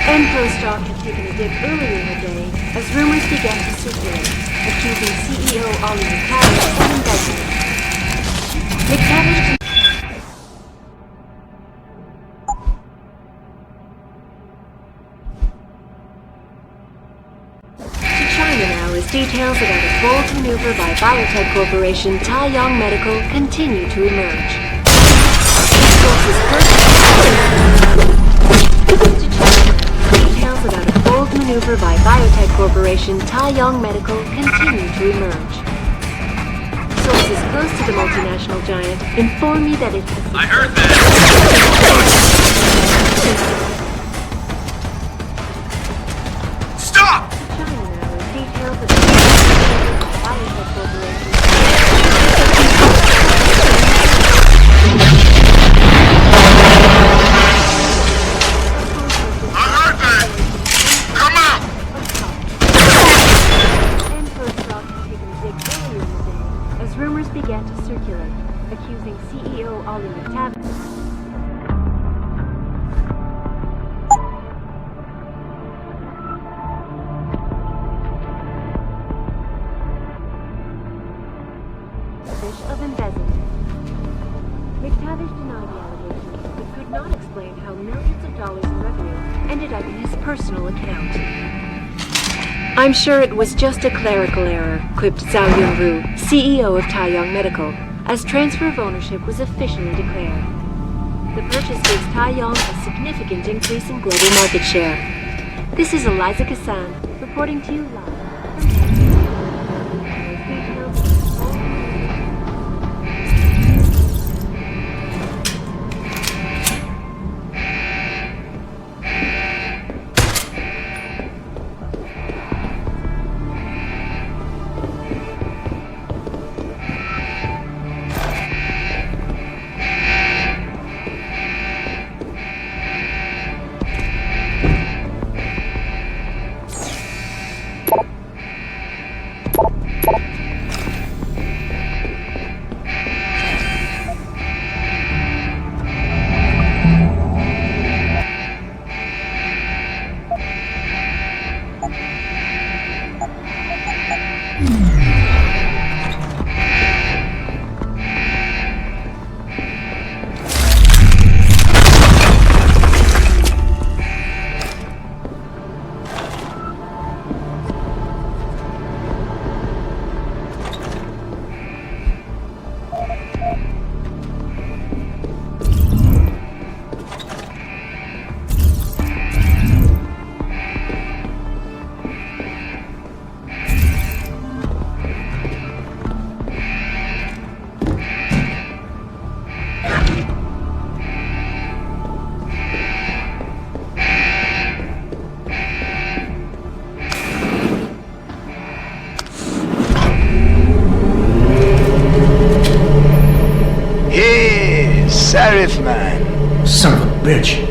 Enpro stock had taken a dip earlier in the day as rumors began to circulate, accusing CEO Ollie McTavish of embezzlement. McTavish details about a bold maneuver by Biotech Corporation Taiyang Medical continue to emerge. Details about a bold maneuver by Biotech Corporation Taiyang Medical continue to emerge. Sources close to the multinational giant inform me that it has... I heard that! Stop! Details of the Biotech Corporation. I heard that! Come out! Enpro stock had taken a dip earlier in the day as rumors began to circulate, accusing CEO Ollie McTavish. Of embezzlement. McTavish denied the allegations, but could not explain how millions of dollars in revenue ended up in his personal account. I'm sure it was just a clerical error, quipped Zhao Yunru, CEO of Taiyang Medical, as transfer of ownership was officially declared. The purchase gives Taiyang a significant increase in global market share. This is Eliza Kassan, reporting to you live. Sheriff, man. Son of a bitch.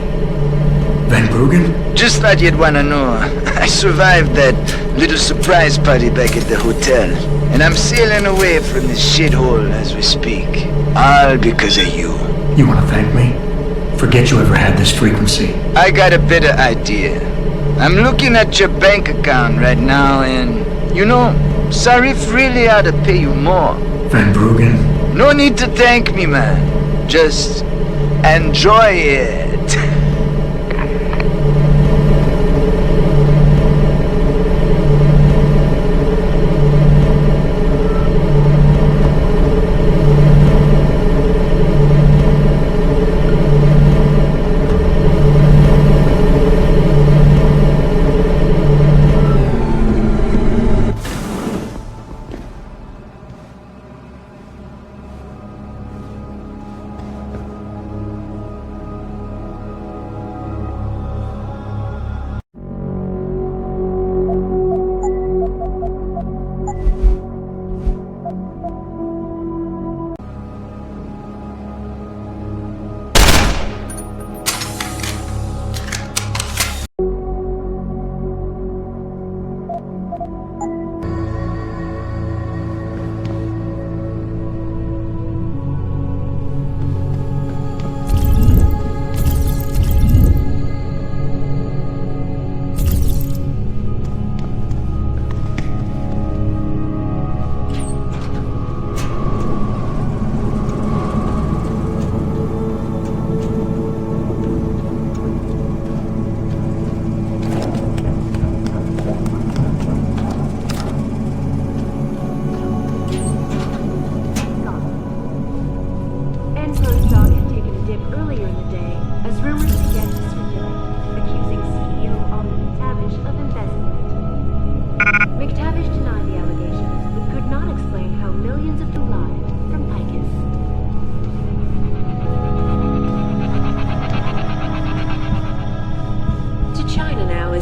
Van Bruggen? Just thought you'd wanna know. I survived that little surprise party back at the hotel. And I'm sailing away from this shithole as we speak. All because of you. You wanna thank me? Forget you ever had this frequency. I got a better idea. I'm looking at your bank account right now and, you know, Sarif really ought to pay you more. Van Bruggen? No need to thank me, man. Just enjoy it.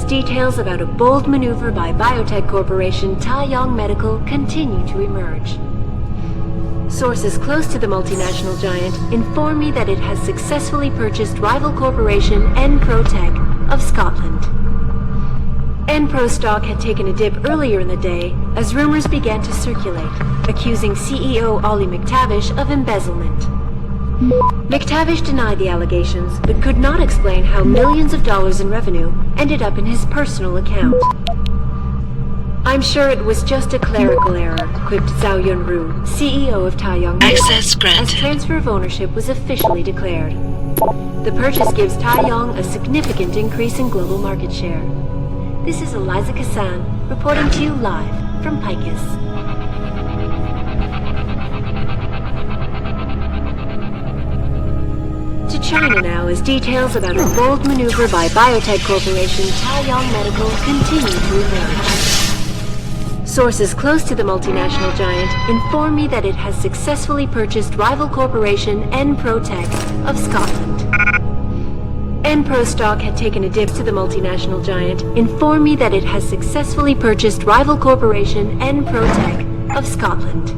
as details about a bold maneuver by biotech corporation Taiyang Medical continue to emerge. Sources close to the multinational giant inform me that it has successfully purchased rival corporation Enprotech of Scotland. Enpro stock had taken a dip earlier in the day as rumors began to circulate, accusing CEO Ollie McTavish of embezzlement. McTavish denied the allegations, but could not explain how millions of dollars in revenue ended up in his personal account. I'm sure it was just a clerical error, quipped Zhao Yunru, CEO of Taiyang Access granted. as transfer of ownership was officially declared. The purchase gives Taiyang a significant increase in global market share. This is Eliza Kassan, reporting to you live from Picus. To China now as details about a bold maneuver by biotech corporation Taiyang Medical continue to emerge. Sources close to the multinational giant inform me that it has successfully purchased rival corporation Enprotech of Scotland. Enpro stock had taken a dip to the multinational giant inform me that it has successfully purchased rival corporation Enprotech of Scotland.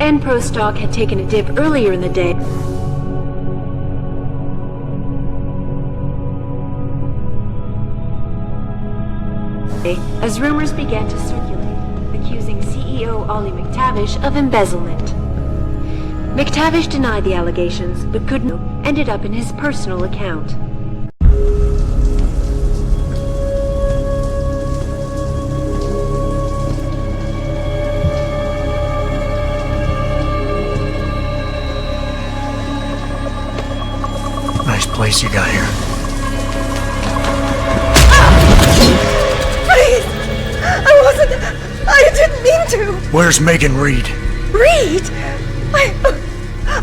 Enpro stock had taken a dip earlier in the day. As rumors began to circulate, accusing CEO Ollie McTavish of embezzlement. McTavish denied the allegations, but ended up in his personal account. Nice place you got here. I didn't mean to! Where's Megan Reed? Reed?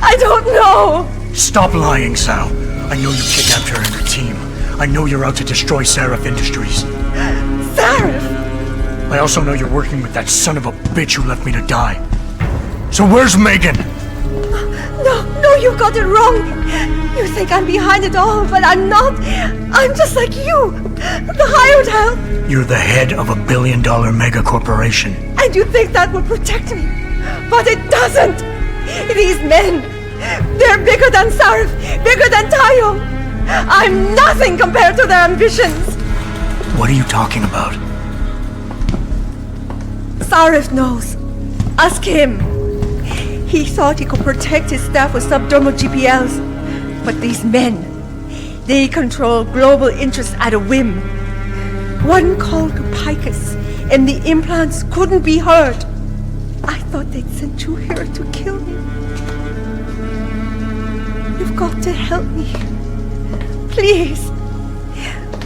I don't know! Stop lying, Sal. I know you kidnapped her and her team. I know you're out to destroy Seraph Industries. Seraph? I also know you're working with that son of a bitch who left me to die. So where's Megan? No, you got it wrong. You think I'm behind it all, but I'm not. I'm just like you. The hired help. You're the head of a billion-dollar mega corporation. And you think that will protect me. But it doesn't. These men, they're bigger than Seraph, bigger than Tayo. I'm nothing compared to their ambitions. What are you talking about? Seraph knows. Ask him. He thought he could protect his staff with subdermal GPLs. But these men, they control global interests at a whim. One called Picus, and the implants couldn't be heard. I thought they'd sent you here to kill me. You've got to help me. Please.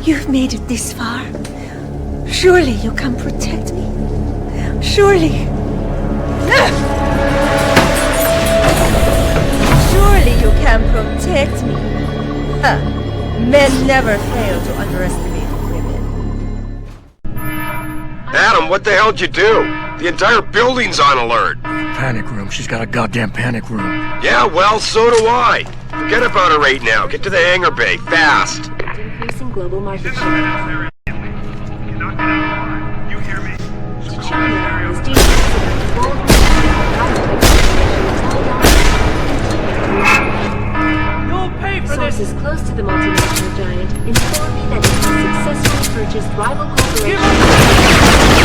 You've made it this far. Surely you can protect me. Surely. Surely you can protect me. Men never fail to underestimate women. Adam, what the hell'd you do? The entire building's on alert. Panic room. She's got a goddamn panic room. Yeah, well, so do I. Forget about her right now. Get to the hangar bay, fast. Increasing global market share. To China is Sources close to the multinational giant inform me that it has successfully purchased rival corporations.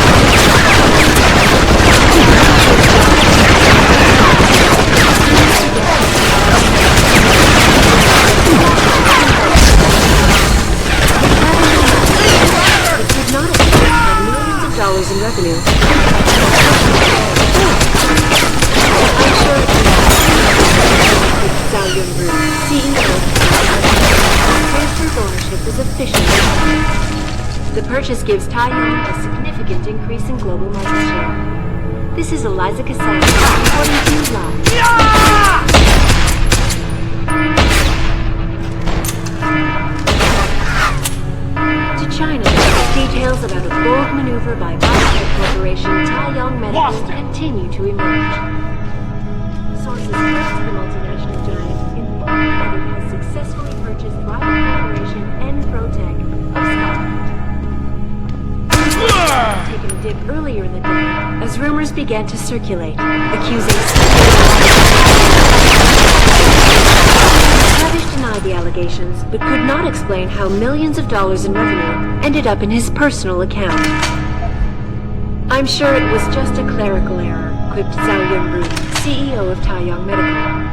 It did not expect to have millions of dollars in revenue. I'm sure it's Zhao Yunru, CEO. Transfer of ownership was officially announced. The purchase gives Taiyang a significant increase in global market share. This is Eliza Kassan, reporting to you live. To China, details about a bold maneuver by biotech corporation Taiyang Medical continue to emerge. Sources close to the multinational giant inform me that it has successfully purchased rival corporation Enprotech of Scotland. escape earlier in the day as rumors began to circulate, accusing Tavish denied the allegations, but could not explain how millions of dollars in revenue ended up in his personal account. I'm sure it was just a clerical error, quipped Zhao Yunru, CEO of Taiyang Medical,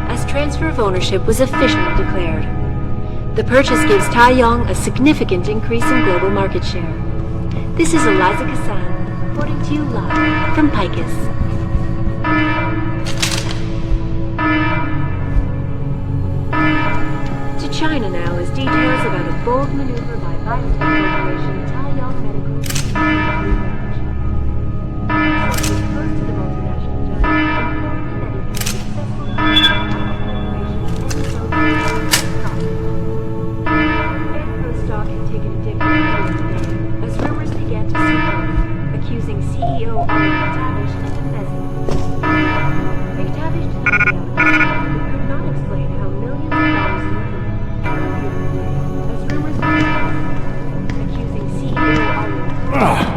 as transfer of ownership was officially declared. The purchase gives Taiyang a significant increase in global market share. This is Eliza Kassan, reporting to you live from Picus. To China now as details about a bold maneuver by biotech corporation Taiyang Medical. Sources close to the multinational giant informed that it had successfully stock had taken a dip earlier in the day as rumors began to circulate, accusing CEO Oliver Tavish of embezzlement. McTavish denied the allegations, but could not explain how millions of dollars in revenue as rumors began, accusing CEO Oliver.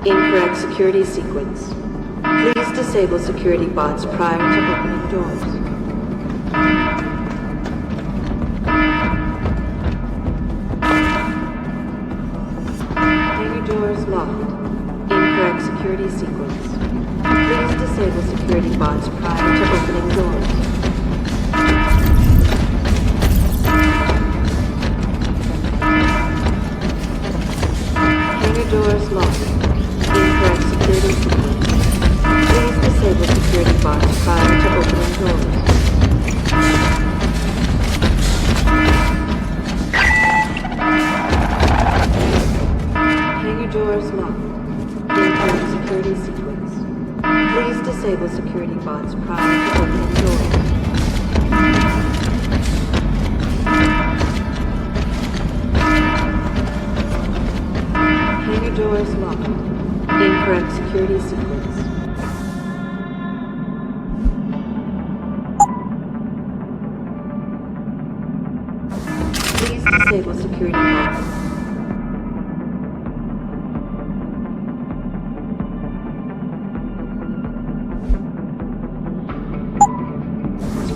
Incorrect security sequence. Please disable security bots prior to opening doors. Hangar doors locked. Incorrect security sequence. Please disable security bots prior to opening doors. Hangar doors locked. Incorrect security sequence. Please disable security bots prior to opening doors. Hangar doors locked. Incorrect security sequence. Please disable security bots prior to opening doors. Hangar doors locked. Incorrect security sequence. Please disable security bots.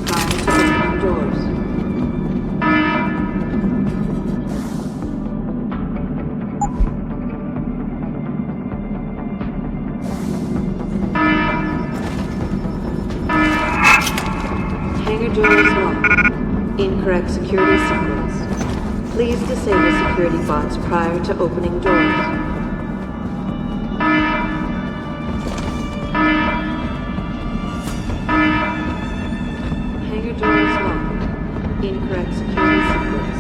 Prior to opening doors. Hangar doors locked. Incorrect security sequence. Please disable security bots prior to opening doors. Hangar doors locked. Incorrect security sequence.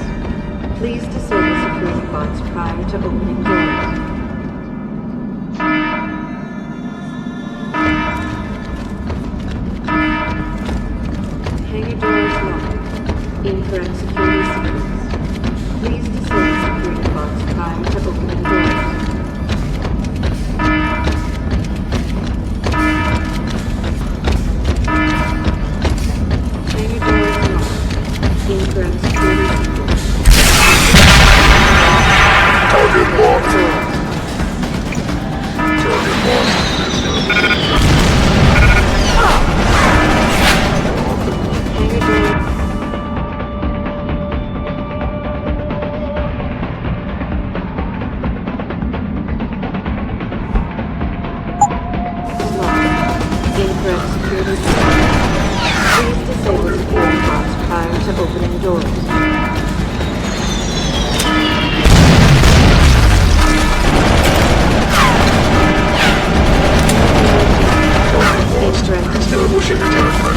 Please disable security bots prior to opening doors. Hangar doors locked. Incorrect security sequence. Please disable security bots prior to opening doors. Hangar doors locked. Incorrect security sequence. Target locked. Target locked. Hangar doors. Incorrect security sequence. Please disable security bots prior to opening doors. Incorrect security sequence.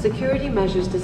Security measures to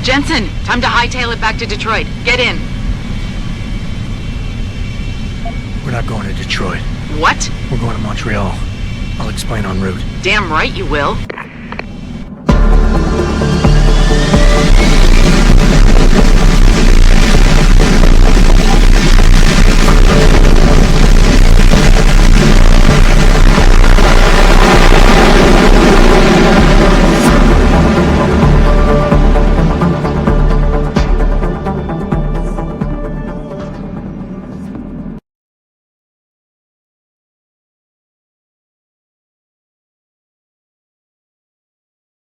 Jensen, time to hightail it back to Detroit. Get in. We're not going to Detroit. What? We're going to Montreal. I'll explain en route. Damn right you will.